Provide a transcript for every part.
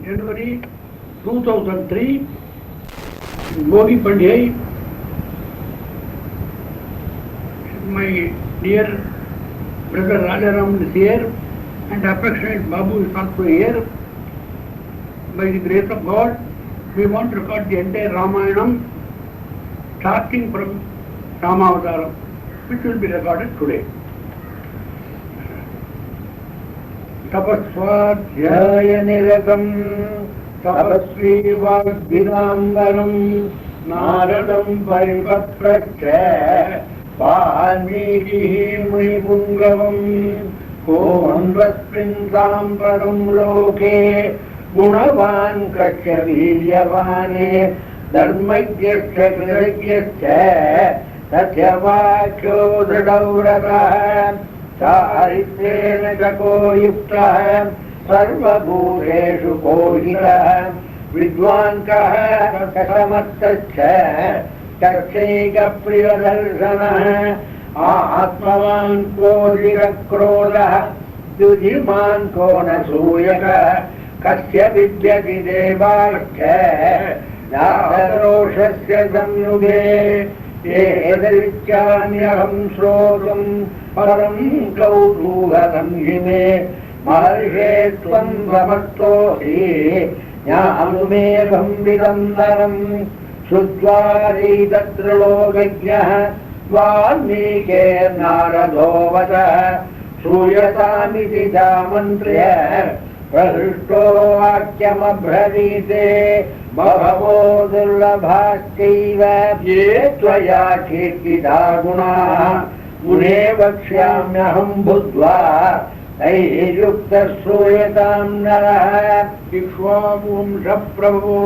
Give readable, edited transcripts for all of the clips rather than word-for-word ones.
January 2003, Bogi Pandey, my dear brother Rajaram is here, and affectionate Babu is also here. By the grace of God, we want to record the entire Ramayanam, starting from Ramavadaram, which will be recorded today. Tapaswadhyaya niratam tapasvi vagvinambaram naradam paripaprascha Valmikihi munipunggavam Komanvasprinsam param loke Gunavan kasya viryavane dharmagyasya kridagyasya satyavakyo dridavratah Charitrena chako yuktah sarvabhureshu kohitah vidvankah kasamattascha Kaksega priyadarshanah Atmavan ko dhirakrodah Dujhiman ko nasuyakah Kasya vidyati devascha Nādaroshasya samyuge Edarityānyaham śrotum param kautuhatam hime Maharshe tvam samattohi Jnānumekam vidamdaram Sudvari tatralogajyah Valmike naradovata Suyatami jamantriya Prahrushto vakyamabhravite Bhavo durlabhaskaiva Ye tvaya chekita gunaha Mune vakshyamyaham buddhva Tayyukta sruyatam naraha Ikshvamum saprabhu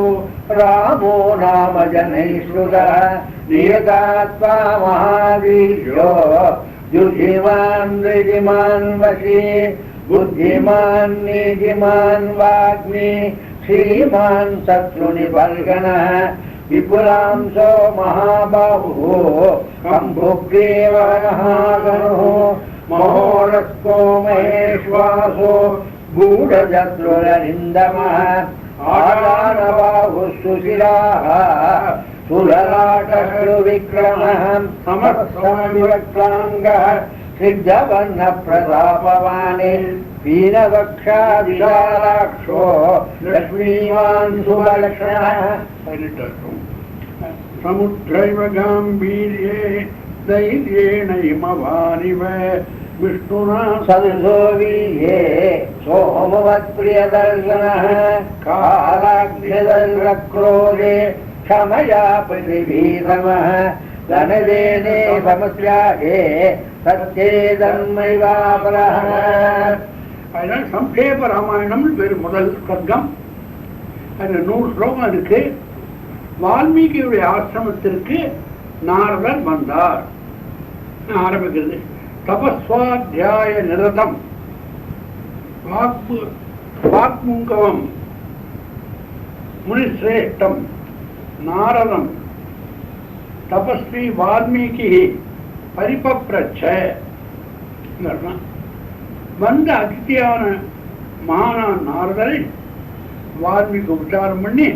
Ramo nama janaishruta Niyatatva mahavishyo Yudhiman rijiman vashi Buddhiman nijiman vagni Shriman satrunipalganah Vipulamso mahabahu Kambhukrevahaganuhu Mahorasko maheshvaso Gudajatrularindamah Adanabahu susiraha Sulalata vikramah Samasamivaklangah Siddhavanna pradapavane Veeravaksha vishalaksho Lakshmivan subalakshana Samudraiva gambirye Dairyena imavaniva Vishnuna sadhusoviye Somavat priyadarshanah Kalakshyadarlakrore Shamaya prithivisamah Dhanadene samasyahe Satye dhammaivaparaha அதனால் சம்ஷேப ராமாயணம் வேறு முதல் சர்க்கம். அதில் 100 ஸ்லோகம் இருக்கு. வால்மீகியுடைய ஆசிரமத்திற்கு நாரதர் வந்தார் ஆரம்பிக்கிறது. தபஸ்வாத்தியாய நிரதம் வாக்முங்கவம் முனிஸ்ரேஷ்டம் நாரதம் தபஸ்வி வால்மீகி பரிபப்ரச்ச வந்த அதித்தியான மகானான நாரதரை வால்மீகி உபச்சாரம் பண்ணி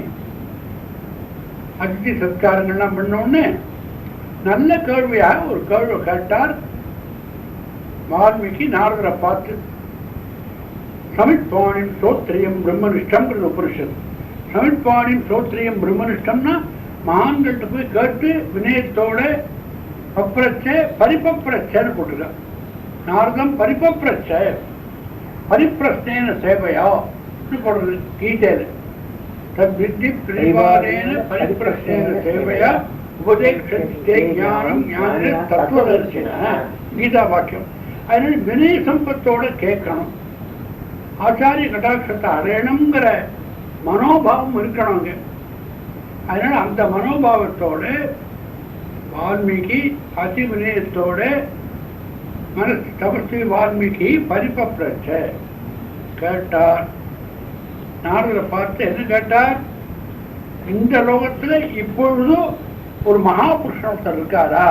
அதித்தி சத்காரங்கள்லாம் பண்ணோடனே நல்ல கேள்வியாக ஒரு கேள்வி கேட்டார். வால்மீகி நாரதரை பார்த்து சமித்பாணிம் சோத்ரியம் பிரம்மனிஷ்டம்ங்கிறது உபனிஷத். சமித்பாணிம் சோத்ரியம் பிரம்மனிஷ்டம்னா மகான்கள்ட்ட போய் கேட்டு வினயத்தோட பப்ரச்ச பரிபப்ரச்சன்னு போட்டுருக்கார். நாரதம் பரிபப்ரச்ச பரிப்பிரஸ்னேன சேவையா போடுறது கீதையில. தத்வித்தி பிரிவாரேன பரிப்பிரஸ்னேன சேவையா உபதேக்ஷே ஞானம் ஞான தத்துவதர்சின கீதா வாக்கியம். அதனால வினய சம்பத்தோட கேட்கணும். ஆச்சாரிய கடாட்சத்தை அடையணுங்கிற மனோபாவம் இருக்கணுங்க. அதனால அந்த மனோபாவத்தோட வால்மீகி அதிவினயத்தோட மனசு தபஸ்வி வால்மீகி பரிபப்ரச்ச கேட்டார். நாரதரை பார்த்து என்ன கேட்டார்? இந்த லோகத்துல இப்பொழுதும் ஒரு மகாபுருஷன் இருக்காரா?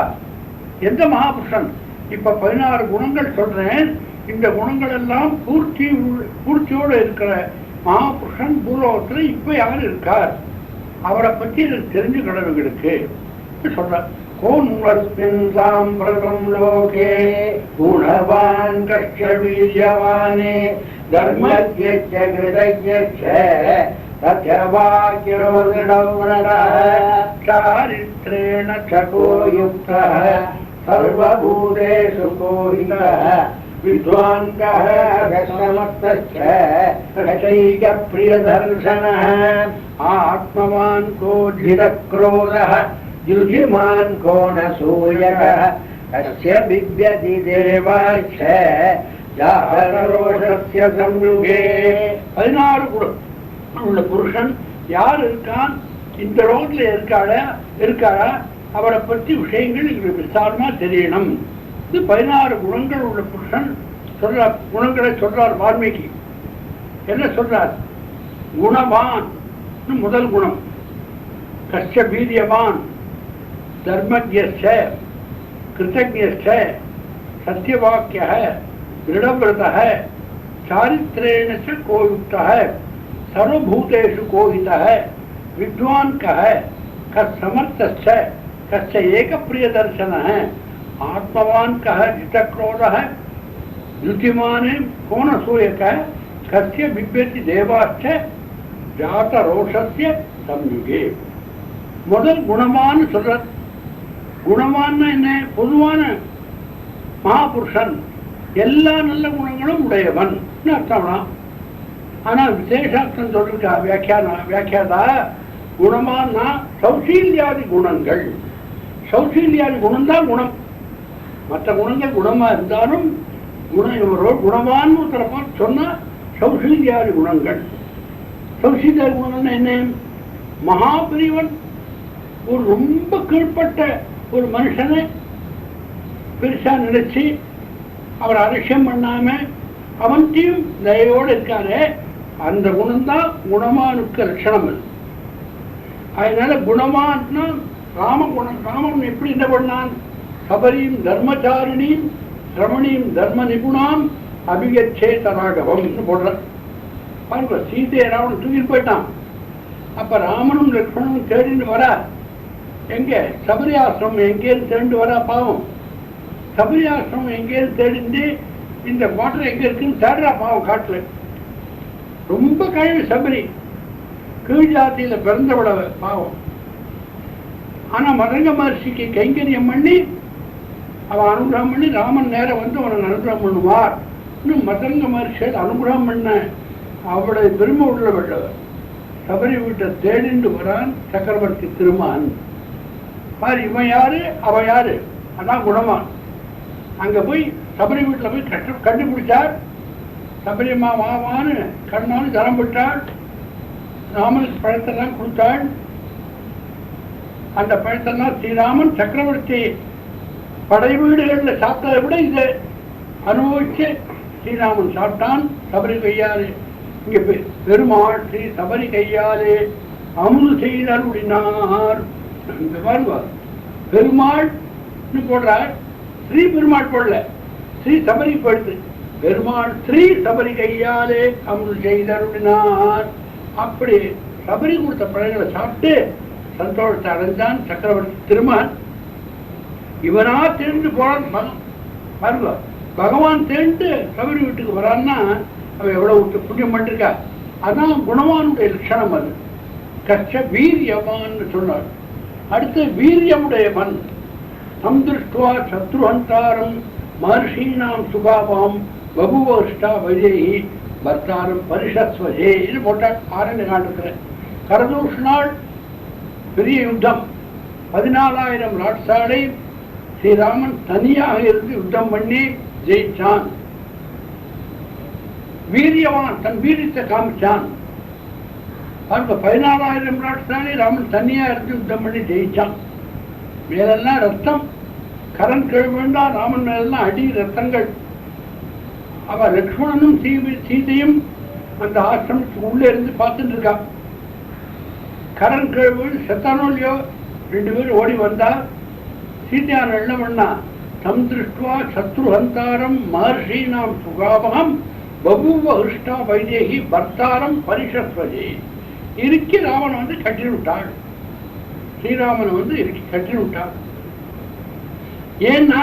எந்த மகாபுருஷன்? இப்ப 16 குணங்கள் சொல்றேன். இந்த குணங்கள் எல்லாம் பூர்த்தியோடு இருக்கிற மகாபுருஷன் பூலோகத்துல இப்ப யார் இருக்கார், அவரை பற்றி எனக்கு தெரிஞ்சுக்கிறவங்களுக்கு சொல்ற. கோன்வஸ்மின் சாம்பிரதம் லோகே குணவான் கஷ்ட வீரியவானே தர்மஜ்ஞ கிருதஜ்ஞ சாரித்ரேண சகோ யுக்தः சர்வபூதேஷு கோஹிதः வித்வான் கः சமர்த்தஸ்ச ரசைக பிரியதர்சனः ஆத்மவான் கோ ஜிதக்ரோதः யுஜிமான் கோ ந சூயகः தஸ்ய பிப்யதி தேவாச்ச ஜாகரோஷஸ்ய சம்யுகே. 16 குணம் உள்ள புருஷன் யார் இருக்கான், இந்த ரோட்ல இருக்காரா, அவரை பற்றி விஷயங்கள் எங்களுக்கு விசாரமா தெரியணும். இது 16 குணங்கள் உள்ள புருஷன் சொல்றார். குணங்களை சொல்றார் வால்மீகி. என்ன சொல்றார்? குணவான் முதல் குணம், கஷ்ட வீரியவான், தர்மஜ்ஞ கிருதஜ்ஞ சத்யவாக்கிய திருடவிரதः சாரித்ரேண ச கோயுக்தः सर्वभूतेषु कोहितः विद्वान् कः समर्थश्च कस्य एकप्रियदर्शनः आत्मवान् कः जितक्रोधः द्युतिमान् को न सूयकः कस्य बिभ्यति देवाश्च जातरोषस्य संयुगे. முதல் குணமான்னு சொல்ற. குணமான்னு என்ன? பொதுவான மகாபுருஷன் எல்லா நல்ல குணங்களும் உடையவன் அர்த்தம்னா. ஆனா விசேஷார்த்தம் சொல்லிருக்கா வியாக்கியாதா. குணமானா சௌசீல்யாதி குணங்கள். சௌசீல்யாதி குணம் தான் குணம். மற்ற குணங்கள் குணமா இருந்தாலும் குணமான்னு ஒருத்தரப்பா சொன்னா சௌசீல்யாதி குணங்கள். சௌசீல்யாதி குணம்னா என்ன? மகாபிரிவன் ஒரு ரொம்ப கீழ்பட்ட ஒரு மனுஷனை பெருசா நினைச்சு அவர் அலட்சியம் பண்ணாம அவன்கிட்டையும் தயவோடு இருக்காரு. அந்த குணம்தான் குணமானுக்கு லட்சணம். அதனால குணமான்னா ராமகுணம். ராமன் எப்படி என்ன பண்ணான்? சபரியும் தர்மச்சாரிணியும் ரமணியும் தர்ம நிபுணாம் அபிகச்சே தராகவம் போடுற. பாருங்க, சீதையை ராவணன் தூக்கிட்டு போயிட்டான். அப்ப ராமனும் லக்ஷ்மணனும் தேடிட்டு வரா. எங்க? சபரி ஆசிரமம் எங்கேன்னு தேடிட்டு வரா. பாவம், சபரி ஆசிரமம் எங்கேன்னு தேடிட்டு இந்த வாட்டர் எங்க இருக்குன்னு தேடுறா. பாவம் காட்டுல ரொம்ப கழிவு. சபரி கீழ் ஜாத்தியில பிறந்தவிட பாவம். ஆனா மதங்க மகர்ஷிக்கு கைங்கரியம் பண்ணி அவன் அனுகிரகம் பண்ணி ராமன் நேரம் வந்து அவனை அனுகிரகம் பண்ணுவார். இன்னும் மதங்க மகர்ஷியில் அனுகிரகம் பண்ண அவளுடைய பெருமை உள்ளவள். சபரி வீட்டை தேடிண்டு வரான் சக்கரவர்த்தி திருமான். பாரு, இவன் யாரு அவன் யாரு? அதான் குணமான். அங்க போய் சபரி வீட்டில் போய் கண்டுபிடிச்சார். சபரியம்மா வாவான்னு கண்ணான்னு ஜலம் விட்டாள். ராமனுக்கு பழத்தெல்லாம் கொடுத்தாள். அந்த பழத்தெல்லாம் ஸ்ரீராமன் சக்கரவர்த்தி படை வீடுகளில் சாப்பிட்டதை விட இதை அனுபவிச்சு ஸ்ரீராமன் சாப்பிட்டான். சபரி கையாலே இங்க பெருமாள் ஸ்ரீ சபரி கையாலே அமுது செய்தால் உடினார். பெருமாள் போடுறார். ஸ்ரீ பெருமாள் போடல, ஸ்ரீ சபரி போடுது. பெருமாள் ஸ்ரீ சபரி கையாலே அமுது செய்தருளினார். அப்படி சபரி கொடுத்த பழங்களை சாப்பிட்டு சந்தோஷத்தை அடைஞ்சான் சக்கரவர்த்தி திருமான். இவனா தேர்ந்து போறான். பாருங்க, பகவான் தேர்ந்து சபரி வீட்டுக்கு வரான்னா அவன் எவ்வளவு புண்ணியம் பண்ணிருக்கா. அதான் குணவானுடைய லட்சணம். அது கஷ்ட வீரியவான்னு சொன்னார். அடுத்து வீரியமுடையவன். சந்திருஷ்டுவா சத்ருஹந்தாரம் மகர்ஷீனாம் சுகாபாம் பகுவஷ்டா வைதேகி பர்த்தாரம் பரிஷஸ்வஜே இது போட்டால் ஆரண்ய காண்டத்தில். கரதூஷ் நாள் பெரிய யுத்தம். 14,000 ராட்சாடை ஸ்ரீராமன் தனியாக இருந்து யுத்தம் பண்ணி ஜெயிச்சான். வீரியவான் தன் வீரியத்தை காமிச்சான். 14,000 ராட்சாடை ராமன் தனியா இருந்து யுத்தம் பண்ணி ஜெயிச்சான். மேலெல்லாம் ரத்தம், கரண் கழுவேண்டா. ராமன் மேலெல்லாம் அடி ரத்தங்கள். அவ லக்ஷ்மணனும் சீதையும் அந்த ஆசிரமத்துக்கு உள்ளே இருந்து பார்த்துட்டு இருக்கா. கரண் கழுவு செத்தானோல்லையோ 2 பேரும் ஓடி வந்தா. சீதையான என்ன பண்ணா? தம் திருஷ்டுவா சத்ருஹந்தாரம் மகர்ஷீனாம் சுகாபகம் பபூவ ஹிருஷ்டா வைதேகி பர்த்தாரம் பரிஷஸ்வஜே. இறுக்கி ராவணன் வந்து கட்டி விட்டாள். ஸ்ரீராமன் வந்து இறுக்கி கட்டி விட்டாள். ஏன்னா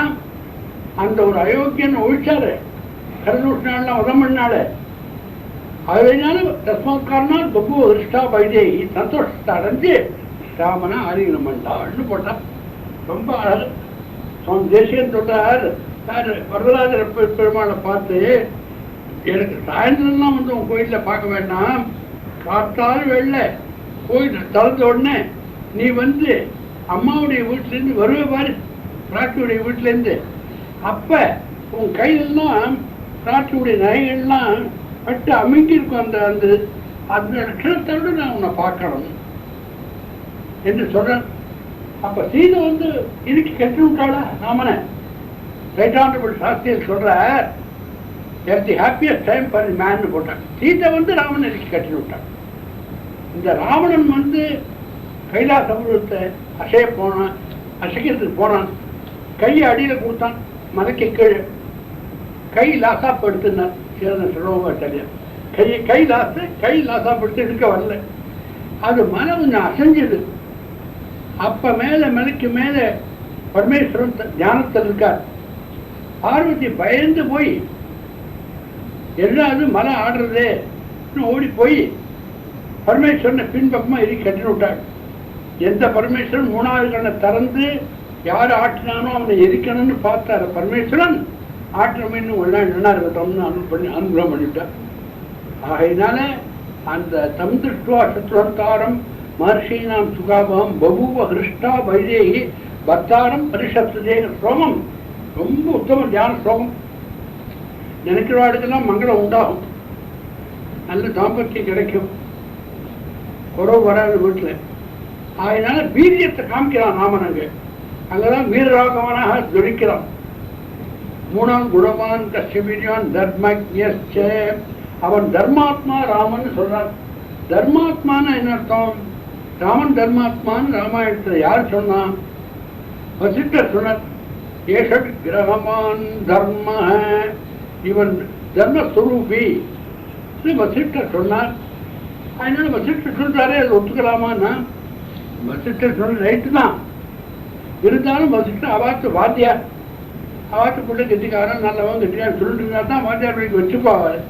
அந்த ஒரு அயோக்கியன் ஒழிச்சாரு, கரதூஷணாலாம் உதம் பண்ணாள். அதனால தஸ்மாத் காரணம் பபூவ ஹிருஷ்டா வைதேகி சந்தோஷத்தை அடைஞ்சு ராமனை ஆலிங்கனம் பண்ணாள்னு போட்டான். ரொம்ப அழகு. சுவாமி தேசிகன் சொல்றார், வரதராஜ பெருமாளை பார்த்து, எனக்கு சாயந்தரம்லாம் வந்து உன் கோயிலில் பார்க்க வேண்டாம், காத்தாலும் வெளில கோயில் திறந்த உடனே நீ வந்து அம்மாவுடைய வீட்டிலேருந்து வருவே பாரு, பிராட்டியுடைய வீட்டிலேருந்து. அப்போ உன் கையிலெல்லாம் பிராட்டியுடைய நகைகள்லாம் பட்டு அமைக்கி இருக்கும். அந்த அந்த அந்த லட்சணத்தோடு நான் உன்னை பார்க்கணும் என்று சொல்கிறேன். அப்போ சீதை வந்து இதுக்கு கட்டி விட்டாளா ராமனை? ரைட் ஆனரபிள் சாஸ்திரியில் சொல்கிறார், தி ஹாப்பியஸ்ட் டைம் ஃபார் மேன்னு போட்டான். சீதை வந்து ராமன் இதுக்கு கட்டி விட்டான். இந்த ராவணன் வந்து கைலாசபுரத்தை அசைக்கிறதுக்கு போனான். கையை அடியில் கொடுத்தான், மலைக்கு கீழே கை லாசாப்படுத்தினார். சிரோமாச்சாரியா கை லாசாப்படுத்தி எடுக்க வரல. அது மலை கொஞ்சம் அசைஞ்சது. அப்ப மலைக்கு மேலே பரமேஸ்வரன் தியானத்தில் இருக்கார். பார்வதி பயந்து போய் எல்லாரும் மலை ஆடுறதே ஓடி போய் பரமேஸ்வரனை பின்பக்கமாக இறுக்கி கட்டி விட்டாள். எந்த பரமேஸ்வரன் மூணாவது கண்ணை திறந்து யார் ஆட்டினானோ அவனை எரிக்கணும்னு பார்த்தார் பரமேஸ்வரன். ஆற்றமின்னு ஒரு நாள் நல்லா இருக்கட்டும்னு அனுகிரகம் பண்ணிவிட்டார். ஆகையினால அந்த தம் திருஷ்டுவா சத்ருவந்தாரம் மகர்ஷீனாம் சுகாபம் பபூவ ஹிருஷ்டா வைதேகி பர்த்தாரம் பரிஷப்தேக ஸ்லோகம் ரொம்ப உத்தம தியான ஸ்லோகம். நினைக்கிறவாடுக்கெல்லாம் மங்களம் உண்டாகும், நல்ல தாம்பத்தியம் கிடைக்கும், குறவு வராது வீட்டில். அதனால வீரியத்தை காமிக்கிறான் ராமன். அங்கதான் வீரராகவனாக ஜொலிக்கிறான். மூணாம் குணவான் கஷ்யபீரியான் தர்மஜ்ஞ, அவன் தர்மாத்மா ராமன் சொல்றான். தர்மாத்மான என்ன அர்த்தம்? ராமன் தர்மாத்மான்னு ராமாயணத்தில் யார் சொன்னான்? வசிஷ்டர் சொன்னார். ஏஷட் கிரகமான் தர்ம, இவன் தர்மஸ்வரூபி வசிஷ்டர் சொன்னார். அதனால வசிஷ்டர் சொல்றாரே அது ஒத்துக்கலாமான்னா, வசிஷ்டர் சொன்ன ரைட்டு தான். இருந்தாலும் வசிஷ்டர் அவாத்து வாத்தியார், அவாத்துக்குள்ள கெட்டிக்காரன் நல்லவன் கெட்டிக்காரன் சொல்லிட்டு இருந்தா தான் வாத்தியார் பிள்ளைக்கு வச்சுப்பாவார்.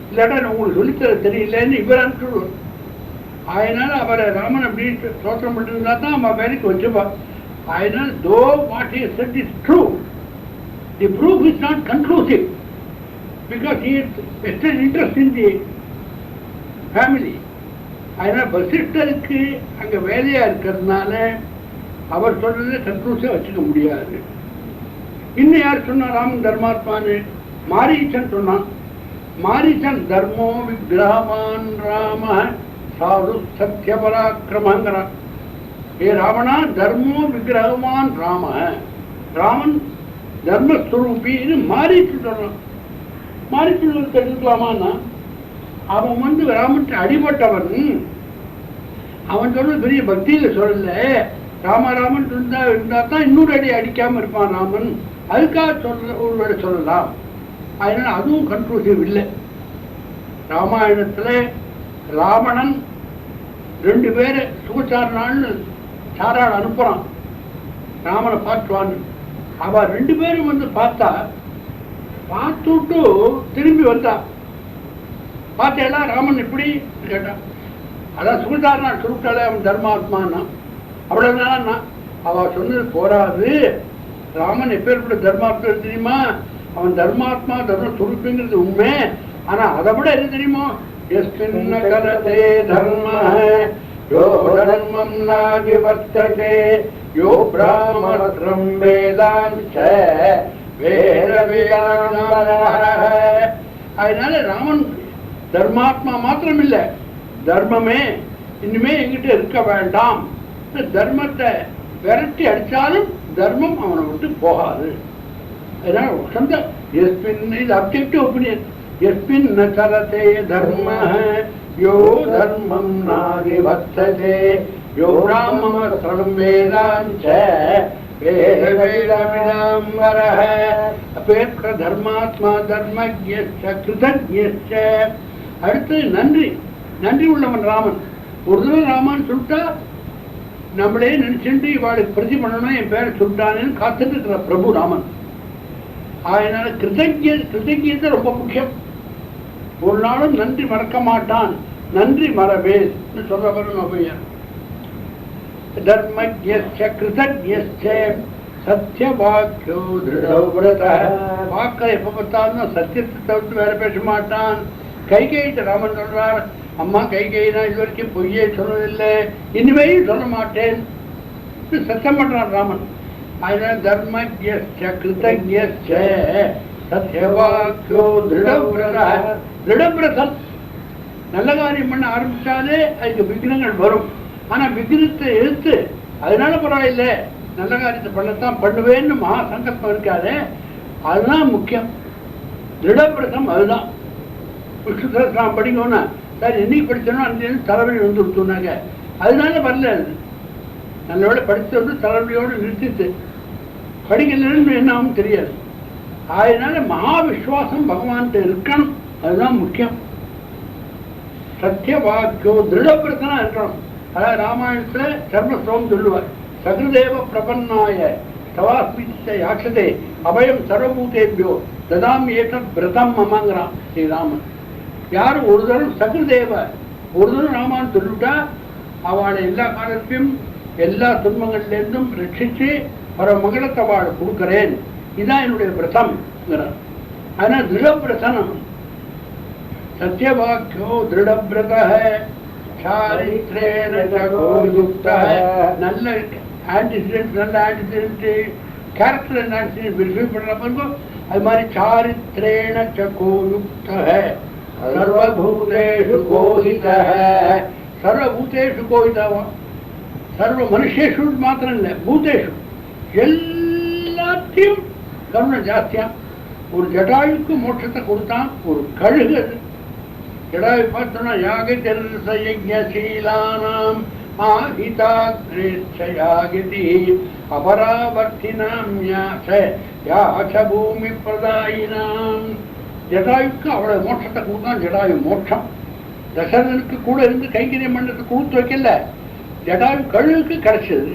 இல்லாட்டா உங்களுக்கு சொல்லித்தர தெரியலன்னு இவர் அனுப்பிடுவார். அதனால அவரை ராமன் அப்படின்னு தோற்றம் பண்ணிருந்தா தான் அவன் வேலைக்கு வச்சுப்பா. அதனால தோ what he said is true, the proof is not conclusive because he is vested interest in the family. அதனால வசிஷ்டருக்கு அங்க வேலையா இருக்கிறதுனால அவர் சொல்றதை கன்க்ளூசிவா வச்சுக்க முடியாது. இன்னும் யார் சொன்னா ராமன் தர்மாத்மான்னு? மாரீச்சன் சொன்னான். மாரீச்சன் தர்மோ விக்கிரகமான் ராம சாது சத்திய பராக்கிரமங்கிறான். ஏ ராவணா தர்மோ விக்கிரகமான் ராம, ராமன் தர்மஸ்வரூபின்னு மாரீச்சு சொல்றான். மாரீச்சு தெரிஞ்சுக்கலாமான்னா, அவன் வந்து ராமன் அடிபட்டவன். அவன் சொல்றது பெரிய பக்தியில சொல்லல. ராமராமன் இருந்தா தான் இன்னொரு அடி அடிக்காம இருப்பான் ராமன். அதுக்காக சொல்ற ஒரு சொல்லலாம். அதனால அதுவும் கன்க்ளூசிவ் இல்லை. ராமாயணத்துல ராவணன் 2 பேரை சுகச்சாரனான்னு சாராள் அனுப்புறான் ராமனை பார்த்துவான்னு. அவ 2 பேரும் வந்து பார்த்தா, பார்த்துட்டு திரும்பி வந்தா. பார்த்தேன்னா ராமன் இப்படி கேட்டான். அதான் சுகச்சாரனா சுருட்டாலே அவன் தர்மாத்மான்னா. அவ்வளவுதானா? அவ சொன்னது போராது. ராமன் எப்பேற்பட்ட தர்மாத்மா தெரியுமா? அவன் தர்மாத்மா தர்ம சுருப்புங்கிறது உண்மை. ஆனா அதை விட என்ன தெரியுமா? கரதே தர்ம யோ தர்மம் நாதிவர்த்ததே யோ பிராமணம் வேதாஞ்ச வேத வேதாந்தரஹ. அதனால ராமன் தர்மாத்மா மாத்திரம் இல்லை, தர்மமே இனிமே எங்கிட்ட இருக்க வேண்டாம். தர்மத்தை விரட்டி அடிச்சாலும் தர்மம் அவனை விட்டு போகாது. அதனால சொந்த எஸ்பின் இது அப்ஜெக்டிவ் ஒப்பீனியன். எஸ்பின் நரதே தர்ம யோ தர்மம் நாதிவர்த்ததே யோ பிராமணம் வேதாஞ்ச தர்மாத்மா தர்மஜ்ஞ கிருதஜ்ஞ. அடுத்து நன்றி, நன்றி உள்ளவன் ராமன். ஒரு தடவை ராமான்னு சொல்லிட்டா நம்மளே நினைச்சுட்டு இவாளுக்கு பிரதி பண்ணணும், என் பேரை சொல்லிட்டானேன்னு காத்துட்டு இருக்கிற பிரபு ராமன். அதனால கிருதஜ்ஞத்தை ரொம்ப முக்கியம். ஒரு நாளும் நன்றி மறக்க மாட்டான், நன்றி மறவேல் சொல்றவரும் அவையன். தர்மஜ்ஞ கிருதஜ்ஞ சத்யவாக்கியோ திருடவ்ரத. வாக்கை எப்ப பார்த்தாலும் சத்தியத்தை தவிர்த்து வேற பேச மாட்டான். கைகேயிட்ட ராமன் சொல்றார், அம்மா கைகேயினா இது வரைக்கும் பொய்யே சொல்லவில்லை, இனிமேல் சொல்ல மாட்டேன் சத்தியம் பண்றான் ராமன். அதனால தர்மஜ்ஞ கிருதஜ்ஞ சத்யவாக்கியோ திருடவ்ரத. திருடபிரதன் நல்ல காரியம் பண்ண ஆரம்பிச்சாலே அதுக்கு விக்னங்கள் வரும். ஆனா விக்னத்தை எடுத்து அதனால பரவாயில்ல, நல்ல காரியத்தை பண்ணத்தான் பண்ணுவேன்னு மகா சங்கல்பம் இருக்காது, அதுதான் முக்கியம். திருடபிரதம் அதுதான். விஷ்ணு படிக்கணும்னா சார் என்னைக்கு படிச்சோன்னா அந்த தலைவலி வந்து கொடுத்துனாங்க, அதனால வரல. அது நல்லவேளை படித்து வந்து தலைவலியோடு நிறுத்திட்டு படிக்கலன்னு என்ன ஆகும் தெரியாது. அதனால மகா விஸ்வாசம் பகவான்கிட்ட இருக்கணும், அதுதான் முக்கியம். சத்திய வாக்கியோ திருடபிரதனா இருக்கணும். அதாவது ராமாயணத்துல சர்மஸ்லோகம் சொல்லுவார், சகுதேவ பிரபன்னாய தவாஸ்மிச்ச யாட்சதே அபயம் சர்வபூதேபியோ ததாம் ஏதத் விரதம் மமங்கிறான் ஸ்ரீராமன். யாரும் ஒரு தரம் சகுதேவ ஒரு தரம் ராமான்னு சொல்லிவிட்டா அவளை எல்லா காலத்தையும் எல்லா துன்பங்கள்லேருந்தும் ரட்சிச்சு பர மங்களத்தை அவளை கொடுக்கிறேன், இதுதான் என்னுடைய விரதம்ங்கிறார். அதனால் திருடபிரதனம். சத்யவாக்கியோ திருடபிரத சாரித்ரேன கோயுக்த. நல்ல ஆன்டிசிடென்ட், நல்ல ஆன்டிசிடென்ட் கேரக்டர் என்ன வெரிஃபை பண்ற பாருங்க. அது மாதிரி சாரித்ரேன கோயுக்த சர்வபூதேஷு கோஹித. சர்வபூதேஷு கோஹிதவா, சர்வ மனுஷேஷு மாத்திரம் இல்லை, பூதேஷு எல்லாத்தையும் கருணை ஜாஸ்தியா. ஒரு ஜடாயுக்கு மோட்சத்தை கொடுத்தான், ஒரு கழுகு. அது ஜடாயு பார்த்தோம்னா யாக யஜ்ஞசீலானாம் ஆஹிதாக்ரேச்சயாகதி அபராவர்த்தினாம் யாச பூமி பிரதாயினாம். ஜடாயுக்கு அவ்வளவு மோட்சத்தை கொடுத்தான். ஜடாயு மோட்சம். தசரதனுக்கு கூட இருந்து கைங்கரியம் பண்ணது கொடுத்து வைக்கல, ஜடாயு கழுகுக்கு கிடைச்சது.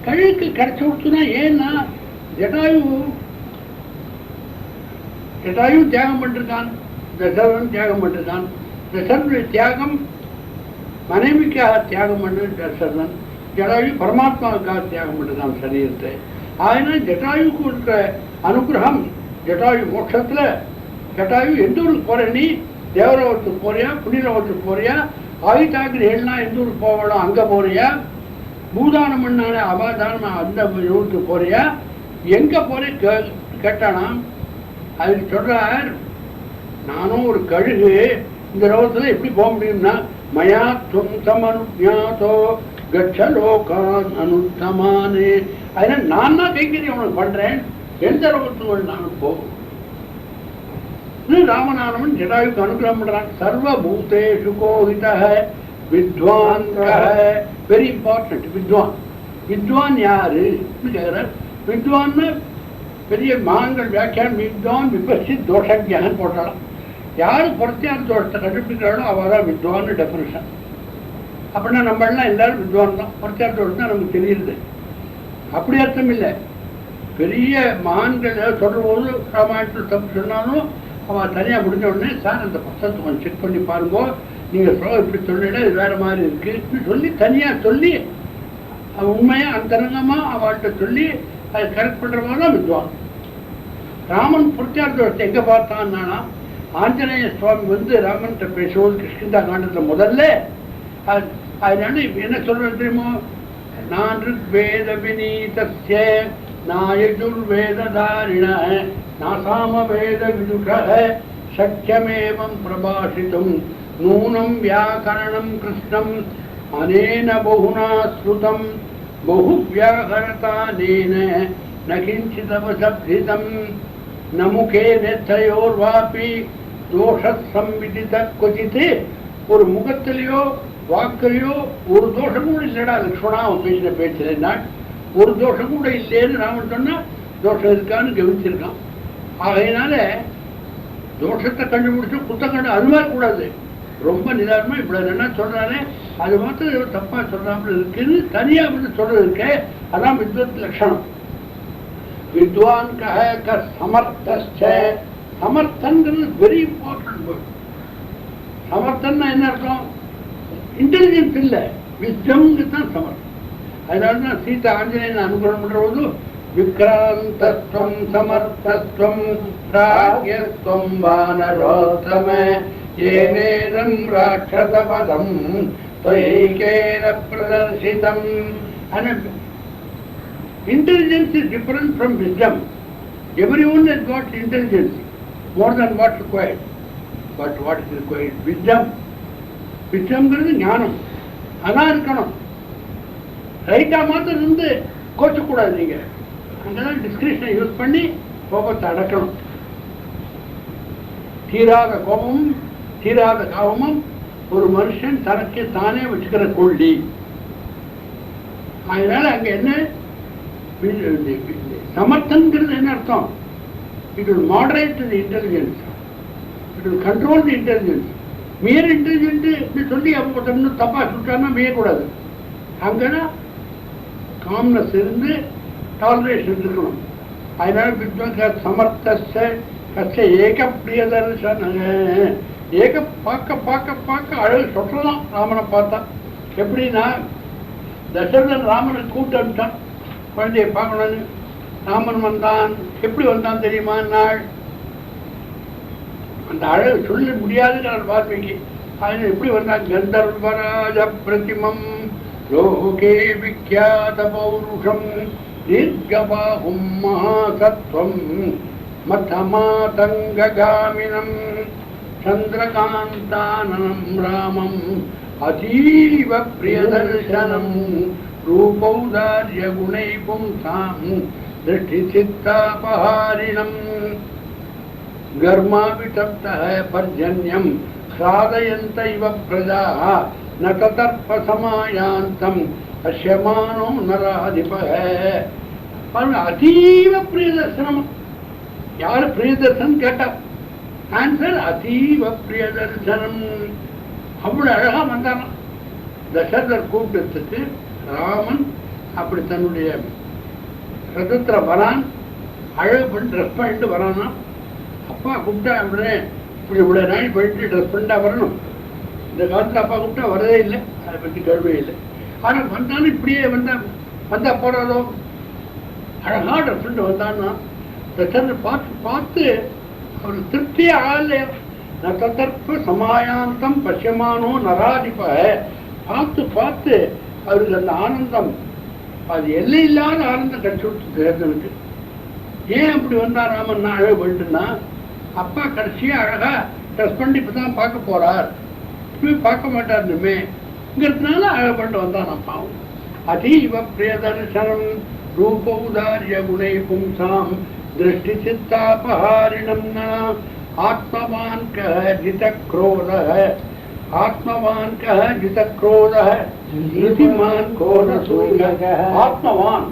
கழுகுக்கு கிடைச்சி கொடுத்துனா ஏன்னா ஜடாயு தியாகம் பண்ணிருக்கான், தசரதன் தியாகம் பண்ணிருக்கான். தசரனுடைய தியாகம் மனைவிக்காக தியாகம் பண்ணு தசரதன், ஜடாயு பரமாத்மாவுக்காக தியாகம் பண்ணிருக்கான் சரீரத்தை. அதனால ஜடாயுக்கு இருக்கிற அனுகிரகம், ஜடாயு மோட்சத்துல. ஜடாயு எந்த ஊருக்கு போற, நீ தேவலோகத்துக்கு போறியா, புண்ணியலோகத்துக்கு போறியா, ஆயுதாகிரிகள்னா எந்த ஊருக்கு போகணும் அங்க போறியா, பூதானம் பண்ணாலே அபாதானம் அந்த ஊருக்கு போறியா, எங்க போறே கேட்டானா. அதுக்கு சொல்றார், நானும் ஒரு கழுகு, இந்த லோகத்துல எப்படி போக முடியும்னா மயா துவம் அனுஜாதோ கச்சலோகான் அனுத்தமானே. அதனால நான் தான் கைங்கரியம் உனக்கு பண்றேன், எந்த லோகத்துக்கு நானும் போகும். ராமநாதன் ஜடாயுக்கு அனுகிரகம் பண்றான். சர்வபூதேஷு கோஹித வித்வான். Very important. வித்வான், வித்வான் யாரு கேட்கிறார். வித்வான்னு பெரிய மகான்கள் வியாக்கியானம் வித்வான் விபஸ்தி தோஷஜான்னு போட்டாலும் யாரு பொருத்தியான தோஷத்தை கண்டுபிடிக்கிறாளோ அவதான் வித்வான்னு டெஃபினிஷன். அப்படின்னா நம்ம எல்லாம் எல்லாரும் வித்வான் தான், பொருத்தியான தோஷம் தான் நமக்கு தெரியுது. அப்படி அர்த்தம் இல்லை. பெரிய மகான்கள் சொல்ற போது ராமாயணத்தில் தப்பு சொன்னாலும் அவன் தனியாக முடிஞ்ச உடனே சார் அந்த புத்தகத்தை கொஞ்சம் செக் பண்ணி பாருங்க, நீங்கள் இப்படி சொல்லிட இது வேற மாதிரி இருக்கு சொல்லி தனியாக சொல்லி உண்மையாக அந்தரங்கமாக அவள்கிட்ட சொல்லி அதை கரெக்ட் பண்ணுறவங்க தான் வித்வான். ராமன் புருத்தியார்த்தத்தை எங்கே பார்த்தான்னா, ஆஞ்சநேய சுவாமி வந்து ராமன்கிட்ட பேசுவது கிருஷ்ணதா காண்டத்தில் முதல்ல. அதனால என்ன சொல்றது தெரியுமோ, நான் வேத வினீதஸ்ய நாயஜுர்வேததாரிண நாசாம வேத விதுஷः சக்கியமேவம் பிரபாஷித்தும் நூனம் வியாகரணம் கிருஷ்ணம் அனேன பகுனா ஸ்ருதம் பகு வியாகரதானேன ந கிஞ்சிதவசப்திதம் ந முகே நெத்தையோர்வாபி தோஷம் சம்விதித கொச்சித்து. ஒரு முகத்திலேயோ வாக்கிலையோ ஒரு தோஷமும் இல்லடா லக்ஷ்மணா அவன் பேசின பேச்சினா ஒரு தோஷம் கூட இல்லைன்னு ராமன் சொன்னா தோஷம் இருக்கான்னு கவனிச்சிருக்கான். ஆகையினால தோஷத்தை கண்டுபிடிச்சு குத்தம் கண்டு அது மாதிரி கூடாது. ரொம்ப நிதானமா இவ்வளவு என்ன சொல்றாரு, அது மாத்திரம் தப்பா சொல்றாமல் இருக்குன்னு தனியா வந்து சொல்றது இருக்க. அதான் வித்வத் லட்சணம். வித்வான் கஹ சமர்த்த. சமர்த்தன்கிறது very important word. சமர்த்தன்னா என்ன அர்த்தம்? இன்டெலிஜென்ஸ் இல்லை, விஸ்டம்ங்கிறது தான் சமர்த்தம். அதனாலதான் சீதா ஆஞ்சநேயன் அனுகிரகம் பண்ற போது விக்ராந்தத்வம் சமர்த்தத்வம் ராஜ்யத்வம் வானரோத்தம ஏனேனம் ராட்சசபதம் त्वयैकेन प्रदर्शितम्. Intelligence is different from wisdom. Everyone has got intelligence, more than what's required. But what is required? Wisdom. Wisdom-ங்கிறது ஞானம். அதான் இருக்கணும். ரைட்டா மாத்திரம் இருந்து கோச்சக்கூடாது. நீங்க அங்கதான் டிஸ்கிரிப்ஷனை யூஸ் பண்ணி கோபத்தை அடக்கணும். தீராத கோபமும் தீராத காவமும் ஒரு மனுஷன் தனக்கு தானே வச்சுக்கிற கொள்ளி. அதனால அங்க என்ன சமர்த்தன்கிறது என்ன அர்த்தம்? It will moderate the intelligence. It will control the intelligence. mere intelligent சொல்லி அப்போ தப்பா சுட்டான்னா மேயக்கூடாது. அங்கன்னா காம்னஸ் இருந்து டாலரேஷன் இருக்கணும். அதனால வித்வான் சமர்த்த கச்ச ஏக பிரியதர்சன. ஏக பார்க்க பார்க்க பார்க்க அழகு சொட்டலாம். ராமனை பார்த்தா எப்படின்னா, தசரதன் ராமனை கூட்டு அனுப்பிட்டான் குழந்தைய பார்க்கணும்னு. ராமன் வந்தான். எப்படி வந்தான் தெரியுமா? நாள் அந்த அழகு சொல்ல முடியாதுங்கிற வார்த்தைக்கு. அதனால எப்படி வந்தான்? கந்தர்வராஜ பிரதிமம் லோகே விக்யாத பௌருஷம் தீர்க்கபாஹும் மகாசத்வம் மதமாதங்ககாமினம் சந்திரகாந்தானனம் ராமம் அதீவ பிரியதர்சனம் ரூபௌதார்ய குணை பும்சாம் திருஷ்டி சித்தாபஹாரிணம் கர்மாவிதப்தः பர்ஜன்யம் சாதயந்த இவ பிரஜாः ந ததர்ப்ப சமாயாந்தம் அஷ்யமானோ நராதிபः. அதீவ பிரியதர்சனம். யாரு பிரியதர்சனம் கேட்டா ஆன்சர் அதீவ பிரியதர்சனம். அவ்வளவு அழகா வந்தாராம். தசரதர் கூட்டத்துக்கு ராமன் அப்படி தன்னுடைய ரதத்துல வரான். அழகு பண்ணி ட்ரெஸ் பண்ணிட்டு வரானா. அப்பா கூப்பிட்டா உடனே இப்படி இவ்வளவு நாள் பண்ணிட்டு ட்ரெஸ் பண்ணிட்டா வரணும். இந்த காலத்துல அப்பா கூப்பிட்டா வரதே இல்லை, அதை பற்றி கழுவே இல்லை. ஆனா வந்தாலும் இப்படியே வந்தா போறதோ அழகா ட்ரெஸ் பண்ணிட்டு வந்தான்னா தசரதர் பார்த்து பார்த்து அவருக்கு திருப்தியே ஆகலையோ. நதர்ப்ப சமாயாந்தம் பசியமானோ நராதிப. பார்த்து பார்த்து அவருக்கு அந்த ஆனந்தம், அது எல்லை இல்லாத ஆனந்தம் கட்சி விட்டு தேர்தலுக்கு. ஏன் அப்படி வந்தா ராமன் அழகு பண்ணிட்டுன்னா, அப்பா கடைசியா அழகா ட்ரெஸ் பண்ணி இப்பதான் பார்க்க போறார், இப்பயும் பார்க்க மாட்டாருமே இங்கிறதுனால அழகு பண்ணிட்டு வந்தான் அப்பாவும். அதீவ பிரியதர்சனம் ரூபௌதார்ய குணை பும்சாம் திருஷ்டி சித்தாபஹாரிணம் ஆத்மவான் கஹ ஜித க்ரோதஹ. ஆத்மவான் கஹ ஜித க்ரோதஹ ரிதிமான் கோணசூயக. ஆத்மவான்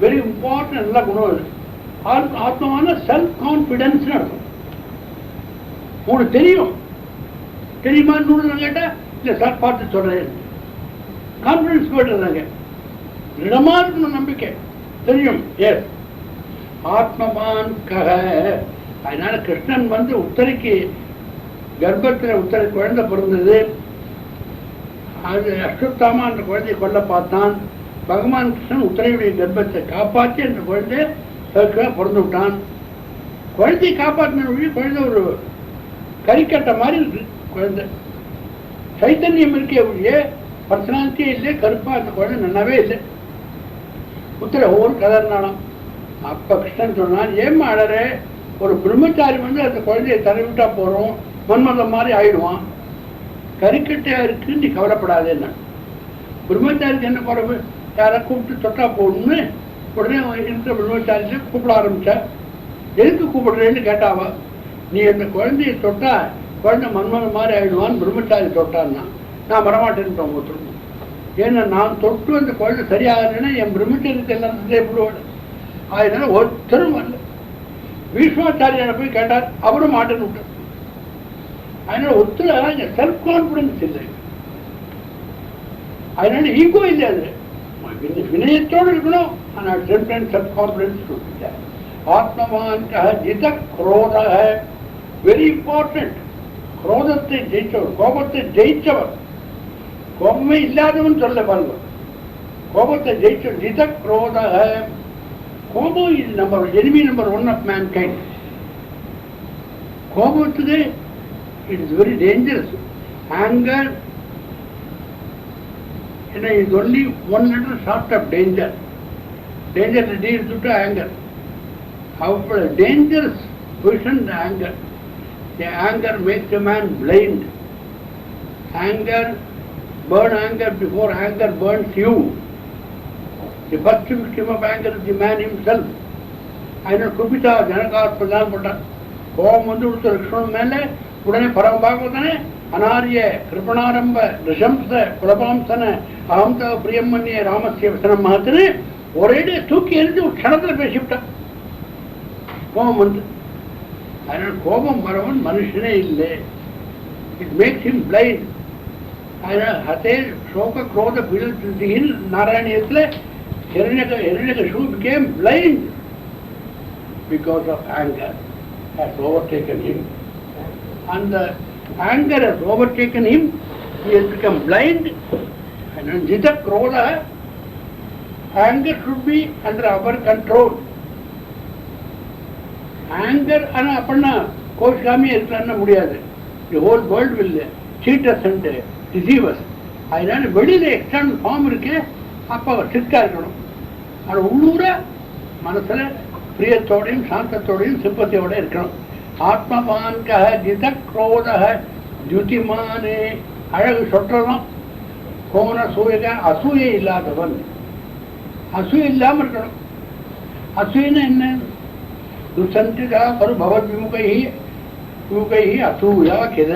வெரி இம்பார்ட்டன்ட். நல்ல குணம். ஆத்மவான செல்ஃப் கான்பிடன்ஸ் அர்த்தம். உங்களுக்கு தெரியும் தெரியுமான்னு கேட்டா இல்ல சார் பார்த்து சொல்றேன். கான்பிடன்ஸ் போயிடுறாங்க. திடமா இருக்கணும் நம்பிக்கை. தெரியும். எஸ் ஆத்மவான் கஹ. அதனால கிருஷ்ணன் உத்தரைக்கு கர்ப்பத்தில் உத்தரை குழந்தை பிறந்தது. அது அஸ்வத்தாமா அந்த குழந்தையை கொல்ல பார்த்தான். பகவான் கிருஷ்ணன் உத்தரையுடைய கர்ப்பத்தை காப்பாற்றி அந்த குழந்தை பிறந்து விட்டான். குழந்தையை காப்பாற்றின குழந்தை ஒரு கறிக்கட்டை மாதிரி இருக்கு. குழந்தை சைத்தன்யம் இருக்கே ஒழிய பர்சனாலிட்டியே இல்லை. கருப்பா அந்த குழந்தை நல்லாவே இல்லை. உத்தர ஒவ்வொரு கதறினாலும். அப்ப கிருஷ்ணன் சொன்னான், ஏமா அழற? ஒரு பிரம்மச்சாரி அந்த குழந்தைய தரவிட்டா போறோம், மன்மதம் மாதிரி ஆயிடுவான். கறிக்கட்டையா இருக்கு, நீ கவலைப்படாதேன்னா. பிரம்மச்சாரிக்கு என்ன குறைவு? யாரை கூப்பிட்டு தொட்டா போகணும்னு உடனே இருக்கிற பிரம்மச்சாரியில கூப்பிட ஆரம்பிச்சா. எதுக்கு கூப்பிடுறேன்னு கேட்டாவா. நீ அந்த குழந்தைய தொட்டா குழந்தை மன்மதம் மாதிரி ஆயிடுவான், பிரம்மச்சாரி தொட்டான்னா நான் வரமாட்டேன்னு ஒருத்தருக்கும். ஏன்னா நான் தொட்டு அந்த குழந்தை சரியாகலைன்னா என் பிரம்மச்சரியத்தை எல்லாம் செய்யப்படுவாடு. அதனால ஒருத்தரும் வரல. பீஷ்மாச்சாரியாரை போய் கேட்டார், அவரும் மாட்டேன்னு விட்டார். அதனால ஒருத்தர் செல்ஃப் கான்பிடன்ஸ் இல்லை, அதனால ஈகோ இல்லை. அது வினயத்தோடு இருக்கணும், ஆனால் செல்ஃப் கான்பிடன்ஸ் இல்லை. ஆத்மவான் ஜித குரோத வெரி இம்பார்ட்டன்ட். குரோதத்தை ஜெயிச்சவர், கோபத்தை ஜெயிச்சவர், கோபமே இல்லாதவன் சொல்ல பாருங்க. கோபத்தை ஜெயிச்சவர் ஜித குரோத. கோபம் is enemy number 1 of mankind. கோபத்துக்கு it is very dangerous. Anger is only one little sort of danger. Danger is due to anger. However, dangerous position the anger. The anger makes a man blind. Anger, burn anger before anger burns you. The first victim of anger is the man himself. அதனால் குபிதா ஜனகார் பிரதான் பண்றார். கோபம் வந்து கொடுத்த லட்சணம் மேல உடனே பரமபாகவதனே அனாரிய கிருபணாரம்ப நிஷம்ச குலபாம்சன அகம்த பிரியமன்ய ராமசிய வசனம் மாத்தினு ஒரே தூக்கி எரிஞ்சு ஒரு க்ஷணத்தில் பேசிவிட்டான் கோபம் வந்து. அதனால் கோபம் வரவன் மனுஷனே இல்லை. It makes him blind. அதனால் ஹதே சோக குரோத பீடத்தில் நாராயணியத்தில் Hiranyakashipu became blind because of anger has overtaken him. And the anger has overtaken him, he has become blind. And Jita Krodha, anger should be under our control. Anger ana apna koshami irukana mudiyadu. The whole world will cheat us and deceive us. அதனால வெளியில external form இருக்கு, அப்போ ஸ்ட்ரிக்டா இருக்கணும். ஆனால் உள்ளூர மனசுல பிரியத்தோடையும் சாந்தத்தோடையும் சிம்பத்தியோட இருக்கணும். ஆத்மவான்க ஜித குரோத ஜுதிமானே, அழகு சொல்றதும் கோண சூயக அசூயை இல்லாதவன். அசூயை இல்லாமல் இருக்கணும். அசூயன்னு என்ன? துசந்திதா பரு பகவத் விமுகை அசூயா கித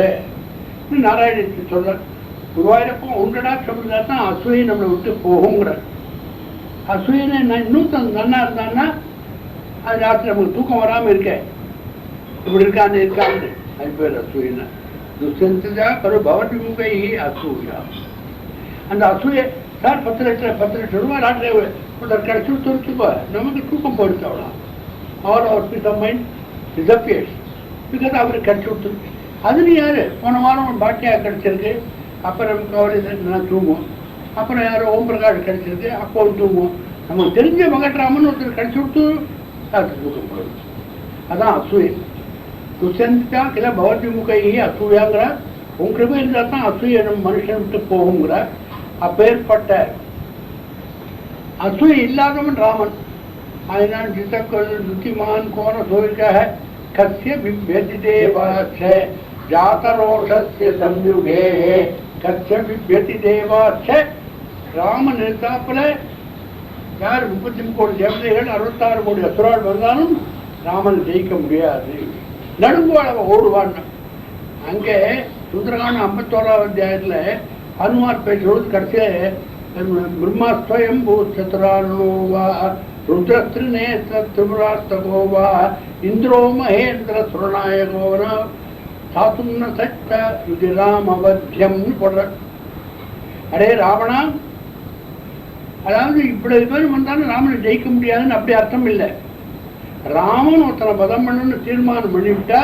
நாராயணத்தை சொல்ற. குருவாயிரப்பம் உண்டடா சொல்றதா தான் அசூயை நம்மளை விட்டு போகுங்கிற. அசூயனை இன்னும் நன்னா இருந்தான்னா அது ராத்திரி நமக்கு தூக்கம் வராமல் இருக்க, இப்படி இருக்கான்னு இருக்கான்னு அது பேர் அசூயனை. துசந்திதா பரு பகவத் விமுகை அசூயா. அந்த அசூயை சார் 10 லட்சம் ரூபாய் ராத்திரி ஒருத்தர் கிடைச்சி துரிச்சுக்கோ, நமக்கு தூக்கம் போயிடுச்சு. அவ்வளோ all our peace of mind disappears because அவருக்கு கிடைச்சி விட்டு. அதுன்னு யாரு போன வாரம் பாட்டியா கிடைச்சிருக்கு, அப்புறம் கவலை நான் தூங்குவோம். அப்புறம் யாரோ ஓம் பிரகாஷ் கிடைச்சிருக்கு, அப்போ தூங்குவோம். நமக்கு தெரிஞ்ச மகட்ராமன் ஒருத்தர் கிடைச்சி விட்டு அது தூக்கம் போயிடும். அதான் அசூயை. துசந்திதா கிள பகவத் விமுகை அசூயாங்கிற. உன் கிருபை இருந்தால் தான் அசூயை நம்ம மனுஷன் விட்டு போகுங்கிற. அப்பேற்பட்ட அசூயை இல்லாதவன் ராமன். அதனால் ஜிதமான் கோண சூரிக்காக கஸ்ய பிப்யதி தேவாச்ச ஜாதரோஷஸ்ய சம்யுகே கஸ்ய பிப்யதி தேவாச்ச. ராமன் இருக்காப்புல யார் 33 கோடி தேவதைகள் 66 கோடி அசுரால் வந்தாலும் ராமன் ஜெயிக்க முடியாது. நடுங்கோளவ ஓடுவான். அங்கே சுந்தரகாண்டம் 51ஆவது அத்தியாயத்தில் ஹனுமார் பேச்சோடு கடைசியில் பிரம்மாஸ்வயம் பூச்சதுரானோவா ருத்ரத்ரிநேத்திர திரிபுரார்த்தகோவா இந்திரோ மகேந்திர சுரநாயகோவன சாத்தும்ன சட்ட இது ராமவத்தியம்னு போடுற. அடே ராவணா, அதாவது இவ்வளவு பேர் வந்தாலும் ராமனை ஜெயிக்க முடியாதுன்னு அப்படி அர்த்தம் இல்லை. ராமன் ஒருத்தனை பதம் பண்ணணும்னு தீர்மானம் பண்ணிவிட்டா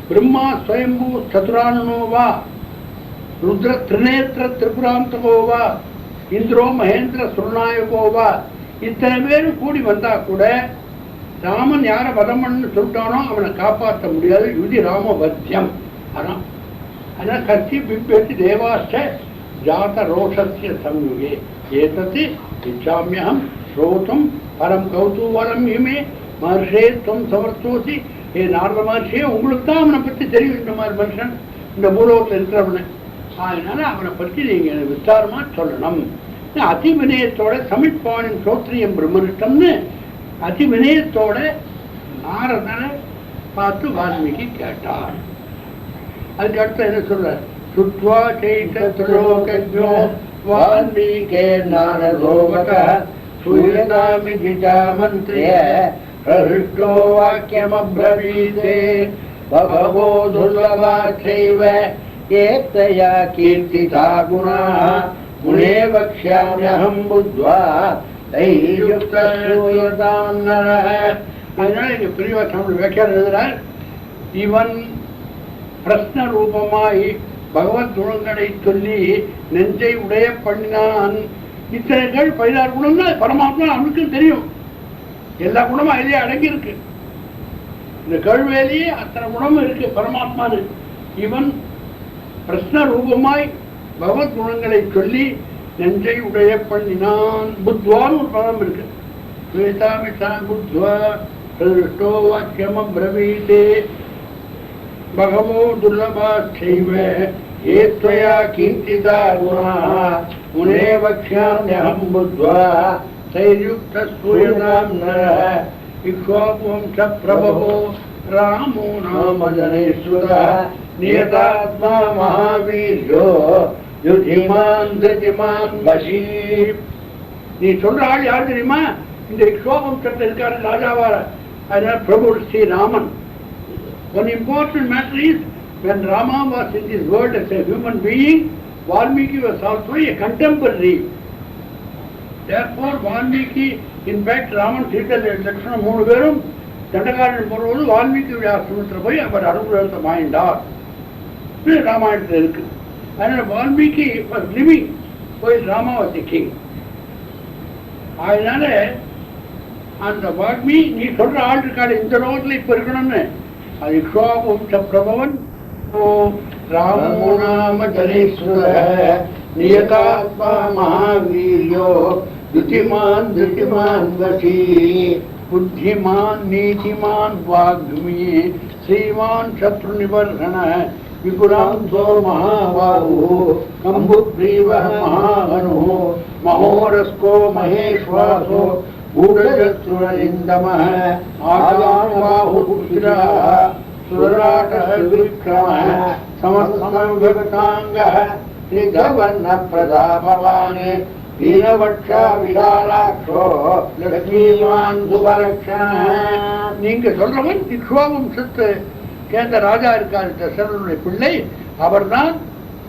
பிரம்மா ஸ்வயம்பூ சதுரானோவா ருத்ர திரிநேத்திர திரிபுராந்தகோவா இந்திரோ மகேந்திர சுரநாயகோவா இத்தனை பேரும் கூடி வந்தா கூட ராமன் யாரை வதம் பண்ணு சொல்லிட்டானோ அவனை காப்பாற்ற முடியாது. யுதி ராமவத்தியம். அதான் ஆனால் கட்சி பிப்பேத்தி தேவாச்ச ஜாத ரோஷஸ்ய சம்யுகே ஏதத்து இச்சாமியம் ஸ்ரோதம் பரம் கௌதூவரம் இமே மகர்ஷே துவம் சமர்த்தோசி. ஏ நாரத மகர்ஷியே, உங்களுக்கு தான் அவனை பற்றி தெரியும். இந்த மாதிரி மனுஷன் இந்த பூலோகத்தில் இருக்கிறவனை, அதனால அவனை பற்றி நீங்கள் விஸ்தாரமாக சொல்லணும். அதிவினயத்தோட சமிட்பாணின் சோத்ரியம் பிரம்மனிஷ்டம்னு அதிவினயத்தோட நாரதனை பார்த்து வால்மீகி அதுக்கு அடுத்து என்ன சொல்ற? சுத்வா சைதத்லோகஜ்ஞோ वाल्मीके नारदोवकः श्रूयतामिति च मन्त्र्य प्रहृष्टो वाक्यमब्रवीते बहवो दुर्लभाश्चैव एतया कीर्तिता गुणाः मुने वक्ष्याम्यहं बुद्ध्वा तैर्युक्तः श्रूयतां नरः. அதனால இங்க பிரிவா தமிழ் வியாக்கியானம் எழுதுறார். இவன் பிரஸ்ன ரூபமாய் பகவத் குணங்களை சொல்லி நெஞ்சை உடைய பண்ணினான். இத்தனை கேள் 16 குணம்னா பரமாத்மா அவனுக்கு தெரியும். எல்லா குணமும் அதிலே அடங்கி இருக்கு. இந்த கேள்வியிலேயே அத்தனை குணமும் இருக்கு பரமாத்மா. இவன் பிரஸ்ன ரூபமாய் பகவத் குணங்களை சொல்லி நெஞ்சை உடைய பண்ணினான். புத்வான்னு ஒரு பதம் இருக்கு. புத்வா பிரதிஷ்டோ வாக்கியமப்ரவீதே பகவோ துர்லபாச்சைவ ஏத்வயா கீர்த்திதா குணாः முனே வக்ஷ்யாம்யஹம் புத்வா தைர்யுக்தः ஸ்ரூயதாம் நரः. இக்ஷ்வாகுவம்ச பிரபவோ ராமோ நாம ஜனேஸ்வரः நியதாத்மா மகாவீர்யோ யுதிமான் திருதிமான் வசீ. நீ சொல்ற ஆள் யார் தெரியுமா? இந்த இக்ஷ்வாகுவம்சத்தில் இருக்காரு ராஜாவார. அதனால பிரபு Sri Raman. One important matter is, when Rama was in this world as a human being, Valmiki was also a contemporary. Therefore, Valmiki, in fact, Raman, Sita, Lakshmana, 3 பேரும் தண்டகாரன் போடும்போது வால்மீகியுடைய ஆசிரமத்தில் போய் அவர் அனுகிரகத்தை வாங்கிட்டார். ராமாயணத்தில் இருக்கு. அதனால Valmiki was living while Rama was the king. அதனால அந்த வால்மீகி நீ சொல்ற ஆள் இருக்காரு இந்த ரோட்ல இப்ப இருக்கணும்னு அது இக்ஷ்வாகுவம்ச பிரபவன் ராமோ நாம ஜனேஸ்வரः நியதாத்மா மகாவீர்யோ யுதிமான் திருதிமான் வசீ புத்திமான் நீதிமான் வாக்மி ஸ்ரீமான் சத்ரு நிவர்ணः விபுராந்தோ மகாபாஹோ கம்புக்ரீவः மகாஹனுः மகோரஸ்கோ மகேஸ்வாசோ गूढचतुरलिन्दमः आगानुबाहुपुत्रः सुराटः विक्रमः समसमविभक्ताङ्गः श्रीधवर्णप्रतापवान् दीनवक्षा विशालाक्षो लक्ष्मीवान् सुभलक्षणः. நீங்க சொல்றவன் இக்ஷ்வாகுவம்சத்தை சேர்ந்த ராஜா இருக்கார். தசரதனுடைய பிள்ளை. அவர்தான்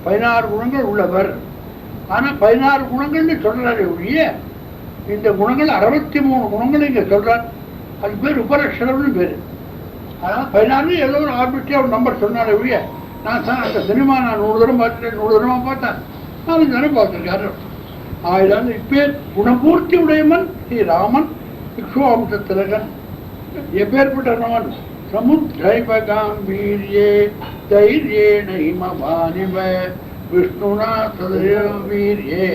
16 குணங்கள் உள்ளவர். ஆனா 16 குணங்கள்னு சொல்றாரு ஒழிய இந்த குணங்கள் 63 குணங்கள் இங்க சொல்றார். அது பேர் உபலட்சணம்னு பேரு. அதான் 16 ஏதோ ஒரு ஆர்பிட்ரியா ஒரு நம்பர் சொன்னாரு ஒழிய நான் அந்த சினிமா நான் 100 தரம் பார்த்துட்டேன், 100 தரமா பார்த்தேன், 4 தரம் பார்த்துருக்காரு. ஆயிரம் இப்பேர் குணபூர்த்தி உடையவன் ஸ்ரீராமன் இக்ஷ்வாகுவம்சத்திலகன். எப்பேற்பட்டவன்? சமுத்ரைபகாம்பீர்யே தைர்யேண ஹிமவானிவ விஷ்ணுனா ததயோ வீர்யே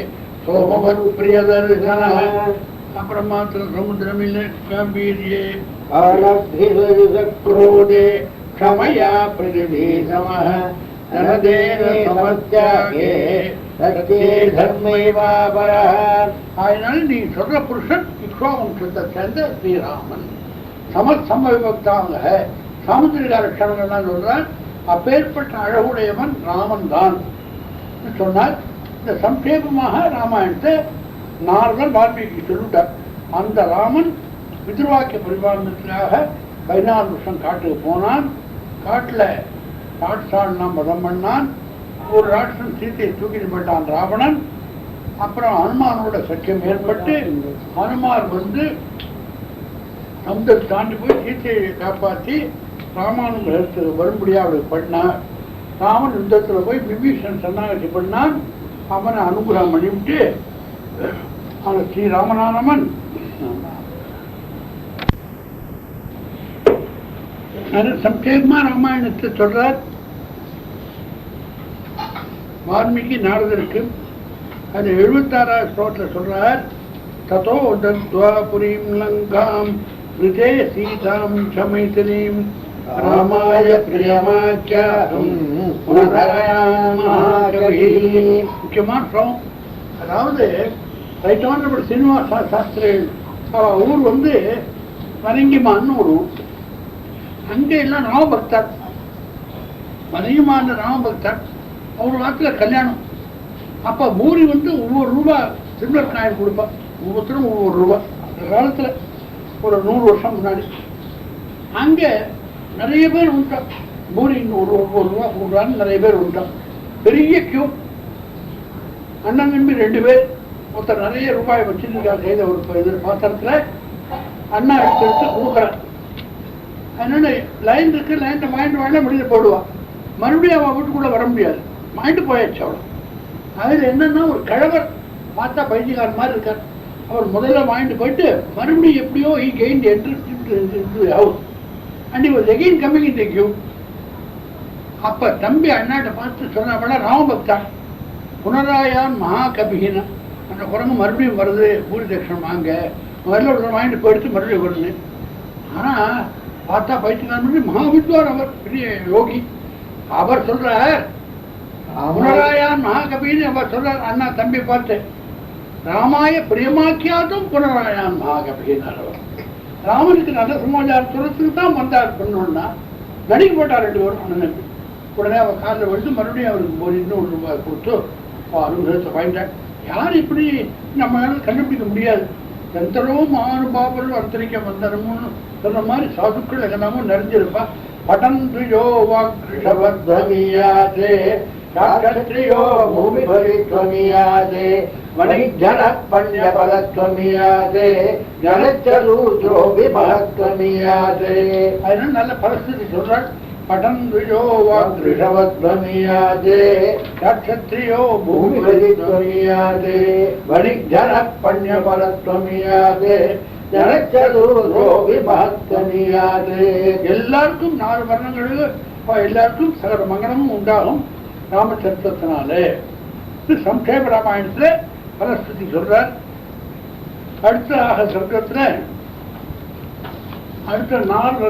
சோமவன் பிரியதர்சனः. அப்புறம் மாத்திரம் சமுத்திரம் இல்லை காம்பீர்யே क्रोधे क्षमया प्रतिधीसमः नरदेन समत्यागे सत्ये धर्मैवापरः. அதனால நீ சொல்ற புருஷன் இக்ஷ்வாகுவம்சத்தை சேர்ந்த ஸ்ரீராமன். சமசமவிபக்தாங்க சாமுத்திரிகா லட்சணங்கள்லாம் சொல்றார். அப்பேற்பட்ட அழகுடையவன் ராமன் தான் சொன்னார். இந்த சம்ஷேபமாக ராமாயணத்தை நாரதர் வால்மீகி சொல்லிட்டார். அந்த ராமன் பித்ருவாக்கிய பரிபாலனத்திற்காக 16 வருஷம் காட்டுக்கு போனான். காட்டில் ராட்சாலாம் மதம் பண்ணான். ஒரு ராட்சன் சீத்தையை தூக்கிட்டு போயிட்டான் ராவணன். அப்புறம் ஹனுமானோட சக்கியம் ஏற்பட்டு ஹனுமார் வந்து சமுத்திரத்தை தாண்டி போய் சீத்தையை காப்பாற்றி ராமானுகிரகத்துக்கு வரும்படியாக அவளுக்கு பண்ணார். ராமன் யுத்தத்தில் போய் விபீஷன் சரணாகதி பண்ணான். அவனை அனுகிரகம் பண்ணிவிட்டு அவன் ஸ்ரீராமனானவன் சம்ஷேபமா ராமாயணத்தை சொல்றார். வால்மீகி நாரதருக்கு அது 76வது ஸ்லோகத்தில் சொல்றார். ததோ தத்வா புரீம் லங்காம் ரிதே சீதாம் ச மைதிலீம் ராமாய பிரியமாக்கியாதும் முக்கியமான ஸ்லோகம். அதாவது ரைட்டான சீனிவாச சாஸ்திரிகள் ஊர் வந்து வனங்கிமான்னு ஒரு ஊர். அங்கே எல்லாம் ராமபக்தர். வனங்கிமான ராமபக்தர். அவர் வாக்கில் கல்யாணம். அப்ப பூரி வந்து ஒவ்வொரு ரூபா சில்வர் காயின் கொடுப்பா, ஒவ்வொருத்தரும் ஒவ்வொரு ரூபா. அந்த காலத்துல ஒரு 100 வருஷம் முன்னாடி அங்க நிறைய பேர் உண்டான். பூரி ஒவ்வொரு ரூபா கொடுக்குறான்னு நிறைய பேர் உண்டான். பெரிய கியூ. அண்ணன் தம்பி 2 பேர், ஒருத்தர் நிறைய ரூபாய் வச்சிருக்காரு கையில ஒரு இது பாத்திரத்துல. அண்ணா எடுத்து கொடுக்குறான். அதனால லைன் இருக்கு, லைன்ல வாங்கிட்டு வாங்க முடிஞ்சு போடுவான். மறுபடியும் அவன் வீட்டுக்குள்ள வர முடியாது, வாங்கிட்டு போயாச்சு அவ்வளோ. அதில் என்னன்னா ஒரு கிழவர் பார்த்தா பைத்தியக்காரன் மாதிரி இருக்கார். அவர் முதல்ல வாங்கிட்டு போயிட்டு மறுபடியும் எப்படியோ he gained entrance into the house and he was again coming in the queue. அப்ப தம்பி அண்ணாட்ட பார்த்து சொன்ன ராமபக்தா புனராயான் மகாகபிகின, அந்த குரங்கு மறுபடியும் வருது, பூரி தட்சணம் வாங்க, முதல்ல ஒரு வாங்கிட்டு போயிடுத்து மறுபடியும் வருது. ஆனா பார்த்தா பைத்தியக்காரன் மகாவித்வான், அவர் பெரிய யோகி. அவர் சொல்றார் புனராயான் மகாகபின்னு அவர் சொல்றார். அண்ணா தம்பி பார்த்து ராமாய பிரியமாக்கியாதும் புனராயான் மகாகபின்னார். அவர் ராமனுக்கு நல்ல சமாச்சாரம் சொல்றதுக்கு தான் வந்தார். பண்ணோம்னா நடிக்க போட்டார் 2 பேரும் அண்ணனுக்கு. உடனே அவர் காலில் விழுந்து மறுபடியும் அவருக்கு போய் இன்னும் ரூபாய் கொடுத்து அனுகிரகத்தை வாங்கிட்டார். யார் இப்படி நம்மளால கண்டுபிடிக்க முடியாது. எந்தளவோ மகானுபாவர்கள் அந்தரிக்க வந்தனமுன்னு சொன்ன மாதிரி சாதுக்கள் எல்லாமும் நிறைஞ்சிருப்பா. படந்திரியோ வாக்ஷவத்வமியாதே சாஸ்திரியோ பூமிபரித்வமியாதே வணிஜன பண்யபலத்வமியாதே ஜனச்சலூத்ரோ விபலத்வமியாதே. அதனால நல்ல பரிஸ்திதி சொல்றாள். படந்திரியோ வாக்ஷவத்வமியாதே சாஸ்திரியோ பூமிபரித்வமியாதே வணிஜன பண்யபலத்வமியாதே எல்லாருக்கும் 4 வர்ணங்களுக்கு எல்லாருக்கும் சகல மங்களமும் உண்டாகும் ராமச்சரித்திரத்தினாலே. சம்ஷேப ராமாயணத்துல பலஸ்துதி சொல்றார். அடுத்த சொர்க்கத்துல அடுத்த 4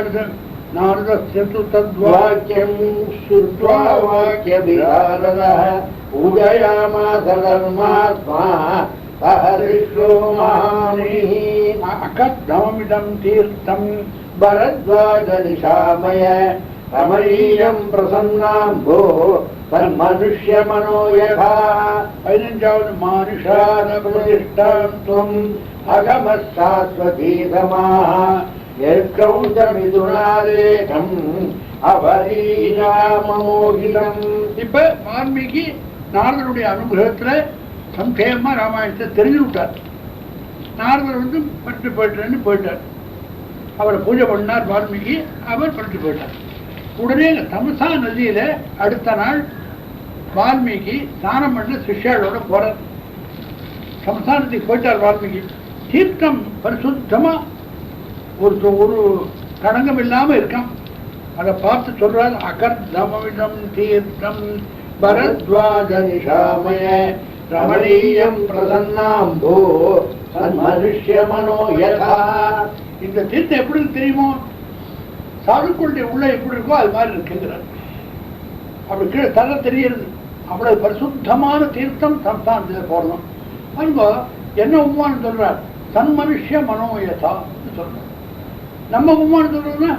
அடுத்த 4 உதயாமாச தர்மாத்மா சஹரிஷ்யோ மகாமுனிஹ அகத்தமமிதம் தீர்த்தம் பரத்வாஜ நிஷாமய ரமணீயம் பிரசன்னாம்போ தன்மனுஷ்ய மனோயதா. 15வது மானுஷாத பிரதிஷ்டாந்தம் அகமசாஸ்வதீ சமாஹ யத்கௌதமிதுனாலேகம் அவரீராமமோகிதம். இப்ப வால்மீகி நாரதருடைய அனுகிரகத்துல சம்சேகமா ராமாயணத்தை தெரிஞ்சு விட்டார். நாரதர் வந்து பட்டு போயிட்டார்னு போயிட்டார். அவரை பூஜை பண்ணார் வால்மீகி, அவர் பட்டு போயிட்டார். உடனே தமசா நதியில அடுத்த நாள் வால்மீகி ஸ்நானம் பண்ண சிஷ்யாளோட போறார். தமசா நதிக்கு போயிட்டார் வால்மீகி. தீர்த்தம் பரிசுத்தமா ஒரு களங்கம் இல்லாம இருக்கான். அதை பார்த்து சொல்றார். அகர்தமவிதம் தீர்த்தம் பரத்வாஜ நிஷாமய ரமணீயம் பிரசன்னாம்போ தன்மனுஷ்ய மனோயதா. இந்த தீர்த்தம் எப்படி தெரியுமோ, சாதுக்களுடைய உள்ள எப்படி இருக்கோ அது மாதிரி இருக்குங்கிறார். அப்படி கீழே தர தெரியுது. அவ்வளவு பரிசுத்தமான தீர்த்தம் சம்ஸ்தானத்தில் போடணும். அங்க என்ன உமான்னு சொல்றார், தன்மனுஷ்ய மனோயதா சொல்றார். நம்ம உமான்னு சொல்றோம்னா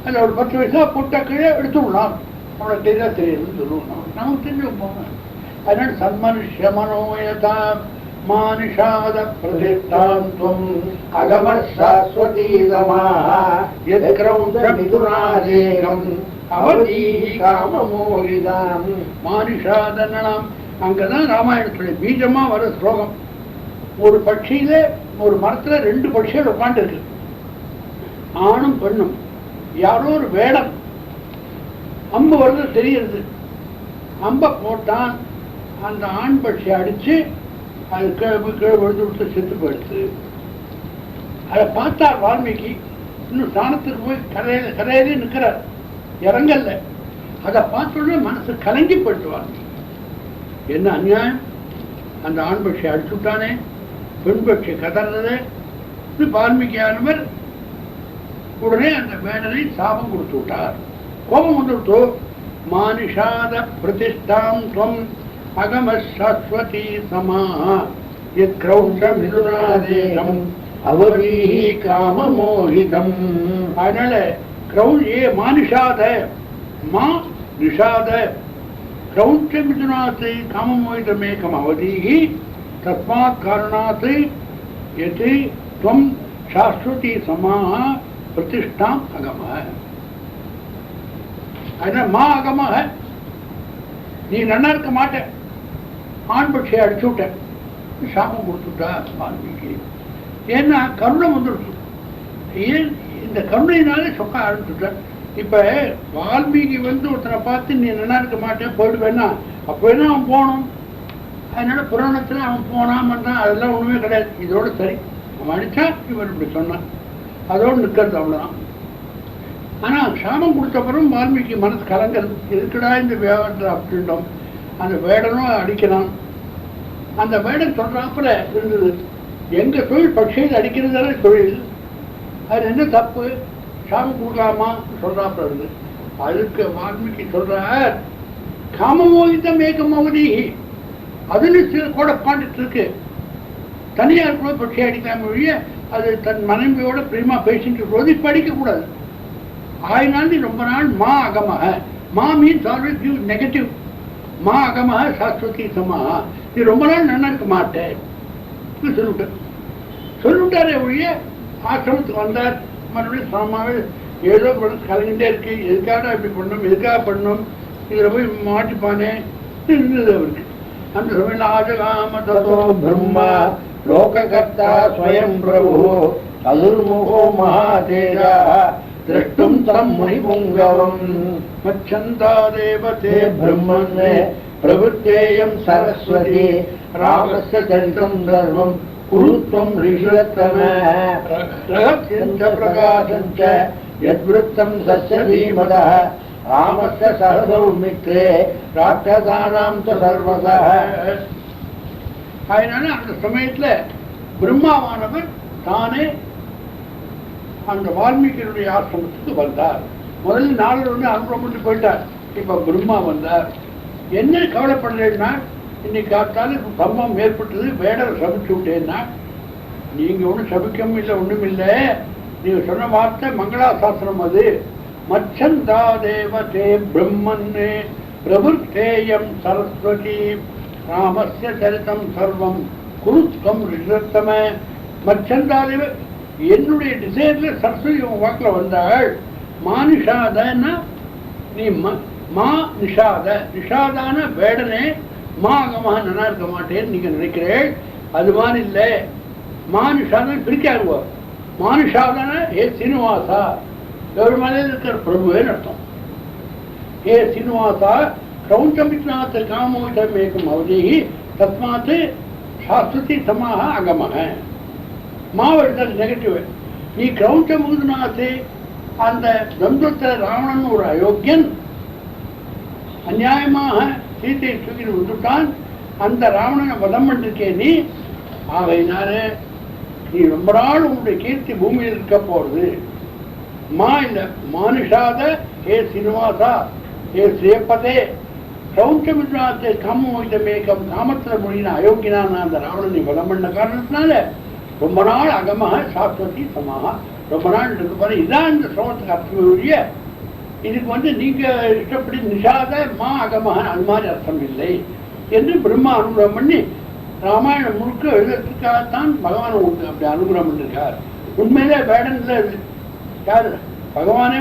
அதில் ஒரு 10 வயசா போட்ட கீழே எடுத்து விடலாம், அவனை தெரியா தெரியுதுன்னு சொல்லுவோம். நமக்கு தெரிஞ்சு போங்க. அதனால சன்மனுஷ்ய மனோயதா மானுஷாத பிரதிஷ்டாந்தம் அகமசாஸ்வதீ சமாஹ யத்க்ரௌதமிதுனாலேகம் அவதீஹி காமமோகிதாம். மானுஷாதனம் அங்கதான் ராமாயணத்துடைய பீஜமா வர ஸ்லோகம். ஒரு பட்சியில ஒரு மரத்துல 2 பட்சிகள் உட்காந்து இருக்கு, ஆணும் பெண்ணும். யாரோ ஒரு வேடம் அம்பு வருது தெரியுது. அம்ப போட்டான், அந்த ஆண் பட்சி அடிச்சு அது கீழே விழுந்து விட்டு செத்து போயிடுச்சு. அதை பார்த்தார் வால்மீகி. இன்னும் ஸ்தானத்துக்கு போய் கரையிலே நிற்கிறார், இறங்கல்ல. அதை பார்த்தோடனே மனசு கலங்கி போயிட்டு வால்மீகி. என்ன அநியாயம், அந்த ஆண் பட்சி அடிச்சு விட்டானே, பெண் பட்சி கதறது. வால்மீகியானவர் உடனே அந்த வேடனை சாபம் கொடுத்து விட்டார். கோபம் வந்துவிட்டோ. மானுஷாத பிரதிஷ்டாம் துவம் அகம சாஸ்வதி சமாஹ யத்க்ரௌதமிதுனாலேகம் அவதீஹி காமமோகிதம். அதனால மானுஷாத மா நிஷாத கிரௌஞ்சமிதுனாத் காமமோகிதமேகம் அவதீஹி தஸ்மாத் காரணாத் யத் त्वं शाश्वती समाः प्रतिष्ठाम् अगमः அதனால் மா அகமாக நீ நல்லா இருக்க மாட்ட ஆண் பட்சியை அடிச்சு விட்ட சாபம் கொடுத்துட்டா வால்மீகி. ஏன்னா கருணை வந்துடுச்சு. ஏன் இந்த கருணையினாலே சொக்க ஆரம்பிச்சுட்ட. இப்ப வால்மீகி ஒருத்தனை பார்த்து நீ நல்லா இருக்க மாட்டேன் போயிடுவேன்னா அப்போ என்ன அவன் போகணும். அதனால புராணத்துல அவன் போனான் பண்ணான் அதெல்லாம் ஒண்ணுமே கிடையாது. இதோட சரி அவன் அடிச்சா இவர் இப்படி சொன்னான் அதோடு நிற்கிறது அவ்வளவுதான். ஆனா சாபம் கொடுத்த பிறகு வால்மீகி மனசு கலங்கிறது. எதுக்குடா இந்த வியாபாரத்தில் அப்படின்ட்டோம். அந்த வேடனும் அடிக்கிறான். அந்த வேடன் சொல்றாப்புல இருந்தது எங்க தொழில் பட்சியில் அடிக்கிறதான தொழில், அது என்ன தப்பு, சாபம் கொடுக்கலாமா சொல்றாப்புல இருந்து. அதுக்கு வால்மீகி சொல்றார் காமமோகிதம் ஏகமோகதி. அதுல சில கூட பாண்டிட்டு இருக்கு. தனியார் கூட பட்சி அடிக்காம ஒழிய அது தன் மனைவியோட பிரியமா பேசிட்டு போது இப்ப அடிக்கக்கூடாது. ஆயினால் நீ ரொம்ப நாள் மா அகமாக, மா மீன்ஸ் ஆல்வேஸ் கிவ் நெகட்டிவ். மா அகமாக சாஸ்வதி சமாக, நீ ரொம்ப நாள் நல்லா இருக்க மாட்டேன் சொல்லிவிட்டாரே ஒழிய ஆசிரமத்துக்கு வந்தார். மறுபடியும் சமமாவே ஏதோ கலங்கிட்டே இருக்கு. எதுக்காக இப்படி பண்ணணும், எதுக்காக பண்ணணும், இதுல போய் மாட்டிப்பானே இருந்தது அவருக்கு. அந்த சமயம் ஆஜகாம ததோ ब्रह्मा लोककर्ता स्वयं प्रभु चतुर्मुखो महातेजः द्रष्टुं तं मुनिपुङ्गवम् मच्छन्तादेवते ब्रह्मणे प्रवृत्तेयं सरस्वती रामस्य चरितं सर्वं कुरु त्वं ऋषिरत्तमः रहस्यञ्च प्रकाशञ्च यद्वृत्तं सस्य धीमतः रामस्य सहसौमित्रे राक्षसानां च सर्वतः. அதனால அந்த சமயத்துல பிரம்மாவானவர் தானே அந்த வால்மீகியுடைய ஆசிரமத்துக்கு வந்தார். முதல்ல நாளை அனுபவம் போயிட்டார். இப்ப பிரம்மா வந்தார். என்ன கவலைப்படலைன்னா இன்னைக்கு காத்தாலும் சம்பவம் ஏற்பட்டது, வேடரை சபிச்சு விட்டேன்னா நீங்க ஒன்றும் சபிக்கவும் இல்லை ஒண்ணும் இல்லை. நீங்க சொன்ன வார்த்தை மங்களாசாசனம். அது மச்சந்தா தேவதே பிரம்மன்னே பிரபுத்தேயம் சரஸ்வதி ராமஸ்ய சரிதம் சர்வம் குருத்வம் ரிஷத்தம. மச்சந்தாதேவ என்னுடைய டிசைர்ல சரஸ்வதி வாக்குல வந்தாள். மா நிஷாதன்னா நீ மா நிஷாத, நிஷாதான வேடனே மா அகமாக நல்லா இருக்க மாட்டேன்னு நீங்க நினைக்கிறேன். அது மாதிரி இல்லை. மா நிஷாதன் பிரிக்காருவா. மா நிஷாதன ஏ சீனிவாசா, எவ்வளவு மேலே இருக்கிற பிரபுவேன்னு அர்த்தம். ஏ சீனிவாசா கிரௌஞ்சமித்நாத் காமோகிதமேகம் அவதீஹி தஸ்மாத் சாஸ்வதி சமாக அகமக. மாவட்டத்தில் நெகட்டிவ். நீ கிரௌஞ்சமுகிதநாத் அந்த தந்தத்தில் ராவணன் ஒரு அயோக்கியன் அநியாயமாக சீத்தை தூக்கி வந்துட்டான். அந்த ராவணனை வதம் பண்ணிருக்கே நீ. ஆகையினால நீ ரொம்ப நாள் உன்னுடைய கீர்த்தி பூமியில் இருக்க போறது. மா இல்ல மானுஷாத ஏ சீனிவாசா ஏ ஸ்ரீபதே கிரௌஞ்சமித்நாத் காமோகிதமேகம் காமத்துல மொழியின அயோக்கியனான அந்த ராவணனை வதம் பண்ண காரணத்தினால ரொம்ப நாள் அகமாக சாஸ்வதி சமாக ரொம்ப நாள் இருக்கு பாரு. இதான் இந்த ஸ்லோகத்துக்கு அர்த்தம் ஒழிய இதுக்கு நீங்க இஷ்டப்படி நிஷாத மா அகமாக அது மாதிரி அர்த்தம் இல்லை என்று பிரம்மா அனுகிரகம் பண்ணி ராமாயணம் முழுக்க எழுதுறதுக்காகத்தான் பகவான் உங்களுக்கு அப்படி அனுகிரகம் பண்ணிருக்கார். உண்மையிலே வேடன்ல யாரு பகவானே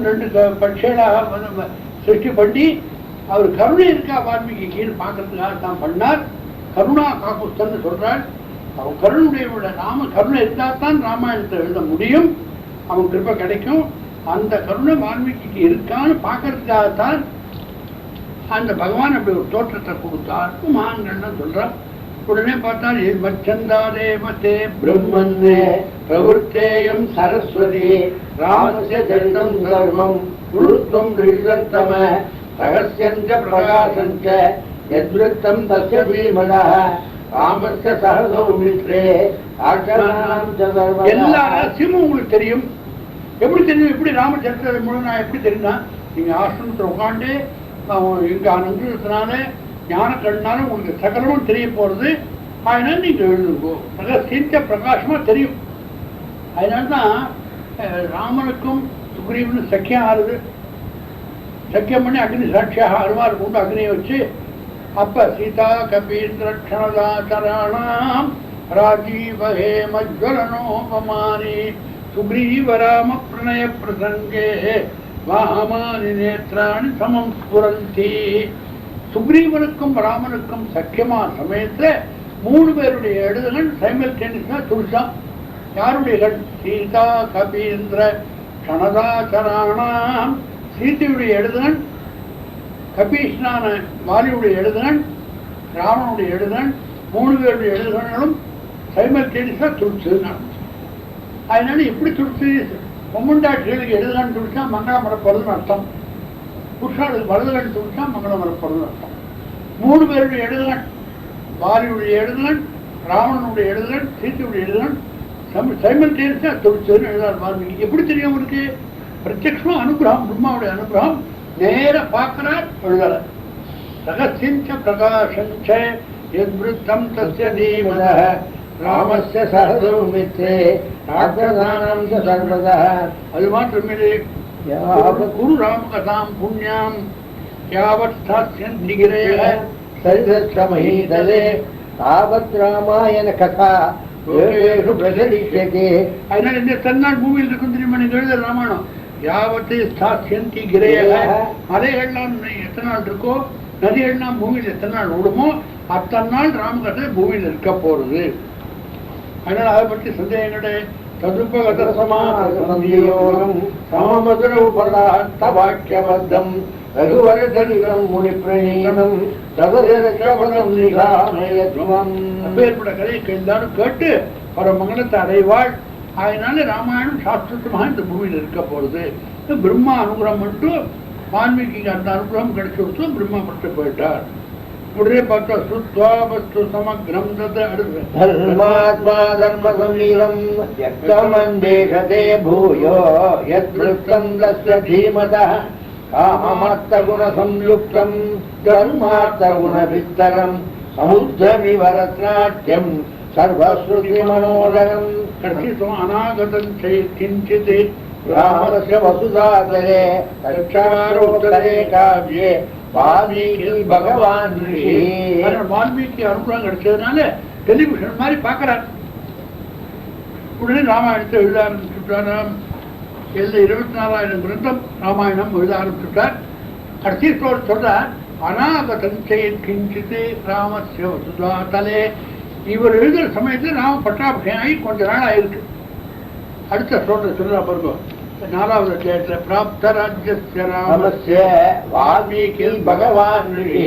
ரெண்டு பட்சிகளாக சிருஷ்டி பண்ணி அவர் கருணை இருக்கா வால்மீகி கீழ் பார்க்கறதுக்காக தான் பண்ணார். கருணா காக்குஸ்தன்னு சொல்றாள். அவன் கருணுடைய ராம கருணை இருந்தால்தான் ராமாயணத்தை எழுத முடியும். அவன் கிருப்பை கிடைக்கும். அந்த கருணை வால்மீகிக்கு இருக்கான்னு பார்க்கறதுக்காகத்தான் அந்த பகவான் அப்படி ஒரு தோற்றத்தை கொடுத்தார். மகான்கள் சொல்றான். உடனே பார்த்தால் மச்சந்தாதேவதே ब्रह्मन्ने प्रवृत्तेयं सरस्वती रामस्य चरितं सर्वं कुरु त्वं ऋषिरत्तमः रहस्यञ्च प्रकाशञ्च यद्वृत्तं तस्य धीमतः रामस्य सहसौमित्रे राक्षसानां च सर्वतः. எல்லா ரகசியமும் உங்களுக்கு தெரியும். எப்படி தெரியும்? எப்படி ராமச்சந்திர முழு நான் எப்படி தெரியும்னா நீங்க ஆசிரமத்தில் உட்காந்து இங்க அனுபவத்தினால ஞான கண்ணால உங்களுக்கு சகலமும் தெரிய போறது. அதனால நீங்க எழுதுங்கோ. ரகசியத்தை பிரகாசமா தெரியும். அதனால்தான் ராமனுக்கும் சுக்ரீவனும் சக்கியம் ஆறுது. சக்கியம் பண்ணி அக்னி சாட்சியாக அருமாறு கொண்டு அக்னியை வச்சு அப்ப சீதா கபீந்திர க்ஷணதாச்சரணாம் ராஜீவஹே மஜ்வலனோபமானி சுக்ரீவராம பிரணய பிரசங்கே வாமானி நேத்ராணி சமம் ஸ்புரந்தி. சுக்ரீவனுக்கும் ராமனுக்கும் சக்கியமா சமயத்துல 3 பேருடைய எழுதுகள் சைமல்டேனியஸா துடிச்சான். யாருடைய சீதா கபீந்திர க்ஷணதாச்சரணாம், சீதையுடைய எழுதுகள், கபீஷ்ணான வாலியுடைய எழுதுகள், ராமனுடைய எழுதுகள், 3 பேருடைய எழுதுகளும் சைமல்டேனியஸா துடிச்சு. அதனால எப்படி துடிச்சு பொம்முண்டாட்சிகளுக்கு எழுதுகான்னு துடிச்சா மங்களம் வரப்போறதுன்னு அர்த்தம், புருஷாளுக்கு வலதுகள் துடிச்சா மங்களம் வரப்போறதுன்னு அர்த்தம். 3 பேருடைய எழுதுகள், வாலியுடைய எழுதுகள், ராவணனுடைய எழுதுகள், சீதையுடைய எழுதுகள் சைமல்டேனியஸா துடிச்சதுன்னு எழுதார் வால்மீகி. எப்படி தெரியும் அவருக்கு? பிரத்யக்ஷமா அனுகிரகம், பிரம்மாவுடைய அனுகிரகம் நேர பார்க்கிறார், எழுதல. ரகசியஞ்ச பிரகாசஞ்ச யத்விருத்தம் தஸ்ய தீமதः ராமஸ்ய சஹஸ்ரமித்ரே ராஜதானம் சர்வதா. அது மாத்திரமில்லை, குரு ராமகதாம் புண்ணியாம் யாவத் ஸ்தாஸ்யந்தி கிரேஹ சரிதமஹீதலே தாவத் ராமாயண கதா லோகேஷு பிரசரிஷ்யதே. அதனால இந்த தன்னாள் பூமியில் இருக்கும் தெரியுமா நீங்க எழுத ராமாயணம். யாவத்தை ஸ்தாஸ்யந்தி கிரேஹ, மலைகள்லாம் எத்தனை நாள் இருக்கோ, நதிகள்லாம் பூமியில் எத்தனை நாள் ஓடுமோ அத்தனை நாள் ராமகதை பூமியில் இருக்க போறது. அதனால அதை பற்றி சந்தேகம் கிடையாது. ததுபகதசமானயோகம் சமமதுரௌபதார்த்தவாக்கியபத்தம் ரகுவரதரிகம் முனிப்ரணீனம் தவதரசவதம் நிகாமயத்வம். அப்பேற்பட்ட கதையை எல்லாரும் கேட்டு பல மங்களத்தை அடைவாள். அதனால ராமாயணம் சாஸ்திரமாக இந்த பூமியில் இருக்க போறது. பிரம்மா அனுகிரகம் மட்டும் வால்மீகிக்கு அந்த அனுகிரகம் கிடைச்சு கொடுத்து பிரம்மா பட்டு போயிட்டார். உடனே பார்த்தா சுத்வா வஸ்து சமக்ரம் தர்மாத்மா தர்ம சமீலம் யக்தமந்தேஷதே பூயோ யத்ருத்தம் தஸ்ய தீமதः காமமர்த்த குண சம்யுக்தம் தர்மார்த்த குண விஸ்தரம் சமுத்திரமிவ ரத்னாட்யம் சர்வஸ்ருதி மனோதரம். கடைசியம் அநாகதம் கிஞ்சித் ராமஸ்ய வசுதாதலே தட்சாரோத்தரே காவ்யே வால்மீகி பகவான் ரிஷி. வால்மீகி அனுகிரகம் கிடைச்சதுனால டெலிவிஷன் மாதிரி பாக்குறார். உடனே ராமாயணத்தை எழுத ஆரம்பிச்சுட்டார். 24,000 கிரந்தம் ராமாயணம் எழுத ஆரம்பிச்சுட்டார். கடைசி சொல்றார் அநாகதம் கிஞ்சித் ராமஸ்ய வசுதாதலே. இவர் எழுதுற சமயத்தில் ராம பட்டாபிஷேகம் ஆகி கொஞ்ச நாள் ஆயிருக்கு. அடுத்த சொல்றா பாருங்க, 4வது அத்தியாயத்துல பிராப்த ராஜ்யஸ்ய ராமஸ்ய வால்மீகி பகவான் ரிஷி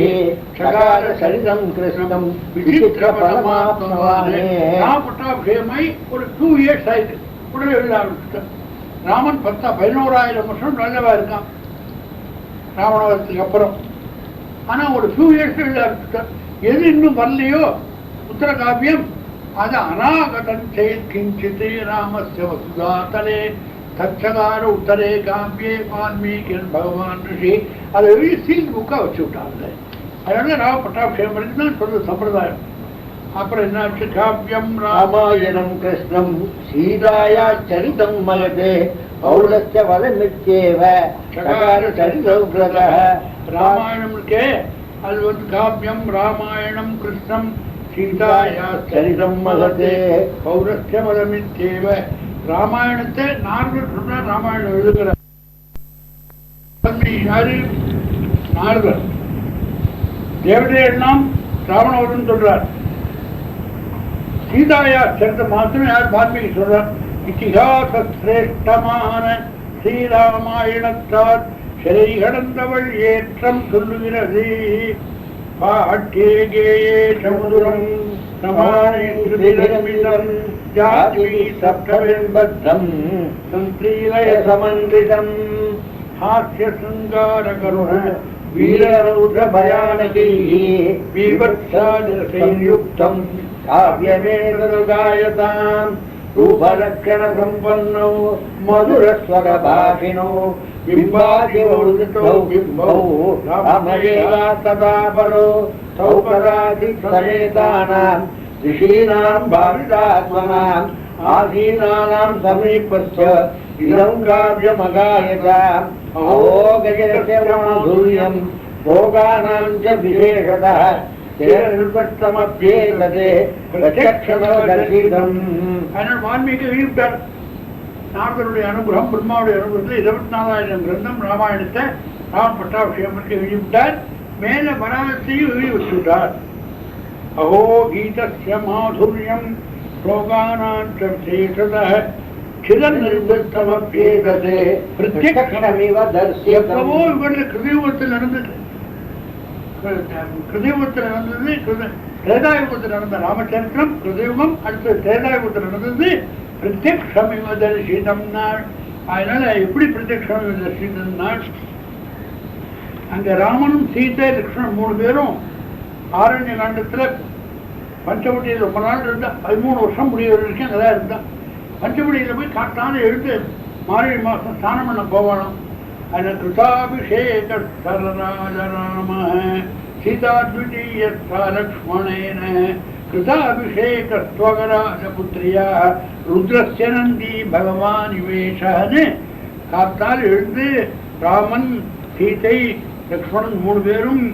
சகார சரிதம் கிருஷ்ணம் விசித்திர பரமாத்மவானே. ராம பட்டாபிஷேகமாய் ஒரு 2 இயர்ஸ் ஆயிருக்கு. உடனே எழுத ஆரம்பிச்சுட்டார். ராமன் 11,000 வருஷம் ராஜாவா இருக்கான் ராவணவதத்துக்கு அப்புறம். ஆனா ஒரு 2 இயர்ஸ் எழுத ஆரம்பிச்சுட்டார். எது இன்னும் வரலையோ உத்தர காவியம், அது அநாகதம் கிஞ்சித் ராமஸ்ய வசுதாதலே தச்சகார உத்தரே காவியே வால்மீகி பகவான் ரிஷி. அதை எழுதி சீல் புக்கா வச்சு விட்டாங்க. அதனால ராம பட்டாபிஷேகம் பண்ணிதான் சொல்றது சம்பிரதாயம். அப்புறம் என்னாச்சு, காவியம் ராமாயணம் கிருஷ்ணம் சீதாயா சரிதம் மகதே பௌலஸ்ய வதமித்யேவ சகார சரிதௌக்ரதः. ராமாயணம் இருக்கே அது காவியம் ராமாயணம் கிருஷ்ணம் சீதாயா சரிதம் மகதே பௌலஸ்ய வதமித்யேவ. ராமாயணத்தை நாரதர் சொன்னார். ராமாயணம் எழுதுகிறார் யாரு? நாரதர். தேவதையெல்லாம் ராவணவதம் சொல்றார். சீதாயா சரிதம் மாத்திரம் யார்? வால்மீகி சொல்றார். இத்திஹாச சிரேஷ்டமான ஸ்ரீராமாயணத்தால் சிறை கடந்தவள் ஏற்றம் சொல்லுகிறது. பாட்டேகே சமுதுரம் சமானிதம் ஜாதி சப்தவின்பத்தம் சந்திரீலய சமந்திதம் ஹாஸ்ய சிங்கார கருண வீரரௌத்ர பயானகை பீபத்சாயுக்தம் காவ்யமேதருகாயதாம் ரூபலக்ஷண சம்பன்னோ மதுரஸ்வர பாஷினோ பிம்பாதிவௌதிதௌ பிம்பௌ ராமயேவா ததா பரோ சௌபராதி சமேதானாம் ரிஷீனாம் பாவிதாத்மனாம் ஆசீனானாம் சமீபஸ்ய இதம் காவ்யமகாயதா அஹோ கஜரஸ்ய மாதுர்யம் போகானாம் ச விசேஷதः நிர்வத்தமப்யேததே பிரத்யக்ஷமவதர்சிதம். அதனால் வால்மீகி எழுதிவிட்டார். நாரதருடைய அனுகிரகம், பிரம்மாவுடைய அனுகிரகத்தில் 24,000 கிரந்தம் ராமாயணத்தை ராம பட்டாபிஷேகம் எழுதிவிட்டார். மேல வராசத்தையும் எழுதி வச்சுவிட்டார். அஹோ கீதஸ்ய மாதுர்யம் ஸ்லோகானாம் ச விசேஷதः சிதநிர்வத்தமப்யேததே பிரத்யக்ஷமிவ தர்சிதம். எப்பவோ இவர்கள் கிருதயுகத்தில் நடந்தது. கிருதயுகத்தில் நடந்தது, திரேதாயுகத்தில் நடந்த ராமச்சரித்திரம் கிருதயுகம். அடுத்து திரேதாயுகத்தில் நடந்தது பிரத்யக்ஷமிவ தரிசிதம் நாள். அதனால எப்படி பிரத்யக்ஷமிவ தரிசிதம் நாள்? அங்க ராமனும் சீதை லக்ஷ்மணன் 3 பேரும் ஆரண்ய காண்டத்துல பஞ்சவட்டியில் ரொம்ப நாள் இருந்தா. 13 வருஷம் முடிய வரைக்கும் அங்கதான் இருந்தான். பஞ்சவடியில போய் காட்டான எழுந்து மார்கழி மாசம் ஸ்நானம் பண்ண போகணும். அதில் கிருதாபிஷேக சரராஜராம சீதாத்விதீயஸ்தா லக்ஷ்மணேன கிருதாபிஷேக ஸ்வகராஜபுத்திரியா ருத்ரஸ்ய நந்தி பகவான் இவேஷன்னு காத்தால் எழுந்து ராமன் சீதை லக்ஷ்மணன் 3 பேரும்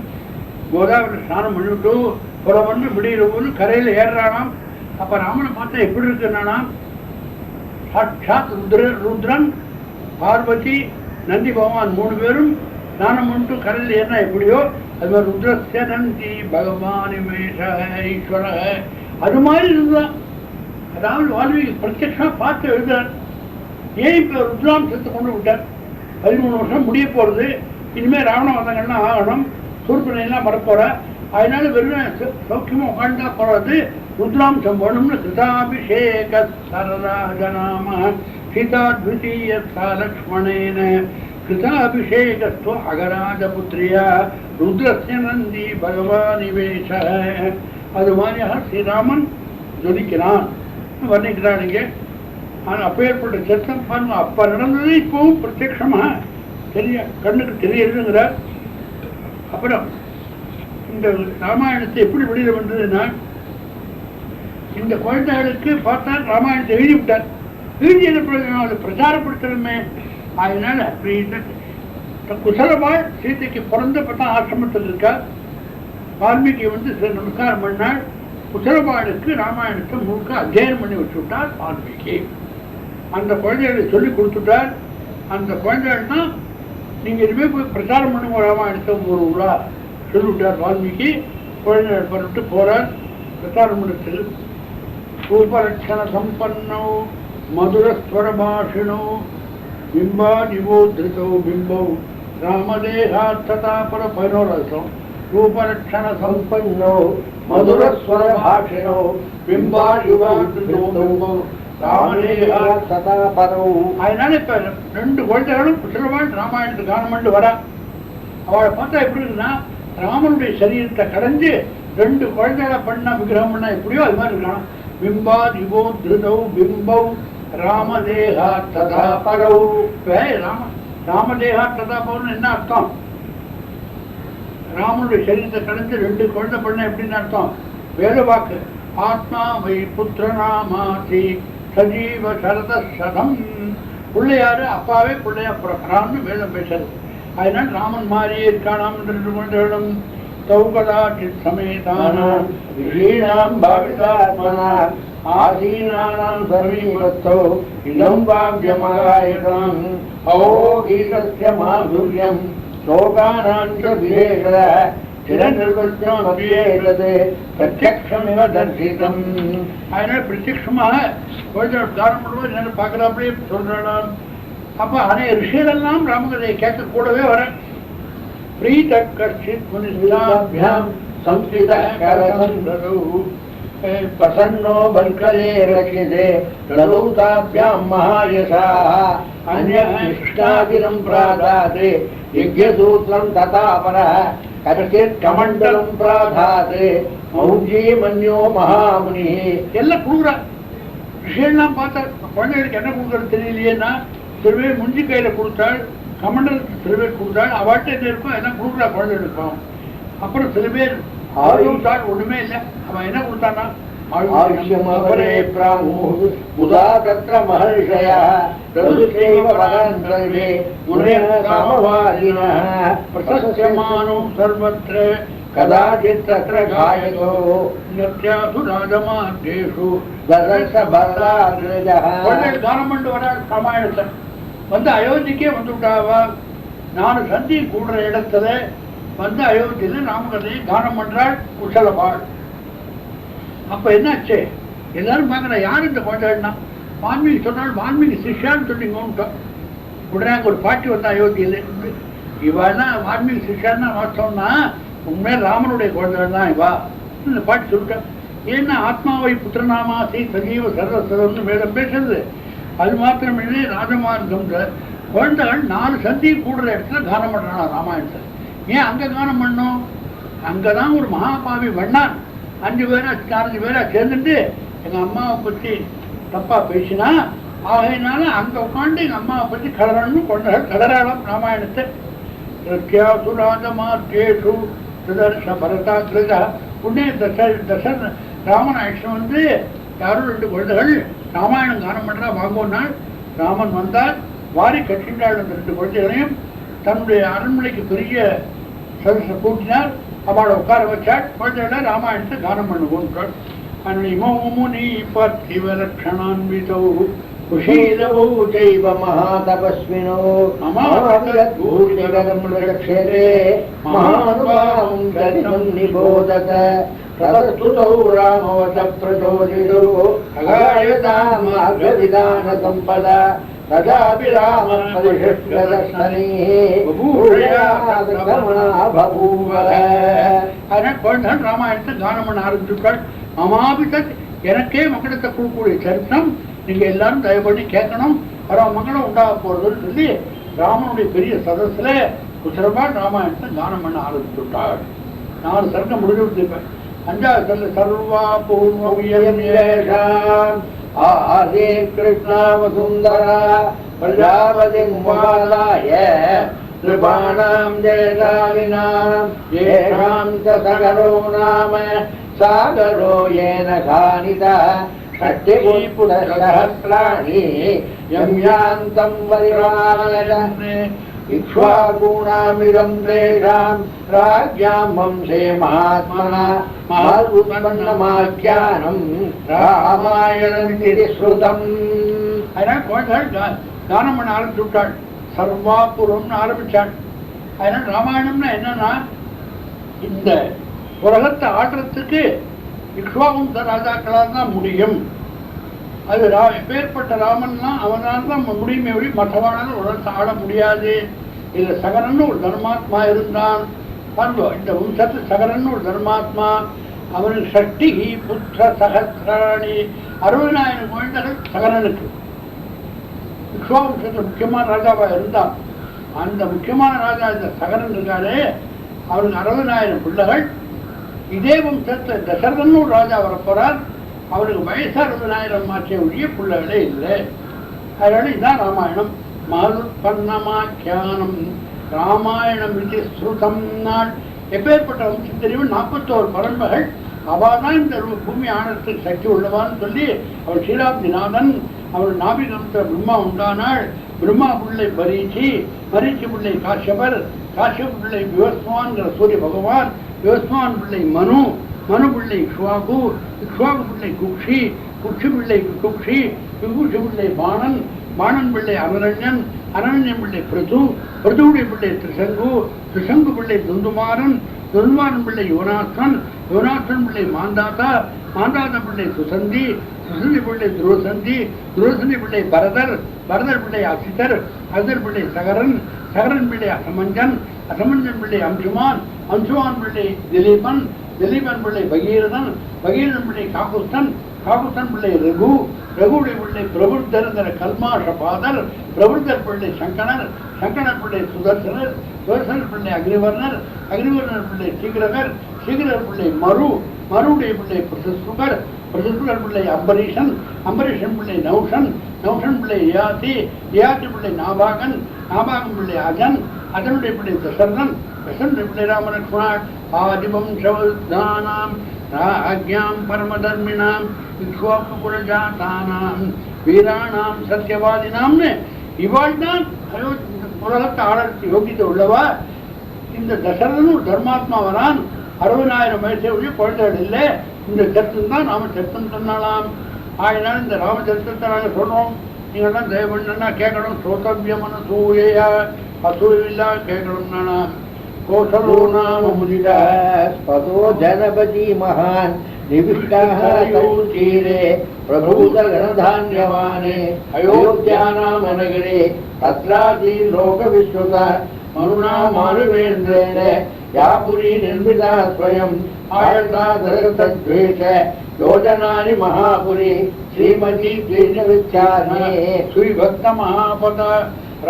கோதாவரி ஸ்நானம் பண்ணிவிட்டு புறவன்னு விடிகிற போது கரையில் ஏறுறானாம். அப்ப ராமனை பார்த்தா எப்படி இருக்குன்னானாம், சாட்சாத் ருத்ரன் பார்வதி நந்தி பகவான் 3 பேரும் ஸ்நானம் பண்ணிட்டு கரையில் ஏறினா எப்படியோ அது மாதிரி ருத்ரஸ்ய நந்தி பகவான் ஈஸ்வர அது மாதிரி இருந்தான். அதாவது வால்மீகி பிரத்யட்சமா பார்த்து எழுதுறார். ஏன் இப்ப ருத்ராம்சத்தை கொண்டு விட்டார்? 13 வருஷம் முடிய போறது. இனிமேல் ராவண வந்தங்கள்லாம் ஆகணும், சூர்பனையெல்லாம் வரப்போற. அதனால வெறும் சௌக்கியமா உட்காண்டா போறது. ருத்ராம்சம் வேணும்னு கிருதாபிஷேக சரராஜநாம சீதாத்விதீயஸ்தா லக்ஷ்மணேன கிருதாபிஷேகஸ்து அகராஜபுத்திரியா ருத்ரஸ்ய நந்தி பகவான் இவேஷ. அது மாதிரியாக ஸ்ரீராமன் ஜொலிக்கிறான் வர்ணிக்கிறான் இங்கே. ஆனால் அப்பேற்பட்ட சத்தம் பாருங்க, அப்ப நடந்தது இப்பவும் பிரத்யட்சமா தெரிய கண்ணுக்கு தெரியறதுங்கிறார். அப்புறம் இந்த ராமாயணத்தை எப்படி வெளியில வந்ததுன்னா, இந்த குழந்தைகளுக்கு பார்த்தா ராமாயணத்தை எழுதிவிட்டார். எழுதி என்ன பிரயோஜனம்? அதை பிரச்சாரப்படுத்தணுமே. அதனால குசலவாள் சீதைக்கு பிறந்த பார்த்தா ஆசிரமத்தில் இருக்கா. வால்மீகி வந்து நமஸ்காரம் பண்ணால் குசலவாளுக்கு ராமாயணத்தை முழுக்க அத்தியனம் பண்ணி வச்சுவிட்டார் வால்மீகி. அந்த குழந்தைகளை சொல்லி கொடுத்துட்டார். அந்த குழந்தைகள் தான் நீங்க இனிமேல் போய் பிரச்சாரம் பண்ணுங்க ராமாயணத்தை ஒரு ஊரா சொல்லிவிட்டார் வால்மீகி. குழந்தைகள் பண்ணிட்டு போறார் பிரச்சாரம் பண்ணத்தில். ரூபலட்சண சம்பன்னோ மதுரஸ்வரபாஷிணோ பிம்பாதிவோத்ரிதோ பிம்போ ராமதேகாத்ததாபர 11 வருஷம். ரூபலட்சண சம்பன்னோ மதுரஸ்வரபாஷிணோ பிம்பாதிவோத்ரிதோ பிம்போ ராமதேகாத்ததாபரோ. அதனால இப்ப 2 குழந்தைகளும் குசலவாள் ராமாயணத்துக்கு காரணம் பண்ணி வரா. அவளை பார்த்தா எப்படி இருக்குன்னா, ராமனுடைய சரீரத்தை கடைஞ்சு 2 குழந்தைகளை பண்ண விக்கிரகம் பண்ணா எப்படியோ அது மாதிரி இருக்கலாம். பிம்பாதிவோ திருதௌ பிம்பௌ ராமதேகா ததா பரௌ. ராமதேகா ததா பரௌன்னு என்ன அர்த்தம்? ராமனுடைய சரீரத்தை கடைஞ்சு 2 குழந்தை பண்ண எப்படின்னு அர்த்தம்? வேத வாக்கு. ஆத்மா வை புத்திரநாமாசி சஜீவ சரத சதம். பிள்ளையாரு அப்பாவே பிள்ளையா பிறக்கிறான்னு வேதம் பேசுறது. அதனால் ராமன் மாதிரியே இருக்கானாம் 2 குழந்தைகளும். தௌகதாச்சித் சமேதானாம் விஷீணாம் பாவிதாத்மனாம் ஆசீனானாம் சர்வீமத்தோ இதம் வாவ்யமகாயுதம் அஹோ கீதஸ்ய மாதுர்யம் ஸ்லோகானாம் ச விசேஷதः சிரநிர்வச்சமப்யேததே பிரத்யக்ஷமிவ தர்சிதம். அதனால பிரத்யக்ஷமாக குழந்தைகள் தானம் பண்ணும்போது என்ன பார்க்கறாப்படியே சொல்றானாம். அப்ப அநேக ரிஷிகளெல்லாம் ராமகதையை கேட்க கூடவே வர. பிரீதக்கர்ஷித் முனிஸ்தாபியாம் சம்ஸ்கிருதः கரசந்ததௌ பிரசன்னோ வல்கலே ரக்ஷிதே பிரதௌதாபியாம் மகாயசாः அன்யஷ்டாகிரம் பிராதாதே யஜ்ஞசூத்ரம் ததாபரः கர்ஷித் கமண்டலம் பிராதாதே மௌஜி மன்யோ மகாமுனி. எல்லாம் கொடுக்குறா. ரிஷியெல்லாம் பார்த்தா குழந்தைகளுக்கு என்ன கொடுக்குறது தெரியலையேன்னா, சில பேர் முஞ்சி கையில கொடுத்தாள், கமண்டலத்துக்கு சில பேர் கொடுத்தாள். அவாட்ட என்ன இருக்கும் எல்லாம் கொடுக்குறா குழந்தை இருக்கும். அப்புறம் சில பேர் ஒண்ணுமே இல்லை. அவன் என்ன கொடுத்தான்னா आयुष्यमपरे प्राहुः मुदा तत्र महर्षयः प्रदुष्टैव परान् सर्वे मुनयः सामवादिनः प्रशस्यमानो सर्वत्र कदाचित् तत्र गायको नृत्यासु राजमार्गेषु ददर्श भरताग्रजः. கானம் பண்ணி வர ராமாயணத்தை வந்து அயோத்திக்கே வந்துட்டாவா. 4 சந்தி கூடுற இடத்துல வந்து அயோத்தியில ராமகதையை கானம் பண்றாள் குசலபாள். அப்ப என்னாச்சு, எல்லாரும் பார்க்கற யார் இந்த குழந்தைன்னா வால்மீகி சொன்னால் வால்மீகி சிஷ்யான்னு சொல்லிங்க. உடனே அங்க ஒரு பாட்டி வந்தா அயோத்தியில, இவனா வால்மீகி சிஷ்யான்னு வார்த்தோம்னா உண்மையா ராமனுடைய குழந்தை தான் இவா இந்த பாட்டி சொல்லிட்டேன். ஏன்னா ஆத்மாவை புத்திரநாமாசி சஜீவ சர்வசரம்னு வேதம் பேசுறது. அது மாத்திரமில்லை, ராஜமார்க்கம் குழந்தைகள் 4 சந்தி கூடுற இடத்துல கானம் பண்றானா ராமாயணத்தை. ஏன் அங்க கானம் பண்ணோம்? அங்கதான் ஒரு மகாபாவி வண்ணான் 5 பேரா 4 பேரா சேர்ந்துட்டு எங்க அம்மாவை பத்தி தப்பா பேசினா, ஆகையினால அங்க உட்காந்து எங்க அம்மாவை பத்தி கலரணும் குழந்தைகள் கலராளம் ராமாயணத்தை. ராஜமார்கேஷு சுதர்ஷ பரதாகிருதா. உடனே ராமன் ஆக்ஷன் வந்து யாரும் 2 குழந்தைகள் ராமாயணம் கானம் பண்றா வாங்கோனால் ராமன் வந்தால் வாரி கட்டின்றாள். அந்த 2 குழந்தைகளையும் தன்னுடைய அரண்மனைக்கு பெரிய சதஸை கூட்டினார். அவளை உட்கார வச்சாள். குழந்தைகளை ராமாயணத்தை கானம் பண்ணுவோன்றாள். இமமுனி பார்த்திவலக்ஷணான்விதௌ குஷீலவௌ ஜைவ மகாதபஸ்வினோ மமாவிரத்பூஷிகரம்ரக்ஷேதே மகானுபாவம் சரிதம் நிபோதத ததஸ்துதௌ ராமவத பிரச்சோதிதோ அகாயதாம் மார்கவிதான சம்பதா ததாபி ராமன் பரிஷ்கதர்ஷனீஹ பபூஷயா சத்ரமணா பபூவர. அதனால் குழந்தைகள் ராமாயணத்தை கானம் பண்ண ஆரம்பிச்சுட்டாள். மமாபிதத், எனக்கே மங்களத்தை கொடுக்கக்கூடிய சரித்திரம் நீங்க எல்லாரும் தயவு பண்ணி கேட்கணும், வர மங்களம் உண்டாக போறதுன்னு சொல்லி ராமனுடைய பெரிய சதஸ்ல குசலபாள் ராமாயணத்தை கானம் பண்ண ஆரம்பிச்சுட்டாள். 4 சர்க்கம் முடிஞ்சு விட்டுருப்பேன். 5வது சொல்ல சர்வா பூர்வம் ஆரே கிருஷ்ணாவசுந்தரா பிரஜாபதிமாலாய நிருபாணாம் ஜெயசாலினாம் ஏஷாம் சகரோ நாம சாகரோ ஏன கானிதா षट्टिपुटसहस्राणि यम्यान्तं परिवारयन् इक्ष्वाकूणामिदं तेषां राज्ञां वंशे महात्मना मारुत्पन्नमाख्यानं रामायणमिति श्रुतम्. அதனால் குழந்தைகள் கானம் பண்ண ஆரம்பிச்சுட்டாள். சர்வாபுரம்னு ஆரம்பிச்சாள். அதனால் ராமாயணம்னா என்னன்னா, இந்த உலகத்தை ஆடுறதுக்கு இக்ஷ்வாகுந்த ராஜாக்களால் தான் முடியும். அது எப்பேற்பட்ட ராமன்லாம் அவனால் தான் முடியுமே ஒழி மற்றவானால உலகத்தை ஆட முடியாது. இதுல சகரன்னு ஒரு தர்மாத்மா இருந்தான். இந்த வம்சத்து சகரன்னு ஒரு தர்மாத்மா. அவனுக்கு ஷட்டி புத்திர சகசிராணி 60,000 குழந்தைகள் சகரனுக்கு. இக்ஷ்வாகுந்தத்துல முக்கியமான ராஜாவா இருந்தான். அந்த முக்கியமான ராஜா இந்த சகரன் இருக்காரு. அவனுக்கு 60,000 பிள்ளைகள். இதே வம்சத்துல தசரதன் ஒரு ராஜா வரப்போறார். அவனுக்கு வயசு 60,000 மாற்றிய ஒழிய பிள்ளைகளே இல்லை. அதனால இதுதான் ராமாயணம். மாருத்பன்னமாக்கியானம் ராமாயணம் இது ஸ்ருதம். நாள் எப்பேற்பட்ட வம்சம் தெரியும்? 41 பரம்பர்கள். அவதான் இந்த பூமி ஆனத்துக்கு சக்தி உள்ளவான்னு சொல்லி அவள் ஸ்ரீராப்திநாதன். அவள் நாபிகம்ச பிரம்மா உண்டானாள். பிரம்மா பிள்ளை பரீச்சி, பரீச்சி பிள்ளை காஷ்யபர், காஷ்யப பிள்ளை விவஸ்மான்கிற சூரிய பகவான், விவஸ்மான் பிள்ளை மனு, மனு பிள்ளை இக்ஷ்வாகு, இக்ஷ்வாகு பிள்ளை குக்ஷி, குக்ஷி பிள்ளை விகுக்ஷி, விகுக்ஷி பிள்ளை பாணன், பாணன் பிள்ளை அனரண்யன், அனரண்யன் பிள்ளை பிரது, பிரதுவுடைய பிள்ளை திரிசங்கு, திரிசங்கு பிள்ளை துந்துமாரன், துந்துமாரன் பிள்ளை யுவனாசன், யுவனாசன் பிள்ளை மாந்தாதா, மாந்தாத பிள்ளை சுசந்தி, சுசந்தி பிள்ளை துருவசந்தி, துருவசந்தி பிள்ளை பரதர், பரதர் பிள்ளை அசிதர், அசிதர் பிள்ளை சகரன், சகரன் பிள்ளை அசமஞ்சன், அசமஞ்சன் பிள்ளை அம்சுமான், அம்சுமான் பிள்ளை திலீபன், திலீபன் பிள்ளை பகீரதன், பகீரதன் பிள்ளை காகுஸ்தன், காகுஸ்தன் பிள்ளை ரகு, ரகுடைய பிள்ளை பிரபுத்தர் கல்மாஷ பாதர், பிரபுத்தர் பிள்ளை சங்கனர், சங்கனர் பிள்ளை சுதர்சனர், சுதர்சனர் பிள்ளை அக்னிவர்ணர், அக்னிவர்ணர் பிள்ளை சீக்கிரகர், சீக்கிரர் பிள்ளை மரு, மருடைய பிள்ளை பிரசுகர், பிரசுகர் பிள்ளை அம்பரீஷன், அம்பரீஷன் பிள்ளை நௌஷன், நௌஷன் பிள்ளை யாதி, யாதி பிள்ளை நாபாகன், நாபாகன் பிள்ளை அஜன், அதனுடைய பிள்ளை தசரதன், தசரனுடைய பிள்ளை ராமலட்சுமணன். ஆதிவம்சவதானாம் ராஜ்யாம் பரமதர்மிணாம் விஸ்வாக்குலஜாதானாம் வீராணாம் சத்தியவாதினாம்னு இவாள் தான் உலகத்தை ஆளத்து யோகித்து உள்ளவா. இந்த தசரதனும் ஒரு தர்மாத்மா வரான். 60,000 வயசை உள்ள குழந்தைகள் இல்லை. இந்த சத்தம் தான் ராமச்சரித்தம் சொன்னாலாம். ஆயினால் இந்த ராமச்சரித்தத்தை நாங்கள் சொல்றோம். நீங்கள்லாம் தயவுன்னா கேட்கணும். சோதவியமன சூயா அசூயில்லா கேட்கணும். நானா கோசலோ நாம முதிதா ஸ்பதோ ஜனபதி மகான் நிவிஷ்டீரே பிரபூத கணதான்யவானே அயோத்தியானாம் நகரே தத்ராதி லோக விஸ்வத மனுனா மானுவேந்திரேன யாபுரி நிர்மிதா ஸ்வயம் ஆயதா தரதத்வேஷ யோஜனானி மகாபுரி ஸ்ரீமதி தீர்ணவிச்சாரே ஸ்ரீபக்த மகாபத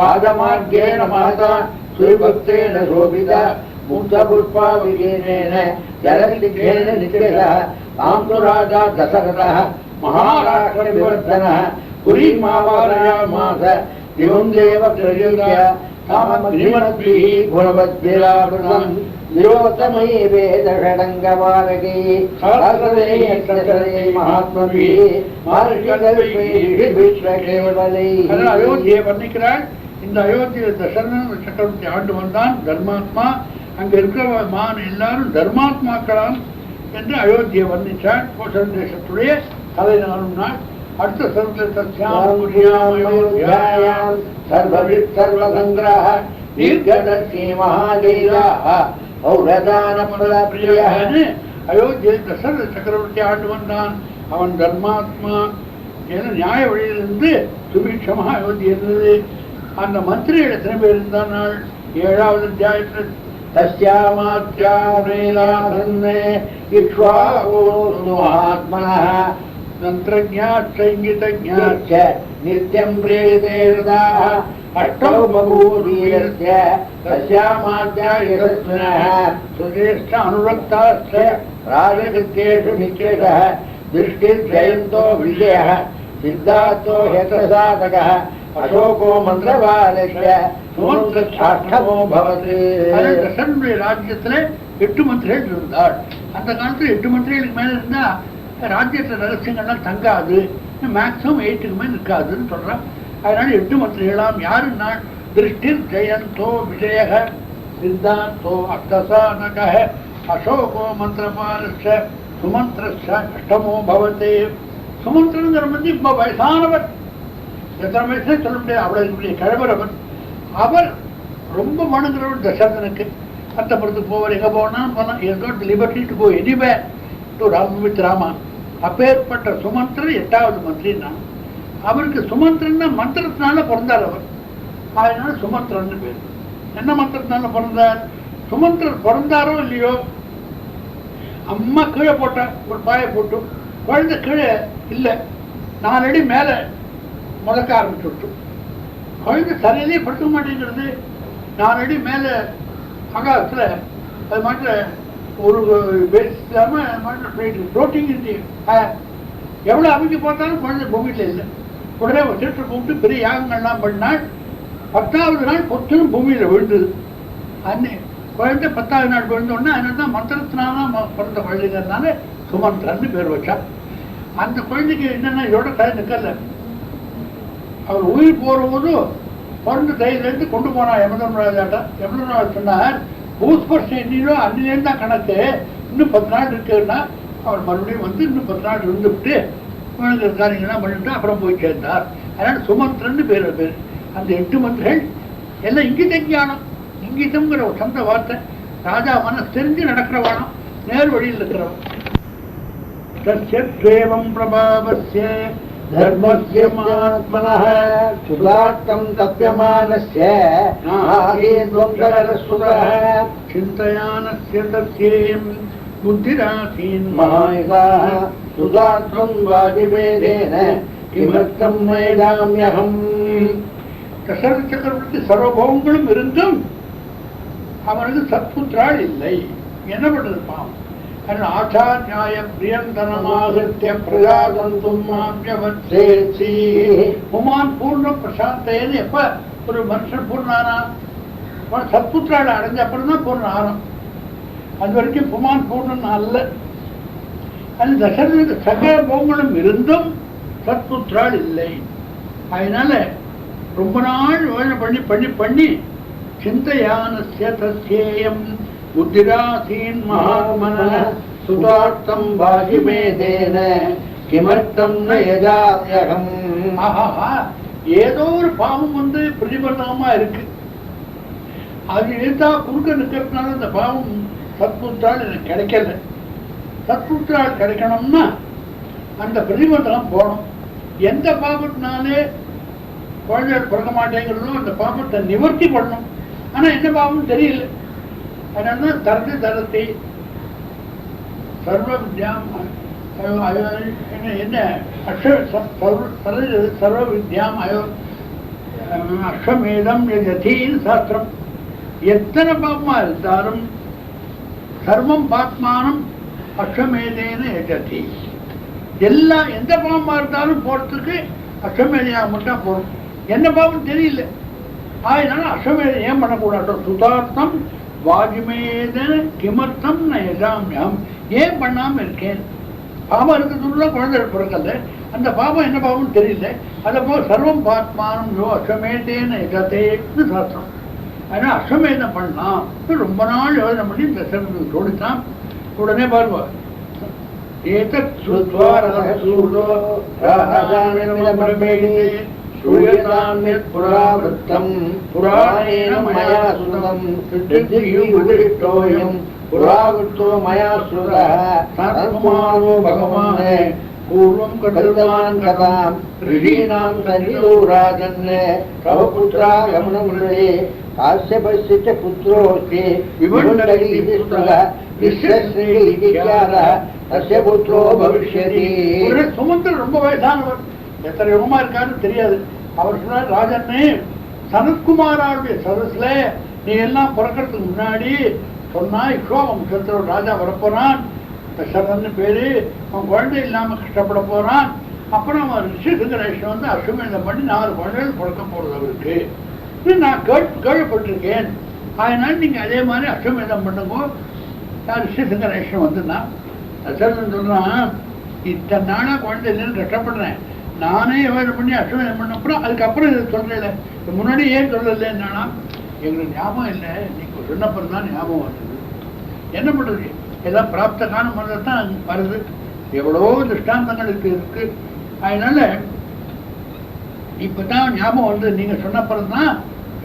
ராஜமார்கேண மகதா ஸ்ரீபக்தேன சோபிதா முக்தபுஷ்பா விஜேன ஜலசிகேன நித்யதா தாம்து ராஜா தசரதः மகாராஷ்டிர விவர்த்தனः புரீமாவாரயாமாச திவம் தேவ பிரயோக்ய காமக்ரிமத்பிः குணவத்பிராவృతం நிரோத்தமயே வேதஷடங்கமாலகே சகஸ்ரதே மகாத்மபிः மார்கல்பே விஸ்வகேவலை. அயோத்தியை வர்ணிக்கிறாள். இந்த அயோத்தியில் தசரதன் சக்கரவர்த்தி ஆண்டு வந்தான். தர்மாத்மா. அங்க இருக்கிற மான் எல்லாரும் தர்மாத்மாக்களாம் என்று அயோத்தியை வர்ணிச்சாள். கோசல தேசத்துடைய தலைநாளும் நாள். அடுத்த சர்வசங்கிரஹ தீர்க்கதர்ஷி மகாலீலாஹ அயோத்தியில் தசரத சக்கரவர்த்தி ஆண்டு வந்தான். அவன் தர்மாத்மா என நியாய வழியிலிருந்து சுபீட்சமாக அயோத்தி இருந்தது. அந்த மந்திரிகள் எத்தனை பேர் இருந்தால் 7வது அத்தியாயத்தில் தஸ்யாமாத்யாமேலாசன்னே இக்ஷ்வாகுணோ மகாத்மனः தந்திரஜ்ஞாச்ச நித்யம் பிரேதேர்தாः அஷ்டௌ பகூதீரஸ்ய தஸ்யாமாத்யாயஸ்வினः சுதேஷ்ட அனுரக்தாச்ச ராஜகிருத்தேஷு நித்யதः திருஷ்டிர்ஜயந்தோ விஜயः சித்தார்த்தோ ஹேத்ரசாதகः அசோகோ மந்திரவாலஸ்ய சுமந்திரசாஷ்டமோ பவதி. தசரனுடைய ராஜ்யத்துல 8 மந்திரிகள் இருந்தாள். அந்த காலத்துல 8 மந்திரிகளுக்கு மேல இருந்தா ராஜ்யத்துல ரகசியங்கள்லாம் தங்காது. மேக்சிமம் 8க்கு மேல இருக்காதுன்னு சொல்றான். அதனால 8 மந்திரிகளாம் யாருன்னா திருஷ்டிர் ஜெயந்தோ விஜய சித்தார்த்தோ அர்த்தசாதக அசோகோ மந்திரபாலஸ்ய சுமந்திரஸ்ய அஷ்டமோ பவதி. சுமந்திரங்கிற வந்து இப்ப வயசானவர். எத்தனை வயசுல சொல்ல முடியாது. அவ்வளவு கிழவரவர். அவர் ரொம்ப வணங்குறவர் தசரதனுக்கு. அத்தப்புறத்துக்கு போவார். எங்க போனாலும் போனால் எங்கோட் liberty to go anywhere to roam with Rama. அப்பேற்பட்ட சுமந்திரன் 8வது மந்திரின்னா அவருக்கு சுமந்திரன்னா மந்திரத்தினால பிறந்தார் அவர். அதனால சுமந்திரன்னு பேர். என்ன மந்திரத்தினால பிறந்தார்? சுமந்திரர் பிறந்தாரோ இல்லையோ அம்மா கீழே போட்ட ஒரு பாயை போட்டு குழந்தை கீழே இல்லை 4 அடி மேலே முதக்க ஆரம்பிச்சுட்டு குழந்தை சரியிலே படுத்த மாட்டேங்கிறது. 4 அடி மேலே ஆகாசத்தில் அது மாட்டில் ஒரு பேஸ் இல்லாமல் ஃப்ளோட்டிங் இருக்கு. எவ்வளோ அமைக்க பார்த்தாலும் குழந்தை பூமியில் இல்லை. உடனே ஒரு சிற்று கூப்பிட்டு பெரிய யாகங்கள்லாம் பண்ணால் 10வது நாள் பொத்தனும் பூமியில் விழுந்தது. அன்னை குழந்தை 10வது நாள் விழுந்தோடனே அதனால தான் மந்திரத்தினால பிறந்த குழந்தைங்கிறதுனால சுமந்திரன்னு பேர் வச்சா. அந்த குழந்தைக்கு என்னென்ன இதோட தலை நிற்கல. அவர் உயிர் போகும்போது பிறந்த தையிலேருந்து கொண்டு போனார் யமதர்மராஜாட்ட. யமதர்மராஜ் சொன்னார் பூஸ்பர்ஷம் என்னையோ அன்னிலேருந்து தான் கணக்கு. இன்னும் 10 நாள் இருக்குன்னா அவர் மறுபடியும் வந்து இன்னும் 10 நாள் இருந்துவிட்டு குழந்தை காரியங்கள்லாம் பண்ணிட்டு அப்புறம் போய் சேர்ந்தார். அதனால சுமந்திரன்னு பேர். அந்த 8 மந்திரிகள் எல்லாம் இங்கிட்ட ஞானம். இங்கிட்டங்கிற ஒரு சொந்த வார்த்தை. ராஜா மனசு தெரிஞ்சு நடக்கிறவானம். நேர் வழியில் இருக்கிறவன். தஸ்யேவம் பிரபாவஸ்ய தர்மஸ்ய மகாத்மனः சுதார்த்தம் தப்யமானஸ்ய ஆசீத்வங்கரசுதः சிந்தயானஸ்ய தஸ்யேம் புத்திராசீன் மகாயுகாः சுதார்த்தம் வாஜிவேதேன கிமர்த்தம் வேதாம்யஹம். தசரத சக்கரவர்த்தி சர்வபௌமங்களும் இருந்தும் அவனுக்கு சத்புத்திரால் இல்லை. என்ன பண்றது பாவம்? ஆச்சா நியாய பிரியந்தனமாகித்ய பிரஜாதந்தும் மாப்யவத்சேசி. புமான் பூர்ண பிரசாந்தேன்னு எப்ப ஒரு மனுஷன் பூர்ணானா சத்புத்திரால அடைஞ்ச அப்புறம் தான் பூர்ண ஆனம். அது வரைக்கும் புமான் பூர்ணன் அல்ல. அது தசரத சகல போகங்களும் இருந்தும் சத்புத்திரால் இல்லை. அதனால ரொம்ப நாள் வேலை பண்ணி பண்ணி பண்ணி சிந்தையானஸ்ய தஸ்யேயம் புத்திராசீன் மகாமன சுதார்த்தம் வாஜிமேதேன கிமர்த்தம் ந யஜாம்யகம். ஆஹா, ஏதோ ஒரு பாவம் வந்து பிரதிபந்தகமா இருக்கு, அது இருந்தா குறுக்க நிற்கிறதுனால அந்த பாவம் சத்புத்திரால் எனக்கு கிடைக்கல. சத்புத்திரால் கிடைக்கணும்னா அந்த பிரதிபந்தகம் போகணும். எந்த பாவத்தினாலே குழந்தைகள் பிறக்க மாட்டேங்கிறதோ அந்த பாவத்தை நிவர்த்தி பண்ணணும். ஆனா என்ன பாவம் தெரியல. அதனால தரத்தை தரத்தை சர்வ வித்யாம் என்ன சர்வ வித்யாம் அஸ்வமேதம் யஜதீன்னு சாஸ்திரம். எத்தனை பாவமா இருந்தாலும் சர்வம் பாத்மானம் அஸ்வமேதேன யஜதி. எல்லாம் எந்த பாவமா இருந்தாலும் போறதுக்கு அஸ்வமேதையாக மட்டும் போகணும். என்ன பாவம் தெரியல, அதனால அஸ்வமேதை ஏன் பண்ணக்கூடாது? சுதார்த்தம் வாஜ்மேத கிமர்த்தம் ந யஜாம்யம். ஏன் பண்ணாம இருக்கேன்? பாவம் இருக்கிறதுள்ள குழந்தை பிறக்கல, அந்த பாவம் என்ன பாவம் தெரியல. அதை போல் சர்வம் பாத்மானம் யோ அஸ்வமேதேன யஜதேன்னு சாஸ்திரம். அதனால அஸ்வமேதம் பண்ணலாம். ரொம்ப நாள் யோசனை பண்ணி தசரனுக்கு தோடித்தான். உடனே பாருவா ஏதத் ஸ்ருத்வா ரசூலோ ராஜாமிரமிதமர்மேணி சூயதாம்யத் புராவృத்தம் புராணேன மயா சுதம் சித்தியுதிஷ்டோயம் புராவృத்தோ மயா ஸ்ருதः சத்குமாரோ பகவானே பூர்வம் கருதவான் கதாம் ரிஷீணாம் சன்னிதோ ராஜன் தவ புத்ரா கமனமுனே காஸ்யபஸ்ய ச புத்ரோஸ்தி விமண்டலி இதி ஸ்ருதः விஸ்வஸ்ரீ இதி க்யாரः தஸ்ய புத்ரோ பவிஷ்யதி. சுமந்தர் ரொம்ப வயசானவர், எத்தனை யுகமா இருக்காருன்னு தெரியாது. அவர் சொன்னார், ராஜன்னே சனத்குமாராவுடைய சதஸ்ல நீ எல்லாம் பிறக்கிறதுக்கு முன்னாடி சொன்னா இக்ஷ்வாவம்சத்துல ஒரு ராஜா வரப்போறான், தசரதன்னு பேரு, அவன் குழந்தை இல்லாம கஷ்டப்பட போறான். அப்புறம் அவன் ரிஷிசங்கரேஷன் வந்து அஸ்வமேதம் பண்ணி 4 குழந்தைகள் பிறக்க போறது அவருக்கு. நான் கேள்விப்பட்டிருக்கேன். அதனால நீங்க அதே மாதிரி அஸ்வமேதம் பண்ணுங்க. நான் ரிஷிசங்கரேஷன் வந்துதான் தசரதன் சொல்றான், இத்தனை நாளா குழந்தை இல்லைன்னு கஷ்டப்படுறேன், நானே யோசனை பண்ணி அஸ்வமேதம் பண்ண அப்புறம் அதுக்கப்புறம் இதை சொல்றேன், முன்னாடி ஏன் சொல்லல என்னன்னா எங்களுக்கு ஞாபகம் இல்லை, நீங்க சொன்னப்பறம் தான் ஞாபகம் வந்தது. என்ன பண்றது, எல்லாம் பிராப்த காலம் தான் வருது, எவ்வளவோ திருஷ்டாந்தங்களுக்கு இருக்கு. அதனால இப்பதான் ஞாபகம் வந்து நீங்க சொன்னப்பறம் தான்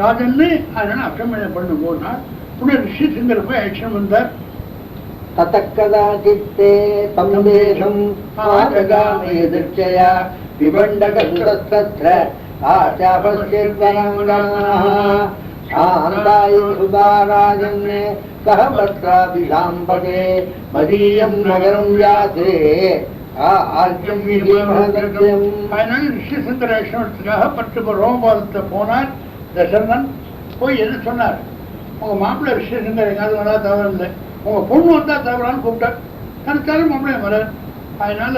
ராஜன்னு. அதனால அஸ்வமேதம் பண்ண போனா உடனே ரிஷி சிங்கர் போய் ஆக்ஷன் வந்தார். ததக்கதாச்சித்தே தந்தேஷம் ஆஜகாமே திருச்சயா விபண்டகசுதத்ர ஆச்சாபஸ்யத்வரங்கணாः சாந்தாய சுதாராஜன்னே சஹபத்ராபிஷாம்பகே மதீயம் நகரம் யாத்ரே ஆர்யம் விஜயமஹதர்யம். அதனால ரிஷி சங்கரேஷனுக்காக 10 ரோமபாதத்தை போனார் தசரதன். போய் என்ன சொன்னார், உங்க மாப்பிள்ளை ரிஷி சங்கர் எங்காவது வந்தா தவறு இல்லை, உங்க பொண்ணு வந்தா தவறான்னு கூப்பிட்டார். தனித்தாலும் மாப்பிள்ளைய வர. அதனால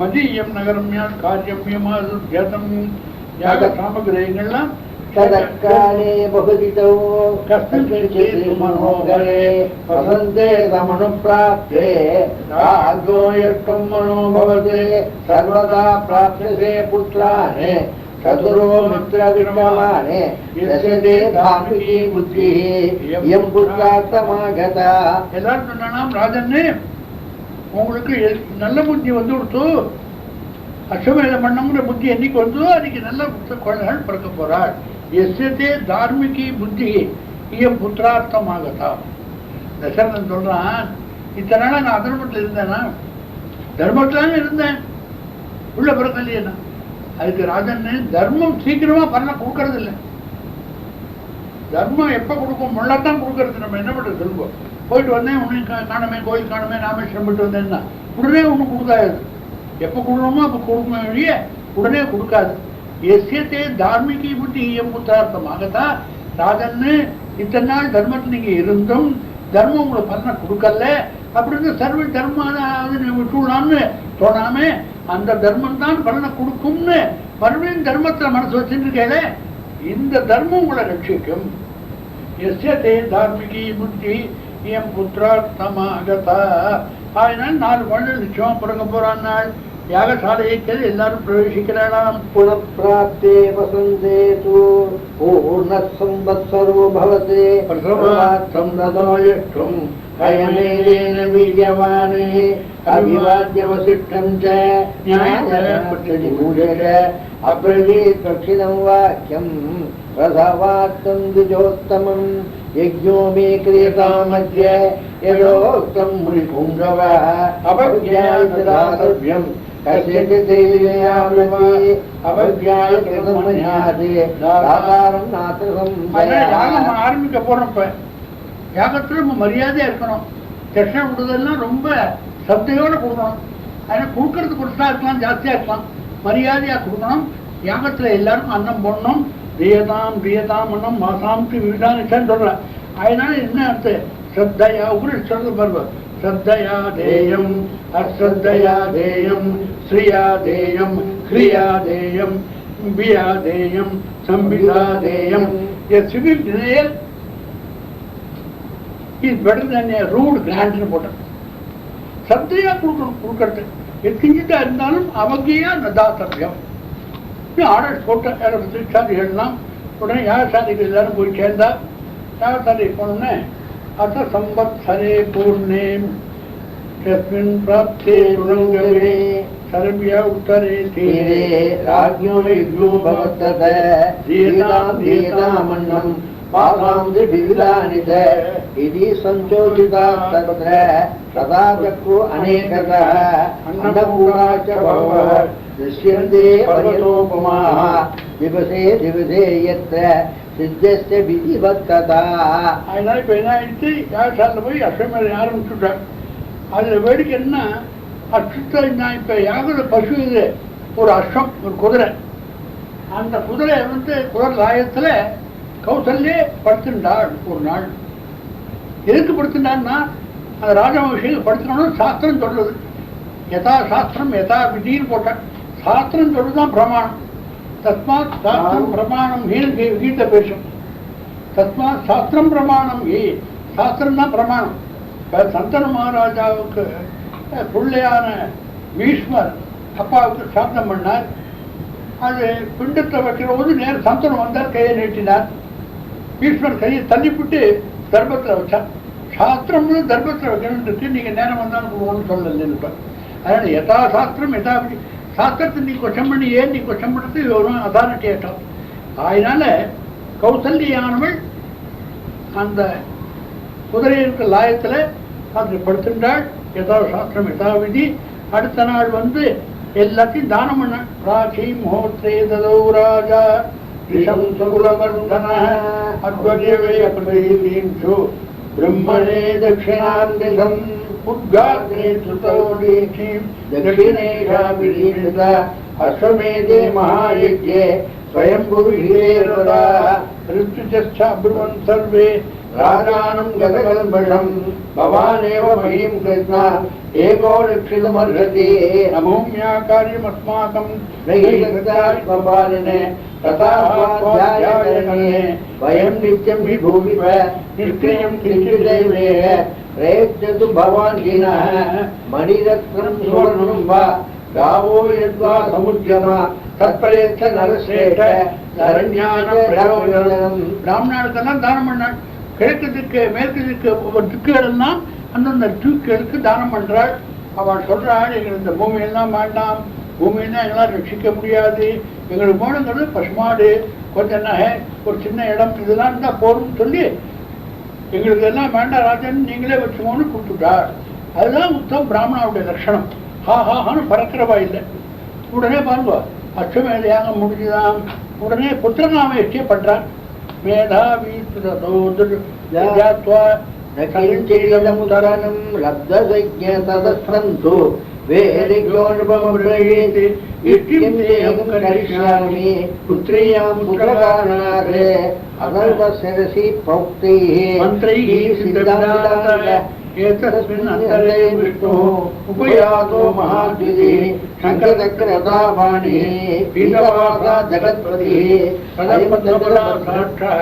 மதியம் நகரம் காரியம் ஜதம் யாக சாமகிரகங்கள்லாம் ததக்காலே பகுதிதோ கஸ்மிஞ்சித் மனோகரே வசந்தே தமனுப்ராப்தே ராஜோயர்க்கம் மனோபவதே சர்வதா பிராப்யசே புத்ரானே சதுரோ மித்ர விமலானே யசதே தாமிகி புத்திஹி யம் புத்ரார்த்தமாகதா. எல்லாரும் சொன்னானாம், ராஜன்னே உங்களுக்கு நல்ல புத்தி வந்து கொடுத்து அஸ்வமேதம் பண்ணங்கிற புத்தி என்னைக்கு வந்ததோ அன்னைக்கு நல்ல குழந்தைகள் பிறக்க போறாள். எஸ்யதே தார்மிகி புத்தி இயம் புத்திரார்த்தமாகதா. தசரதன் சொல்றான், இத்தனை நாளா நான் அதர்மத்தில் இருந்தேனா? தர்மத்திலான இருந்தேன், உள்ள பிறக்கலையா? அதுக்கு ராஜன் தர்மம் சீக்கிரமா பலனை கொடுக்கறது இல்லை. தர்மம் எப்ப கொடுக்கும், முள்ளத்தான் கொடுக்கறது. நம்ம என்ன பண்றது சொல்லுவோம், போயிட்டு வந்தேன் உன்னை காணமே, கோயில் காணமே, ராமேஸ்வரம் போயிட்டு வந்தேன்னா உடனே ஒன்றும் கொடுக்காது. எப்போ கொடுக்கணுமோ அப்போ கொடுக்குமே வழிய உடனே கொடுக்காது. எஸ்யத்தே தார்மிகி புத்தி ஈயம் புத்திரார்த்தமாகத்தான். ராஜன்னு இத்தனை நாள் தர்மத்தில் நீங்க இருந்தும் தர்மம் உங்களுக்கு பலனை கொடுக்கல, அப்படின்னு சர்வ தர்மான விட்டுலாம்னு தோணாம அந்த தர்மம் தான் பலனை கொடுக்கும்னு மறுபடியும் தர்மத்துல மனசு வச்சுருக்கே, இந்த தர்மம் உங்களை ரட்சிக்கும். எஸ்யத்தே தார்மிகி புத்தி என் புத்திரார்த்தமாகதா. அதனால 4 குழந்தைகள் நிச்சயமா பிறக்க போறான் நாள். யாகசாலைக்கு எல்லாரும் பிரவேசிக்கிறாளாம். புனப்பிராப்தே வசந்தே தூ பூர்ண சம்பத்சரோ பவதே பிரசவார்த்தம் ததோயஷ்டும் அயமேன வீரியவானே அபிவாத்ய வசிஷ்டம் ச ஞானபுத்திரி பூஜக அப்ரவீத் தட்சிணம் வாக்கியம் பிரசவார்த்தம் திஜோத்தமம் யஜ்ஞோ மே கிரியதாமத்ய யதோக்தம் முனிபுங்கவ அபக்ஞாயதாதவ்யம் ஆரம்பிக்க போறோம். யாகத்துல நம்ம மரியாதையா இருக்கணும். தட்சணம் கொடுத்ததெல்லாம் ரொம்ப சத்தையோட கொடுக்கணும். அதனால கொடுக்கறது கொடுத்தா இருக்கலாம், ஜாஸ்தியா இருக்கலாம், மரியாதையா கொடுக்கணும். யாகத்துல எல்லாருக்கும் அன்னம் போடணும். பிரியதாம் பிரியதாம் அன்னம் மாசாம் விவிதான்னு சொல்ற. அதனால என்ன அர்த்தம்? ஸ்ரத்தையா உரு சொல்றது பாருங்க. ஸ்ரத்தையா தேயம் அஸ்ரத்தையா தேயம் ஸ்ரீயா தேயம் கிரியா தேயம் பியா தேயம் சம்பிதா தேயம். A civil denial is better than a rude grant போட்ட. ஸ்ரத்தையா கொடுக்கறது எத்தனை இருந்தாலும் அவகையா நதாத்தவியம். ஆர்டர் போட்ட எழுதலாம். உடனே யாகசாலைக்கு எல்லாரும் போய் சேர்ந்தா. யாகசாலைக்கு போனோன்னே அத்த சம்பத்சரே பூர்ணே தஸ்மின் பிராப்தே ருணங்கவே சர்வியா உத்தரே தீரே ராஜ்யோ யஜ்ஞோ பவத்தத தீதாம் தீதாமன்னம் பாசாம் திவிதானித இதி சஞ்சோதிதா தத்ர சதா சக்ரு அநேகதः அன்னபூராச்ச பவः திருஷ்யந்தே பரிலோபமாः திவசே திவசே யத்ர சித்தஸ்ய விதிவத்ததா. அதனால இப்போ என்ன ஆயிடுச்சு? யாகசாலையில் போய் அஸ்வமேதம் ஆரம்பிச்சுட்டாங்க. அதில் வேடிக்கை என்ன? அசுத்தம் இப்போ யாகத பசு இது ஒரு அஸ்வம், ஒரு குதிரை. அந்த குதிரை குதிரை லாயத்தில் கௌசல்யே படுத்துட்டாள் ஒரு நாள். எதுக்கு படுத்துட்டான்னா அந்த ராஜவம்சம் படுத்துக்கணும்னு சாஸ்திரம் சொல்றது. யதா சாஸ்திரம் யதா விதின்னு போட்டான். சாஸ்திரம் சொல்றதுதான் பிரமாணம். தஸ்மாத் சாஸ்திரம் பிரமாணம் கீதை பேசும். தஸ்மாத் சாஸ்திரம் பிரமாணம் சாஸ்திரம் தான் பிரமாணம். சந்தன மகாராஜாவுக்கு பிள்ளையான பீஷ்மர் அப்பாவுக்கு சாந்தம் பண்ணார். அது பிண்டத்தை வைக்கிற போது நேரம் சந்தனம் வந்தார், கையை நீட்டினார். பீஷ்மர் கையை தள்ளிவிட்டு தர்மத்தில் வச்சார். சாஸ்திரம்னு தர்மத்தில் வைக்கணுன்றது நீங்க நேரம் வந்தாலும் கொடுக்கணும்னு சொல்லல. அதனால யதா சாஸ்திரம் யதா சாஸ்திரத்தை நீ கொஷம் பண்ணி ஏன் நீ கொஷம் பண்ணுறது ஒரு அதாரிட்டி ஆட்டம். அதனால கௌசல்யானவள் அந்த குதிரை இருக்கிற லாயத்தில் அதில் படுத்துட்டாள். யதா சாஸ்திரம் யதா விதி. அடுத்த நாள் எல்லாத்தையும் தானம் பண்ண. ராசி மோத்ரே ததோ ராஜா ரிஷம் சுகுலவர்தன அத்வர்யவே பிரதீதீம்சு பிரம்மணே தட்சிணாந்திகம் உத்காத்ரே சுதோடீசீம் தட்சிணேஷா விதீரித அஸ்வமேதே மகாயஜ்ஞே ஸ்வயம்புரு ஹிரேர்வரா ரித்துஜஸ்ச அப்ருவன் சர்வே ராஜானம் கதகல்பஷம் பவானேவ மஹீம் கிருஷ்ணா ஏகோ ரக்ஷிதமர்ஹதி அமூம்யா காரியமஸ்மாகம் நைகதாத்மபாலினே ததாத்மாத்யாயனே வயம் நித்யம் விபூமிவ நிஷ்கிரியம் கிஞ்சிதைவேக பிரயச்சது பவான் ஹீனः மணிரத்னம் சுவர்ணம் வா காவோ யத்வா சமுத்யமா தத்பரேச்ச நரஸ்ரேஷ்ட சரண்யான பிரயோஜனம். பிராமணர்களுக்கெல்லாம் தானம் பண்ணாள். கிழக்கு திக்கு மேற்கு திக்கு ஒவ்வொரு திக்குகளெல்லாம் அந்தந்த திக்குகளுக்கு தானம் பண்றாள். அவள் சொல்றாள், எங்களுக்கு இந்த பூமியெல்லாம் வேண்டாம், பூமியெல்லாம் எங்களால் ரட்சிக்க முடியாது, எங்களுக்கு போனங்கிறது பசுமாடு, கொஞ்சம் நகை, ஒரு சின்ன இடம், இதெல்லாம் இருந்தால் போதும்னு சொல்லி எங்களுக்கு எல்லாம் வேண்டாம் ராஜன் நீங்களே வச்சுக்கோன்னு கொடுத்துட்டாள். அதுதான் உத்தம் பிராமணாவுடைய லட்சணம். ஹாஹான்னு பறக்கிறவா இல்லை. உடனே பாருங்க அஸ்வமேதையாக முடிஞ்சுதான். உடனே புத்திரநாமேஷ்டியை பண்றான். மேதாவி நகிஞ்சேதமுதரனம் லப்தசைக்ஞ ததஸ்ரந்து வேதிக்யோனுபமப்ரயேதி இஷ்டிம் தேகம் கரிஷ்யாமி புத்ரியாம் புத்திரகாரணாரே அதர்வசிரசி பௌக்தைஹ மந்த்ரைஹ சித்தாந்தார ஏதஸ்மின் அந்தரே விஷ்ணு உபயாதோ மகாத்விதி சங்கரதக்ரதாபாணி பீதவாசா ஜகத்பதி சதம்பதபலா சாட்சா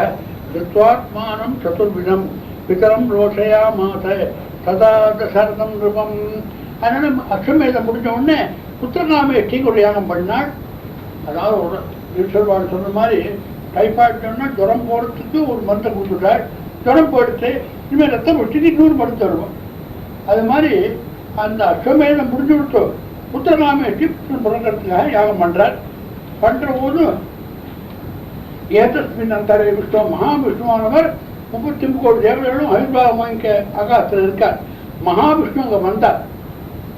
தத்வாத்மானம் சதுர்விதம் பிதரம் ரோஷயா மாச சதா தசரதம் நிருபம். அதனால அஸ்வமேதம் முடிஞ்ச உடனே புத்திரகாமேஷ்டிக்கு ஒரு யாகம் பண்ணாள். அதாவது ஒரு ஈஸ்வரவாள் சொன்ன மாதிரி டைஃபாய்டுன்னா ஜுரம் போகிறதுக்கு ஒரு மருந்தை கொடுத்துட்டாள். ஜுரம் போயிடுச்சு, இனிமேல் ரத்தம் விட்டு இன்னொரு மருந்து தருவோம். அது மாதிரி அந்த அஸ்வமேதம் முடிஞ்சு விட்டு புத்திரகாமேஷ்டி பிறக்கிறதுக்காக யாகம் பண்றார். பண்ற போது ஏதஸ்மின் அந்தரே விஷ்ணு மகாவிஷ்ணுவானவர் 33 கோடி தேவர்களும் அபிர்வாகம் வாங்கிக்க ஆகாசத்தில் இருக்கார். மகாவிஷ்ணு அங்கே வந்தார்.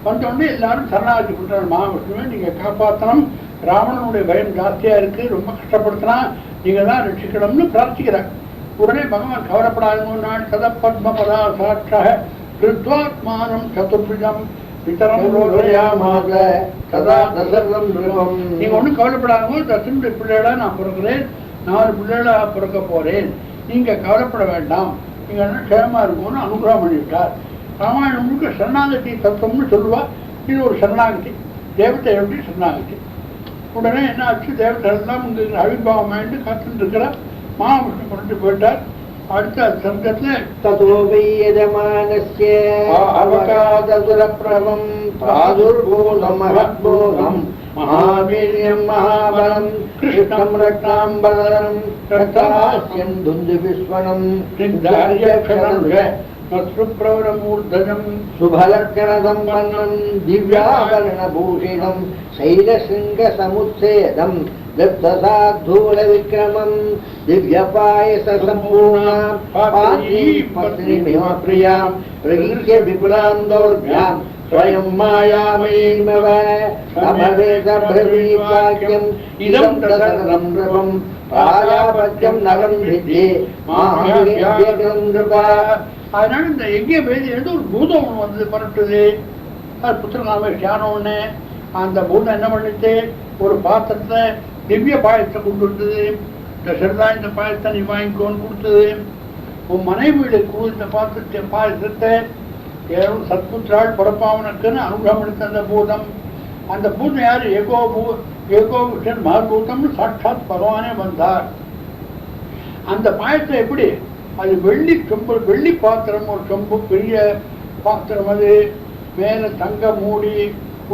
வந்தோடனே எல்லாரும் சரணாகதி பண்றாரு. மகாவிஷ்ணுவை நீங்க காப்பாற்றணும், ராவணனுடைய பயம் ஜாஸ்தியா இருக்கு, ரொம்ப கஷ்டப்படுத்தினா நீங்க தான் ரட்சிக்கணும்னு பிரார்த்திக்கிறார். உடனே பகவான் கவலைப்படாதுன்னு சத பத்ம பதா சாட்சா கிருத்வாத்மானம் சதுர்புஜம் பிதரம் ரோஷயாமாஸ சதா தசரதம் நிருபம். நீங்க ஒன்றும் கவலைப்படாதவங்க, தசனுடைய பிள்ளைகளா நான் பிறக்கிறேன், 4 பிள்ளைகளா பிறக்க போறேன், நீங்க கவலைப்பட வேண்டாம், நீங்க என்ன க்ஷேமா இருக்கும்னு அனுகிரகம் பண்ணிவிட்டார். ராமாயணம் முழுக்க சரணாகதி தத்துவம்னு சொல்லுவா. இது ஒரு சரணாகதி, தேவத்தை எப்படி சரணாகதி. உடனே என்ன ஆச்சு, தேவத்தை எல்லாம் இங்கே அவிர்வாவம் ஆயிட்டு காத்துட்டு இருக்கிற மகாவிஷ்ணு கொண்டு போயிட்டார். அடுத்த சர்க்கத்துல ததோபயமானஸ்ய அவகாதசுரப்ரவம் பிராதுர்பூதம் மஹத்பூதம் மகாவீர்யம் மகாபலம் கிருஷ்ணம் ரக்தாம்பரம் ரக்தாஸ்யம் துந்துவிஸ்வனம் சித்தார்யக்ஷரம் மத்ருப்ரவரமூர்தனம் சுபலக்கணசம்பன்னம் திவ்யாபரணபூஷிணம் சைலசிங்கசமுச்சேதம் தத்தசாத்தூலவிக்ரமம் திவ்யபாயசம்பூர்ணாம் பத்னிமிமப்ரியாம் பிரகிஷ்ய விபுலாம் தௌர்பியாம் ஸ்வயம் மாயாமயீமவ சமவேதப்ரவீவாக்யம் இதம் தசரதம் நிருபம் ராஜாபத்யம் நலம் வித்யே மாஹாவியம் நிருபா. அதனால இந்த எங்கே பேசி எடுத்து ஒரு பூதம் ஒன்று வந்து பரட்டுது. அது புத்திரகாமேஷ்டி ஆன உடனே அந்த பூதம் என்ன பண்ணிட்டு ஒரு பாத்திரத்தை திவ்ய பாயசத்தை கொண்டு வந்தது. தசரதா இந்த பாயசத்தை நீ வாங்கிக்கோன்னு கொடுத்தது. உன் மனைவியில இந்த பாயசத்தை ஏறும் சத்புத்திராள் பிறப்பாவனுக்குன்னு அனுகிரகம் எடுத்த அந்த பூதம். அந்த பூதம் யாரு, ஏகோபுஷன் மகபூதம்னு சாட்சாத் பகவானே வந்தார். அந்த பாயசத்தை எப்படி, அது வெள்ளி சொம்பு, வெள்ளி பாத்திரம், ஒரு சொம்பு பெரிய பாத்திரம், அது மேல தங்க மூடி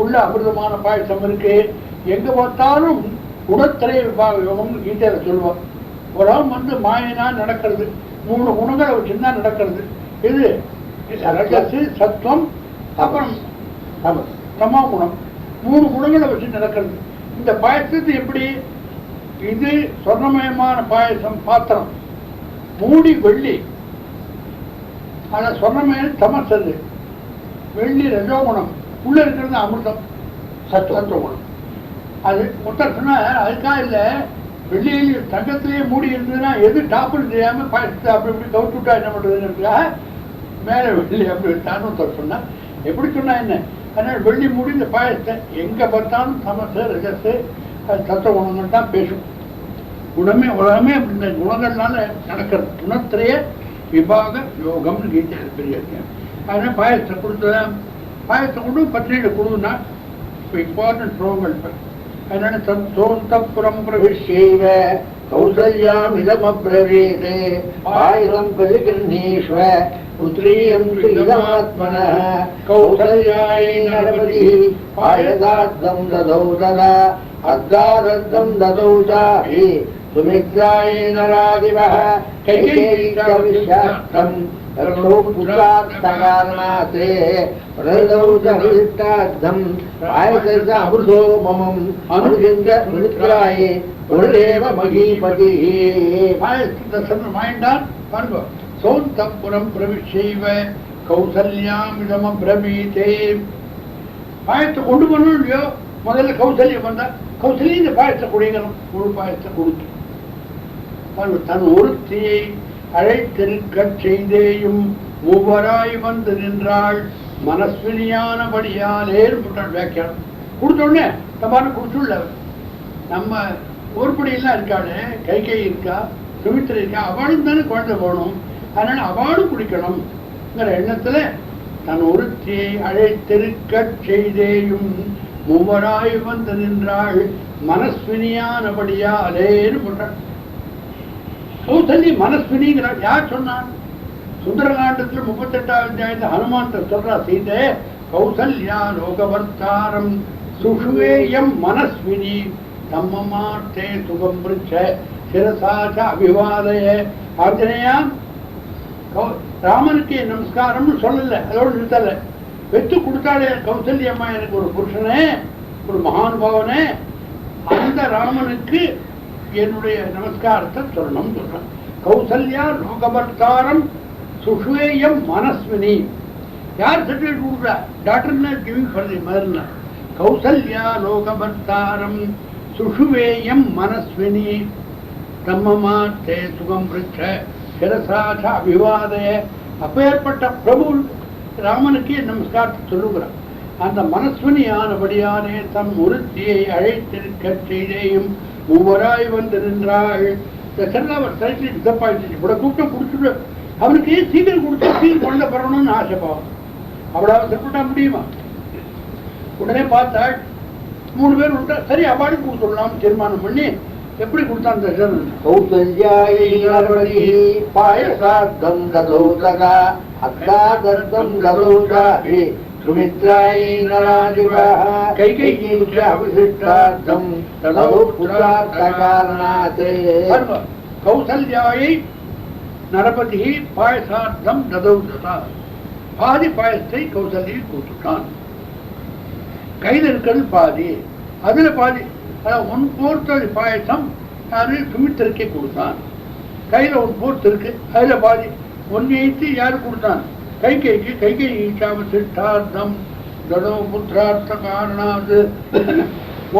உள்ள அமிர்தமான பாயசம் இருக்கு. எங்க பார்த்தாலும் குணத்திரை விபாக யோகம்னு கீதையில சொல்லுவோம். உலகம் வந்து மாயினா நடக்கிறது, 3 குணங்களை வச்சுதான் நடக்கிறது. இது ரஜசு, சத்வம், அப்புறம் தமோ குணம், 3 குணங்களை வச்சு நடக்கிறது. இந்த பாயசத்து எப்படி, இது சொர்ணமயமான பாயசம் பாத்திரம், மூடி வெள்ளி, ஆனா சொர்ணமயம் தமசது, வெள்ளி ரஜோகுணம், உள்ள இருக்கிறது அமிர்தம் சத்துவகுணம். அது மொத்தம் சொன்னா அதுக்காக இல்லை, வெள்ளியில் தங்கத்திலேயே மூடி இருந்ததுன்னா எது டாப்புன்னு தெரியாம பாயசத்தை அப்படி இப்படி கவுத்து விட்டா என்ன பண்றதுங்கிறதுக்காக மேலே வெள்ளி அப்படி விட்டான்னு சொன்னா, எப்படி சொன்னா என்ன, அதனால வெள்ளி மூடி இந்த பாயசத்தை எங்க பார்த்தாலும் தமசு ரஜசு அது சத்துவ குணங்கள் தான் பேசும். குணமே உலகமே அப்படி இந்த குணங்கள்னால நடக்கிறது. குணத்திலேய விபாக யோகம்னு கீதை பெரிய இருக்கேன். அதனால பாயசத்தை கொடுத்தத பாயசத்தை கொண்டு பத்திரிகை கொடுன்னா இப்போ இம்பார்ட்டன்ட் ஸ்லோகங்கள். அதனால தோந்தப்புறம் பிரவிஷ்யைவ கௌசல்யாம் இதமப்ரவீதே பாயசம் பிரதிகிருணீஷ்வ புத்ரியம் இதமாத்மனः கௌசல்யாயை நரபதி பாயசார்த்தம் ததௌ ததா அத்தாரத்தம் ததௌ சாஹி சுமித்ராயை நராதிவः கைகேயிகவிஷ்யார்த்தம் தர்ஷோ புத்ரார்த்தகாரணாதே பிரதௌ சஹிதார்த்தம் பாயச அமிர்தோ மமம் அனுஜந்த சுமித்ராயை புருடேவ மகீபதி. பாயசத்தை சொன்ன மாயிண்டான் பாருங்க. சோந்தப்புரம் பிரவிஷ்யைவ கௌசல்யாம் இதமப்ரவீதே. பாயசத்தை கொண்டு போகணும் இல்லையோ, முதல்ல கௌசல்யம் வந்தா கௌசல்யம் இந்த பாயசத்தை குடிக்கணும். முழு பாயசத்தை கொடுத்து தன் ஒருத்தியை அழைத்திருக்கச் செய்தேயும் மூவராய் வந்து நின்றாள் மனஸ்வினியானபடியாலே வியாக்கியானம் கொடுத்தோடனே தப்பான குடிச்சுள்ள நம்ம ஒருபடியெல்லாம் இருக்காளே, கைகை இருக்கா, சுமித்திரை இருக்கா, அவளும் தானே குழந்தை போகணும். அதனால அவளும் குடிக்கணும்ங்கிற எண்ணத்துல தன் ஒருத்தியை அழைத்திருக்கச் செய்தேயும் மூவராய் வந்து நின்றாள் மனஸ்வினியானபடியாலேன்னு போட்டாள். கௌசல்யா மனஸ்வினிங்கிறாள். யார் சொன்னான்? சுந்தரகாண்டத்துல 38வது அத்தியாயத்தை ஹனுமான் சொல்றா சீதை, கௌசல்யா லோகவர்த்தாரம் சுஷுவேயம் மனஸ்வினி தம்மமார்த்தே சுகம் பிருச்ச சிரசாச்ச அபிவாதய. ஆஞ்சநேயா, ராமனுக்கு நமஸ்காரம்னு சொல்லல, அதோடு நிறுத்தல, வெத்து கொடுத்தாலே கௌசல்யம்மா எனக்கு ஒரு புருஷனே, ஒரு மகானுபாவனே, அந்த ராமனுக்கு என்னுடைய நமஸ்காரத்தை சொல்லணும்னு சொல்றான். கௌசல்யா லோகவர்த்தாரம் சுஷுவேயம் மனஸ்வினி. யார் சர்டிஃபிகேட் கொடுக்குறா? டாக்டர்னா கிவிங் ஃபார் தி மதர்னா. கௌசல்யா லோகவர்த்தாரம் சுஷுவேயம் மனஸ்வினி தம்மமார்த்தே சுகம் பிருச்ச சிரசாச்ச அபிவாதய. அப்பேற்பட்ட பிரபு ராமனுக்கு நமஸ்காரத்தை சொல்லுகிறார். அந்த மனஸ்வினி ஆனபடியானே தம் ஒருத்தியை அழைத்திருக்க செய்தேயும் மூவராய் வந்து நின்றாள். அவர் சைட்லி டிசப்பாயிண்ட் கூட கூட்டம் கொடுத்துட்டு அவனுக்கு சீக்கிரம் கொடுத்து சீக்கிரம் கொண்ட பெறணும்னு ஆசைப்பாவம். அவ்வளோ அவசரப்பட்டா முடியுமா? உடனே பார்த்தாள் 3 பேர் விட்டா சரி அவார்டு கொடுத்துடலாம் தீர்மானம் பண்ணி எப்படி கொடுத்தான் தசரன்? பாயசார்த்தம் ததோதகா அத்தாதர்த்தம் ததோதாஹி சுமித்ராயை நராதிவாஹ கைகேயீச்ச அபிஷிஷ்டார்த்தம் ததோ புத்ரார்த்தகாரணாத். கௌசல்யாயை நரபதி பாயசார்த்தம் ததோதகா, பாதி பாயசத்தை கௌசல்யை கொடுத்துட்டான். கையில் இருக்கிறது பாதி, அதுல பாதி, அதாவது 1/4 பாயசம் யாரு சுமித்திரக்கே கொடுத்தான். கையில 1/4 இருக்கு, அதுல பாதி 1/8 யாரு கொடுத்தான்? கைகேயிக்கு. கைகேயிச்சாவசிஷ்டார்த்தம் தடோ புத்திரார்த்த காரணாது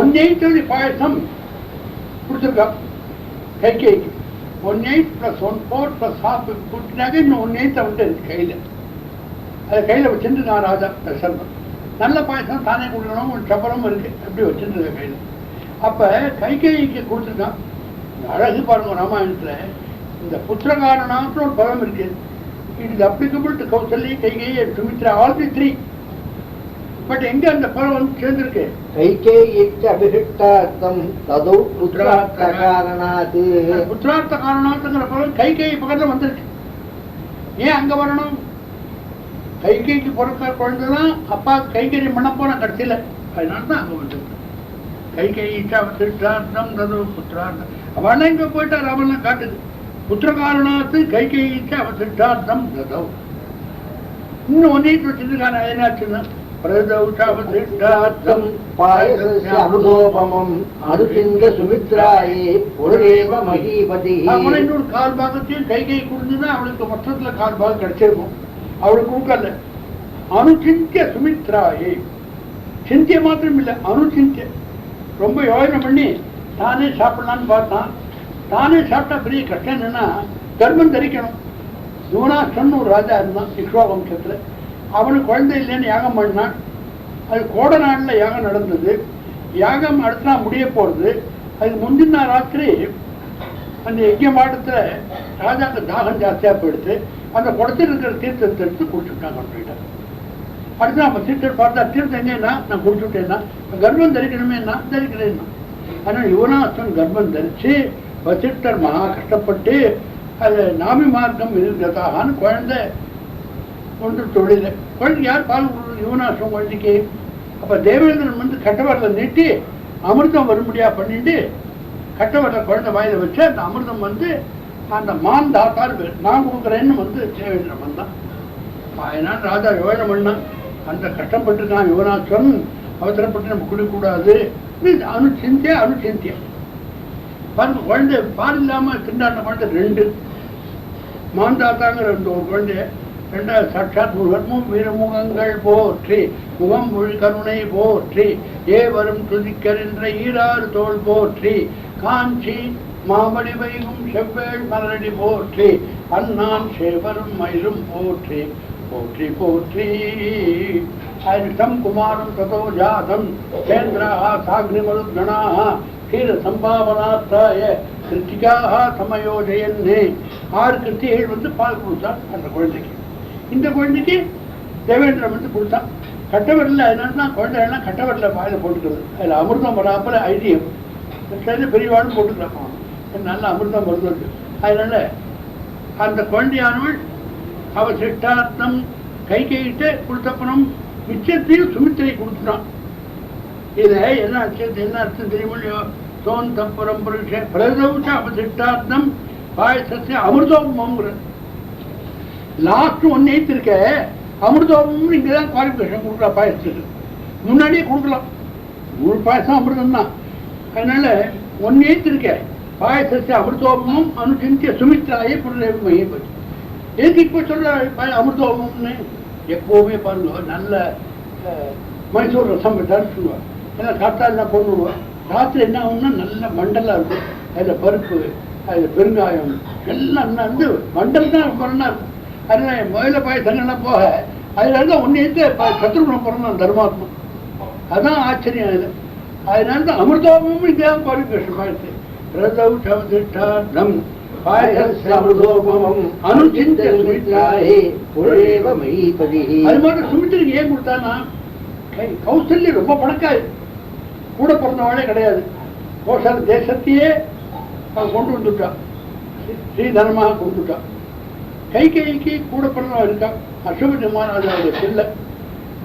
1/8 பாயசம் கொடுத்துருக்கான் கைகேயிக்கு. 1/8 + 1/4 + 1/2 கொடுத்தினாக்க இன்னும் 1/8 அவன்கிட்ட இருக்கு கையில. அதை கையில வச்சுட்டு நான் ராஜா தசரன் நல்ல பாயசம் தானே கொடுக்கணும், ஒரு சப்பரம் இருக்கு, அப்படி வச்சுட்டு இருக்க கையில. அப்ப கைகேயிக்கு கொடுத்துருக்கான். அழகு பாருங்க ராமாயணத்துல இந்த புத்திரகாரணாத்து ஒரு பலம் இருக்கு. It is applicable to Kausalya, Kaikeyi and Sumitra, all the 3. But எங்க அந்த பலம் வந்து சேர்ந்திருக்கு? கைகேயிச்ச அபிஷிஷ்டார்த்தம் ததோ புத்ரார்த்த காரணாத். புத்திரார்த்த காரணாத்துங்கிற பலம் கைகேயி பக்கத்துல வந்திருக்கு. ஏன் அங்க வரணும்? கைகேயிக்கு பிறக்கிற குழந்தைதான் அப்பா கைகறி பண்ண போன கடைசியில, அதனாலதான் அங்க வந்துருக்கு. கைகேயிச்சாவசிஷ்டார்த்தம் ததோ புத்திரார்த்தம். அவனா இங்க போயிட்டா ராமன் காட்டுது. புத்திரகாரணாத்து கைகேயிச்ச அவசிஷ்டார்த்தம் ததோ. இன்னும் 1/8 வச்சிருக்கான என்னாச்சுன்னா பிரதௌச்சாவசிஷ்டார்த்தம் பாயசஸ்ய அமுதோபமம் அனுசிந்த சுமித்ராயே புருரேவ மகீபதி. அவனை இன்னொரு 1/4 பாகத்தையும் கைகேயி கொடுத்துன்னா அவளுக்கு மொத்தத்துல 1/4 பாகம் கிடைச்சிருக்கும். அவளுக்கு கொடுக்கல. அனுசிந்திய சுமித்ராயே, சிந்திய மாத்திரம் இல்லை, அனுசிந்திய ரொம்ப யோசனை பண்ணி தானே சாப்பிடலான்னு பார்த்தான். தானே சாப்பிட்டா பெரிய கஷ்டம் என்னன்னா கர்ப்பம் தரிக்கணும். யுவனாஸ்டன் ஒரு ராஜா இருந்தான் இக்ஷ்வா வம்சத்துல. அவனுக்கு குழந்தை இல்லைன்னு யாகம் பண்ணான். அது கோட நாளில் யாகம் நடந்தது. யாகம் அடுத்த நாள் முடிய போறது. அதுக்கு முந்தின ராத்திரி அந்த யஜ்ய மாடத்துல ராஜாக்கு தாகம் ஜாஸ்தியா போயிடுது. அந்த குடத்தில் இருக்கிற தீர்த்தத்தை எடுத்து குடிச்சுட்டாங்க. அடுத்து நம்ம தீர்த்தம் பார்த்தா தீர்த்தம் எங்கன்னா நான் குடிச்சுட்டேன்னா கர்ப்பம் தரிக்கணுமே நான் தரிக்கிறேன்னா. ஆனால் யுவனாஸ்டன் கர்ப்பம் தரிச்சு வசிஷ்டர் மகா கஷ்டப்பட்டு அது நாமி மார்க்கம் இருக்கிறதாகான்னு குழந்தை ஒன்று தொழில. குழந்தை யார் பால் கொடுக்குறது? யுவனாஸ்டம் குழந்தைக்கு. அப்ப தேவேந்திரன் வந்து கட்டவரல நீட்டி அமிர்தம் வரும்படியா பண்ணிட்டு கட்டவரல குழந்தை வாயில வச்சு அந்த அமிர்தம் வந்து அந்த மான் தாத்தார் நான் கொடுக்குறேன்னு வந்து தேவேந்திரன் வந்தான். அதனால ராஜா யோஜனை பண்ணான். அந்த கஷ்டப்பட்டுருக்கான் யுவனாஸ்வன், அவசரப்பட்டு நம்ம குடிக்கூடாது. அனுசிந்தியா அனுசிந்தியா பாருங்க. குழந்தை பால் இல்லாம திண்டாட்ட குழந்தை 2 மாந்தாத்தாங்கிற ஒரு குழந்தைய. 2வது சாட்சாத் முகமும் வீரமுகங்கள் போற்றி முகம் மொழி கருணை போற்றி ஏ வரும் துதிக்கர் என்ற 6 தோல் போற்றி காஞ்சி மாமணி வைகும் செவ்வேள் மலரடி போற்றி அண்ணான் சேவரும் மயிலும் போற்றி போற்றி போற்றி. அரிஷ்டம் குமாரம் ததோ ஜாதம் சேந்திராஹ சாக்னிமருத்கணாஹ கீர சம்பாவனாத்தாய கிருத்திகாஹ சமயோஜயன்னே. 6 கிருத்திகள் வந்து பால் கொடுத்தான் அந்த குழந்தைக்கு. இந்த குழந்தைக்கு தேவேந்திரன் வந்து கொடுத்தான். கட்டவரில் அதனால குழந்தைகள்லாம் கட்டவரில் வாயில போட்டுக்கிறது. அதில் அமிர்தம் வராப்பல ஐதீகம் பெரியவாளும் போட்டுக்கிறான். நல்ல அமிர்தம் வருது. அதனால அந்த குழந்தையானவள் அவசிஷ்டார்த்தம் கைகிட்ட கொடுத்தப்பறம் மிச்சத்தையும் சுமித்திரை கொடுத்துட்டான். இதை என்ன அர்த்தம் தெரியுமோ? சோந்தப்புறம் புருஷ பிரதௌச்ச அவசிஷ்டார்த்தம் பாயசத்தை அமிர்தோபம்ங்கிற லாஸ்ட் 1/8 இருக்க அமிர்தோபம் இங்கதான் குவாலிஃபிகேஷன் கொடுக்குறா. பாயசத்துக்கு முன்னாடியே கொடுக்கலாம், முழு பாயசம் அமிர்தம் தான். அதனால 1/8 இருக்க பாயசத்தை அமிர்தோபமும் அனுசிந்திய சுமித்ராயை புருஷேவமையை பற்றி எதுக்கு இப்போ சொல்ற அமிர்தோபம்னு? எப்போவுமே பாருங்க, நல்ல மைசூர் ரசம் விட்டான்னு சொல்லுவாங்க. ஏன்னா காத்தா என்ன கொண்டுடுவோம், ராத்திரி என்ன ஆகும்னா நல்ல மண்டலாக இருக்கும். அதில் பருப்பு, அதில் பெருங்காயம் எல்லாம் வந்து மண்டல் தான் ரொம்ப நல்லா இருக்கும். அதனால முதல்ல பாயசங்கள்லாம் போக அதில் இருந்தால் 1/8 சத்ருகுணம் பிறந்தான் தர்மாத்மா. அதுதான் ஆச்சரியம். அதில் அதனால தான் அமிர்தோபமும் இங்கே தான் குவாலிஃபிகேஷன் பாயசு பிரதௌஷம் அது மாதிரி சுமித்திரிக்கு ஏன் கொடுத்தானா, கௌசல்யா ரொம்ப பணக்காரி, கூட பிறந்தவாளே கிடையாது. கோசல தேசத்தையே அவன் கொண்டு வந்துட்டான், ஸ்ரீதனமாக கொடுத்துட்டான். கைகைக்கு கூட பிறந்தவன் இருக்கான், அஸ்வபதி மகாராஜாவுடைய பிள்ளை.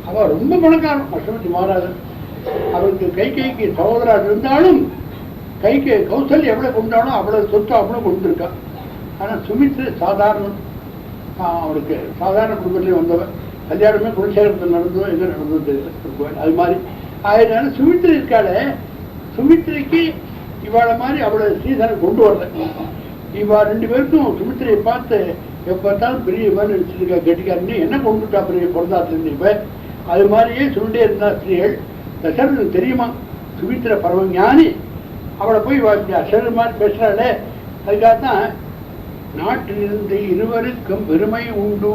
அவன் ரொம்ப பணக்காரன் அஸ்வபதி மகாராஜன். அவருக்கு கைகைக்கு சகோதரர் இருந்தாலும் கைக்கு கௌசல்யா எவ்வளவு கொண்டாலும் அவ்வளவு சொத்து அவ்வளவு கொடுத்துருக்கான். ஆனால் சுமித்ரை சாதாரணம், அவருக்கு சாதாரண குடும்பத்திலையும் வந்தவன். கல்யாணமே குலசேகரத்தில் நடந்ததோ எங்கே நடந்ததோ தெரியல, அது மாதிரி. அதனால சுமித்ரை இருக்காளே, சுமித்ரைக்கு இவாளை மாதிரி அவளை ஸ்ரீதரன் கொண்டு வரல. இவா 2 பேருக்கும் சுமித்ரையை பார்த்து எப்போ பார்த்தாலும் பெரிய இவன் நினைச்சிருக்கா கெட்டிக்காரன்னு என்ன கொண்டுட்டா பெரிய பிறந்தாத்துலேருந்து இப்போ. அது மாதிரியே சொல்லிட்டே இருந்தா ஸ்ரீகள். தசரனுக்கு தெரியுமா சுமித்ரை பரம ஞானி, அவளை போய் அசர் மாதிரி பேசுறாளே. அதுக்காகத்தான் நாட்டிலிருந்து இருவருக்கும் பெருமை உண்டு,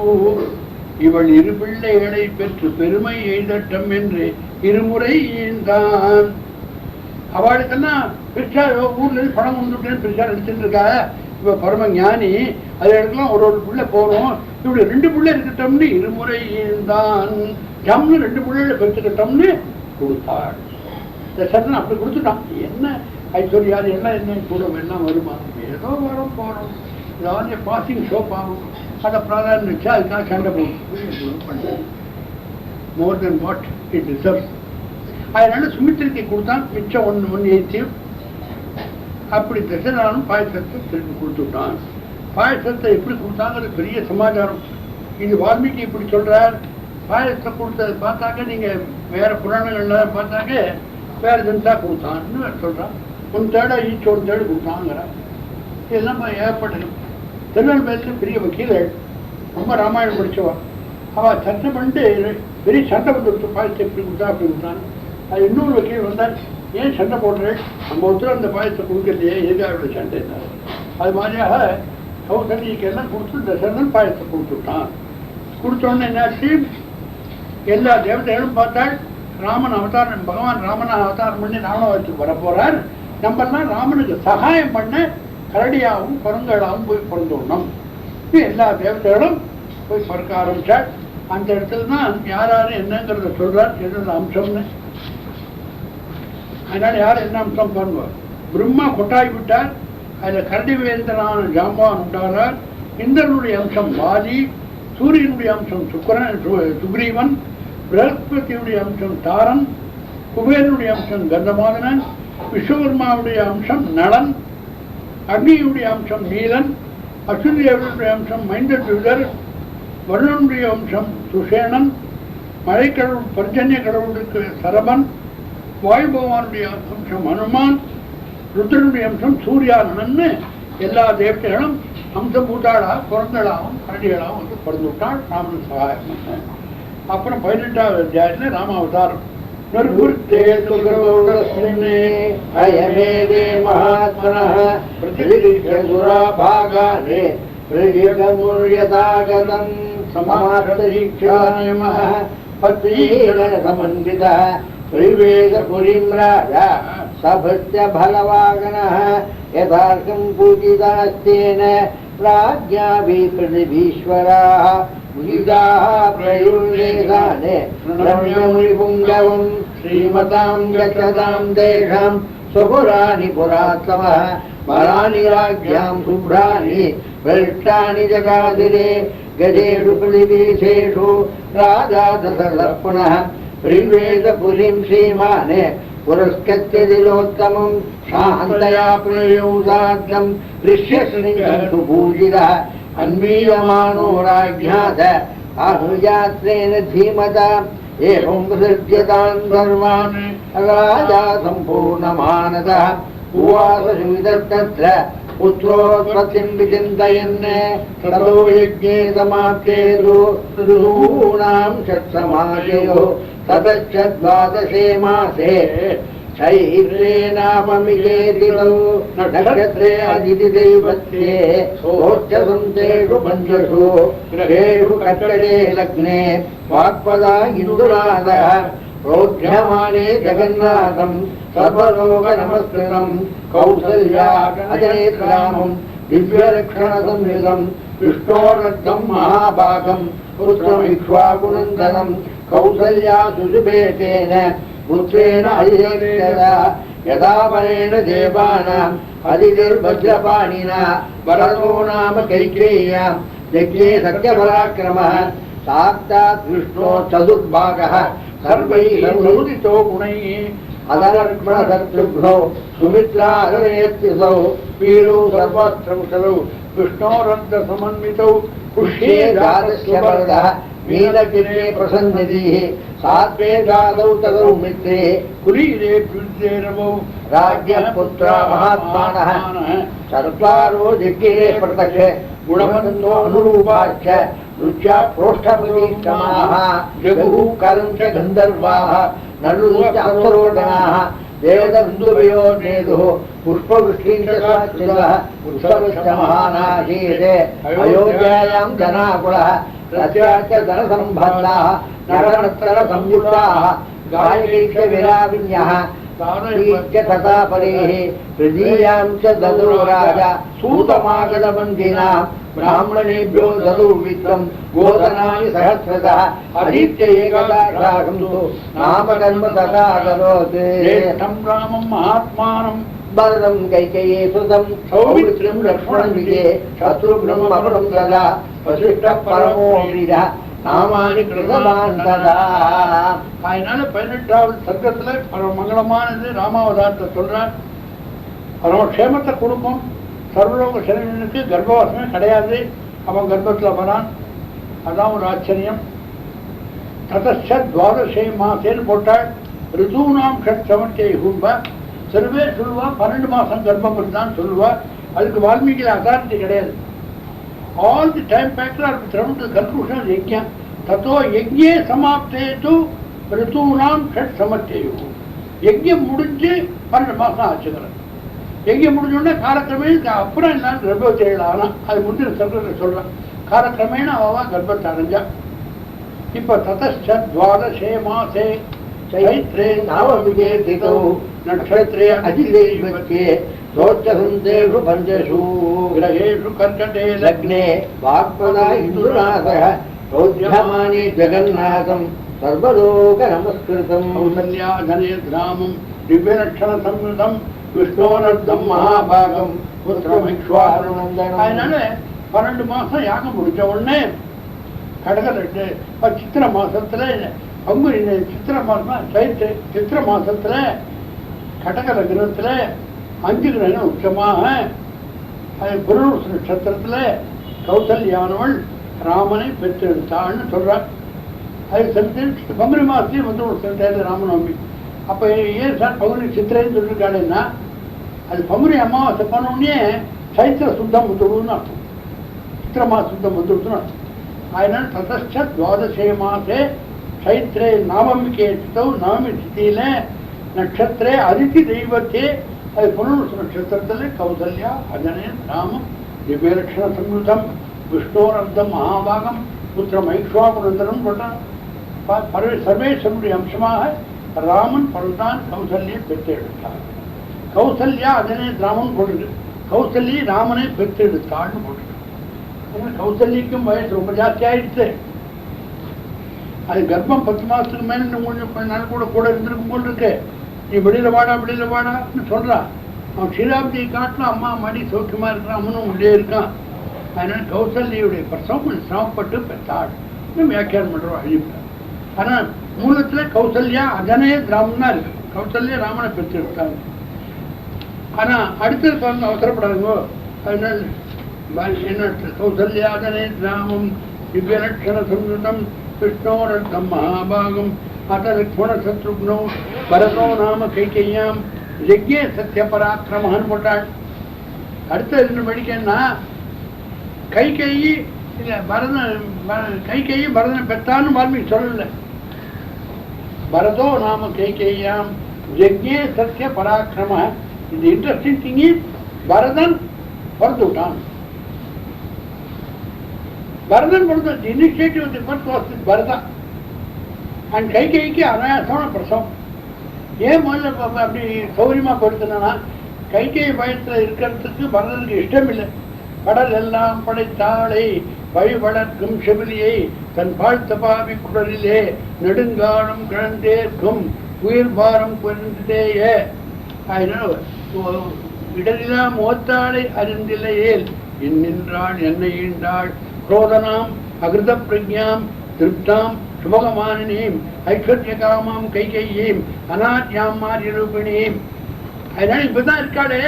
இவள் 2 பிள்ளைகளை பெற்று பெருமை எய்தட்டம் என்று இருமுறை தான். அவளுக்கெல்லாம் பெருசா ஊர்ல இருந்து பணம் வந்துட்டேன்னு பெருசா நடிச்சுட்டு இருக்கா. இவ பரம ஞானி, அது இடத்துலாம் ஒரு பிள்ளை போறோம், இப்படி 2 பிள்ளை இருக்கட்டோம்னு இருமுறை தான் ஜம்னு 2 பிள்ளைகளை பெற்றுக்கிட்டோம்னு கொடுத்தாள். சட்டன் அப்படி கொடுத்துட்டான். என்ன ஐஸ்வர்யாது எல்லாம் என்ன கூட வேணாம் வருமா, ஏதோ வரும் போறோம், ஏதாவது பாசிங் ஷோப் ஆகும், அதை பிராதானியம் வச்சு அதுக்காக சண்டை போடும். மோர் தென் வாட் இட் டிசர்வ்ஸ். அதனால சுமித்திரைக்கு கொடுத்தான். மிச்சம் 1/8 அப்படி தசரனும் பாயசத்தை திருப்பி கொடுத்துட்டான். பாயசத்தை எப்படி கொடுத்தாங்கிறது பெரிய சமாச்சாரம். இது வால்மீகி இப்படி சொல்றார். பாயசத்தை கொடுத்தது பார்த்தாக்க நீங்க வேற புராணங்கள்ல பார்த்தாக்க வேற ஜனதா கொடுத்தான்னு சொல்றான். 1/3 ஈச் 1/3 கொடுத்தாங்கிறான். இதெல்லாம் ஏற்பட்டது. திருநெல்வேலியில் பெரிய வக்கீலர்கள், ரொம்ப ராமாயணம் படிச்சவா. அவள் சட்டை பண்ணிட்டு பெரிய சண்டை வந்து பாயசத்தை எப்படி கொடுத்தா அப்படி கொடுத்தான். அது இன்னொரு வக்கீல் வந்தால், ஏன் சண்டை போடுறேன், நம்ம ஒருத்தர் அந்த பாயசத்தை கொடுக்கலையே, எதுக்கு அவருடைய சண்டை இருந்தார். அது மாதிரியாக கௌசல்யக்கெல்லாம் கொடுத்து தசரன் பாயசத்தை கொடுத்துட்டான். கொடுத்தோடனே என்னாச்சு, எல்லா தேவதைகளும் பார்த்தாள். ராமன் அவதாரம், பகவான் ராமனை அவதாரம் பண்ணி ராமனவத்துக்கு வரப்போறார். நம்மெல்லாம் ராமனுக்கு சகாயம் பண்ண கரடியாகவும் குரங்களாகவும் போய் பிறந்தோம். எல்லா தேவதைகளும் போய் பிறக்க ஆரம்பிச்சாள். அந்த இடத்துல தான் யார் என்னங்கிறத சொல்றார், என்னென்ன அம்சம்னு. அதனால யார் என்ன அம்சம் பாருங்க. பிரம்மா கொட்டாய் விட்டார், அதில் கரடி வேந்தனான ஜாம்பவான் உண்டானார். இந்திரனுடைய அம்சம் வாலி, சூரியனுடைய அம்சம் சுக்ரீவன், பிரகஸ்பதியுடைய அம்சம் தாரன், குபேரனுடைய அம்சம் கந்தமாதனன், விஸ்வகர்மாவுடைய அம்சம் நளன், அக்னியுடைய அம்சம் நீலன், அஸ்வினியுடைய அம்சம் மைந்தர், வருணனுடைய அம்சம் சுஷேணன், மழைக்கடவுள் பர்ஜன்ய கடவுளுக்கு சரபன், வாயு பகவானுடைய அம்சம் ஹனுமான், ருத்ரனுடைய அம்சம் சூர்யானன்னு எல்லா தேவதைகளும் அம்சபூட்டாளா குரங்களாகவும் கரடிகளாகவும் வந்து பிறந்து விட்டாள். ராமன் சகாயம். அப்புறம் 18வது அத்தியாயத்தில் ராமாவதாரம். पूजितास्तेन प्राज्ञाभिप्रतिभीश्वराः मुदिताः प्रयुल्लेखाने रम्यमुनिपुङ्गवम् श्रीमतां गच्छतां तेषां स्वपुराणि पुरात्तमः बलानि राज्ञां शुभ्राणि प्रविष्टानि जगादिरे गजेषु प्रतिवेशेषु राजा दशरथः पुनः प्रिवेद पुरीं श्रीमाने पुरस्कृत्य दिलोत्तमं शान्तया प्रेयोदाद्यं ऋष्यशृङ्गं सुपूजितः अन्वीयमानो राज्ञात् आहुयात्रेण धीमता एवं विसर्ज्यतान् सर्वान् राजा सम्पूर्णमानतः उवास सुविदस्तत्र पुत्रोत्पत्तिं विचिन्तयन् ततो यज्ञे समाप्तेषु ऋतूनां षट्समाजयोः ततश्च द्वादशे मासे चैत्रेणापमिकेतितौ नक्षत्रे अदितिदैवत्ये सोच्चसन्तेषु पञ्चषु ग्रहेषु कर्कटे लग्ने वाक्पदा इन्दुरादः प्रोढ्यमाने जगन्नाथं सर्वलोकनमस्कृतं कौसल्या अजनेत्रामं दिव्यलक्षणसंयुतं विष्णोरद्धं महाभागं पुत्रमिक्ष्वाकुनन्दनं कौसल्या सुषुभेतेन पुत्रेण अजितेन यदा वरेण देवानाम् अदितिर्वज्रपाणिना वरदो नाम कैकेय्यां यज्ञे सत्यपराक्रमः साक्षात् विष्णो चतुर्भागः सर्वैः सर्वोदितो गुणैः अदर्पणशत्रुघ्नौ सुमित्राहरेत्यसौ वीरो सर्वस्त्रकुशलौ विष्णोरन्ध्रसमन्वितौ पुष्ये जातस्य वरदः मीनगिरे प्रसन्निधिः सात्वे जातौ तदौ मित्रे कुलीरे वृद्धे रवौ राज्यः पुत्रा महात्मानः चत्वारो दिग्गिरे पृथक् गुणवन्तो अनुरूपाश्च रुच्या प्रोष्ठप्रतिष्ठमाः जगुः करं च गन्धर्वाः नरुश्च अप्सरोगणाः देवदन्दुभयो नेदुः पुष्पवृष्टिं च साक्षितः उत्सवश्च महानाशीते अयोध्यायां जनाकुलः तस्याश्च धनसम्बन्धाः नरनत्तरसंयुक्ताः गायकैश्च विराविण्यः तारैश्च तथा परेः तृतीयां च ददौ राजा सूतमागधबन्धिना ब्राह्मणेभ्यो ददौ वित्तं गोधनानि सहस्रतः अधीत्य एकदा शाकं नामकर्म तथा करोत् ज्येष्ठं रामं महात्मानं भरतं कैकेयी सुतं सौमित्रिं लक्ष्मणं विजये शत्रुघ्नं मरणं तदा वसिष्ठः परमो वीरः நாமானி கிருதமாந்ததா. அதனால 18வது சர்க்கத்துல பரம மங்களமானது ராமாவதாரத்தை சொல்றார். பரமக்ஷேமத்தை கொடுக்கும். சர்வலோக சரீரனுக்கு கர்ப்பவாசமே கிடையாது. அவன் கர்ப்பத்தில் வரான். அதான் ஒரு ஆச்சரியம். ததச்ச துவாதசே மாசேன்னு போட்டாள். ரிதூனாம் ஷட் சமர்த்தியை ஹூம்பா. சில பேர் சொல்லுவா 12 மாசம் கர்ப்பம் இருந்தான்னு சொல்லுவா. அதுக்கு வால்மீகி அதாரிட்டி கிடையாது. All the time factor are thrown to the conclusion of yajna. Tato yajne samaptetu ritunam shat samarteyu. Yajna முடிஞ்சு 12 மாசம் ஆச்சுங்கிறார். யஜ்ஞ முடிஞ்சோடனே காலக்கிரமேண அப்புறம் எல்லாம் கர்ப்பத்தை ஆனா அது முந்தின சொல்றத சொல்றேன். காலக்கிரமேண அவ கர்ப்பத்தை அடைஞ்சா. இப்ப ததச்ச துவாதசே மாசே चैत्रे नावमिके तिथौ नक्षत्रे अधिदेवत्ये सोच्चसन्तेषु पञ्चषु ग्रहेषु कर्कटे लग्ने वाक्पदा इन्दुनाथः प्रोद्यमाने जगन्नाथं सर्वलोकनमस्कृतं कौसल्याधनेद्रामं दिव्यलक्षणसंयुतं विष्णोरर्धं महाभागं पुत्रमिक्ष्वाकुनन्दनं. அதனால 12 மாசம் யாகம் முடிச்ச உடனே கடகலட்டு சித்திர மாசத்துல பங்குனி சித்திர மாசம் சித்திர மாசத்துல கடக லக்னத்துல 5 கிரகம் உச்சமாக அது புனர்வசு நட்சத்திரத்துல கௌசல்யானவள் ராமனை பெற்றெடுத்தாள்னு சொல்றார். அது செலுத்தி பங்குனி மாசத்தையும் வந்து ஒரு செலுத்தாது ராமநவமி. அப்ப ஏன் சார் பங்குனி சித்திரைன்னு சொல்லியிருக்காளுன்னா அது பங்குனி அமாவாசை பண்ணோடனே சைத்திர சுத்தம் வந்துடுன்னு அர்த்தம். சித்திர மாச சுத்தம் வந்துடுதுன்னு அர்த்தம். அதனால ததச்ச துவாதசே மாசே चैत्रे नावमिके तिथौ नवमी तिथिயில நட்சத்திரே அதிதி தெய்வத்தே அது புனர்வசு நட்சத்திரத்தில் கௌசல்யா அஜனேன் ராமம் திவ்யலட்சண சம்யுதம் விஷ்ணோரர்த்தம் மகாபாகம் புத்திரம் ஐக்ஷ்வாகுனந்தனம் போட்டான். சர்வேஸ்வரனுடைய அம்சமாக ராமன் பிறந்தான். கௌசல்யை பெற்றெடுத்தார். கௌசல்யா அஜனேன் ராமன் போட்டு கௌசல்யை ராமனை பெற்றெடுத்தாள்னு போட்டு. கௌசல்யக்கும் வயசு ரொம்ப ஜாஸ்தி ஆயிடுச்சு. அது கர்ப்பம் 10 மாசத்துக்கு மேல கொஞ்சம் நாள் கூட இருந்திருக்கும் போல் இருக்கு. நீ வெளியில வாடான்னு சொல்றான். அவன் ஸ்ரீராப்தியை காட்டினா அம்மா மடி சௌக்கியமா இருக்கிறான். அவனும் உள்ளே இருக்கான். அதனால கௌசல்யுடைய பிரசவம் சிரமப்பட்டு பெற்றாள் வியாக்கியானம் பண்றோம் அழிப்பார். ஆனா மூலத்துல கௌசல்யா அதனே ராமன் இருக்கு. கௌசல்யா ராமனை பெற்றிருக்காங்க. ஆனா அடுத்தது பாருங்க, அவசரப்படாதுங்கோ. அதனால என்ன கௌசல்யா அதனே ராமம் திவ்யலட்சண சம்யுதம் விஷ்ணோரத்தம் மகாபாகம் அத லக்ஷ்மண சத்ருக்னோ பரதோ நாம கைகையாம் யஜ்ஞே சத்திய பராக்கிரமன்னு போட்டாள். அடுத்தது என்ன படிக்கன்னா கைகையி இல்ல கைகையி பரதனை பெற்றான்னு வால்மீகி சொல்லல. பரதோ நாம கைகையாம் யஜ்ஞே சத்திய பராக்கிரம. இந்த இன்ட்ரெஸ்டிங் திங் இஸ் பரதன் பிறந்து விட்டான். பரதன் பிறந்த initiative the first was with Bharata and கைகைக்கு அனாயாசமான பிரசவம். ஏன் முதல்ல அப்படி சௌரியமா கொடுத்தனா கைகை பயத்துல இருக்கிறதுக்கு பரதனுக்கு இஷ்டம் இல்லை. கடல் எல்லாம் படைத்தாளை வழி வளர்க்கும் செவிலியை தன் வாழ்த்த பாவி குடலிலே நெடுங்காலம் கிழந்தேற்கும் உயிர் பாரம் குறைந்ததேய. அதனால இடரிலா மோத்தாளை அறிந்தில்லையேல் நின்றாள் என்னை ஈண்டாள் குரோதனாம் அகிருத பிரஜாம் திருப்தாம் சுபகமானினீம் ஐஸ்வர்ய காமாம் கைகையீம் அநாத்யாம் மாரியரூபிணீம். அதனால இப்பதான் இருக்காளே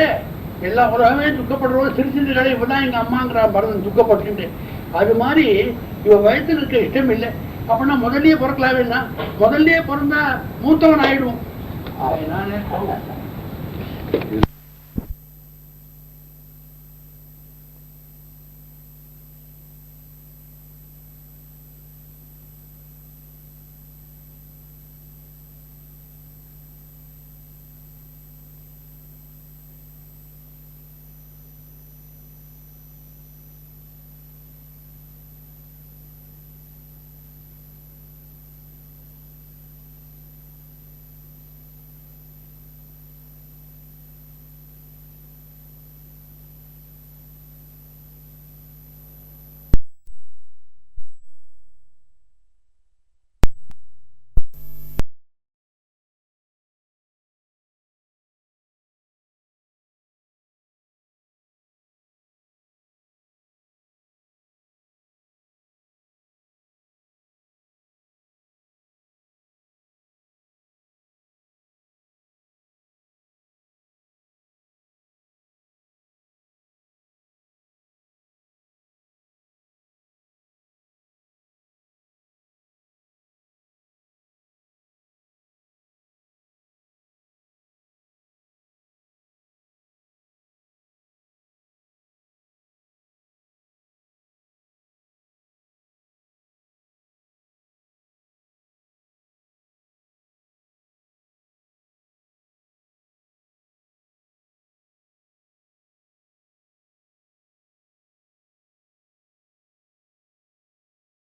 எல்லா உலகமே துக்கப்படுறோம் சிரிச்சிருக்காளே இப்பதான் எங்க அம்மாங்கிறான் பரதன் துக்கப்பட்டு. அது மாதிரி இவ வயசுல இருக்க இஷ்டம் இல்லை. அப்படின்னா முதல்லயே பிறக்கலாம் வேணா, முதல்லயே பிறந்தா மூத்தவன் ஆயிடுவோம். அதனால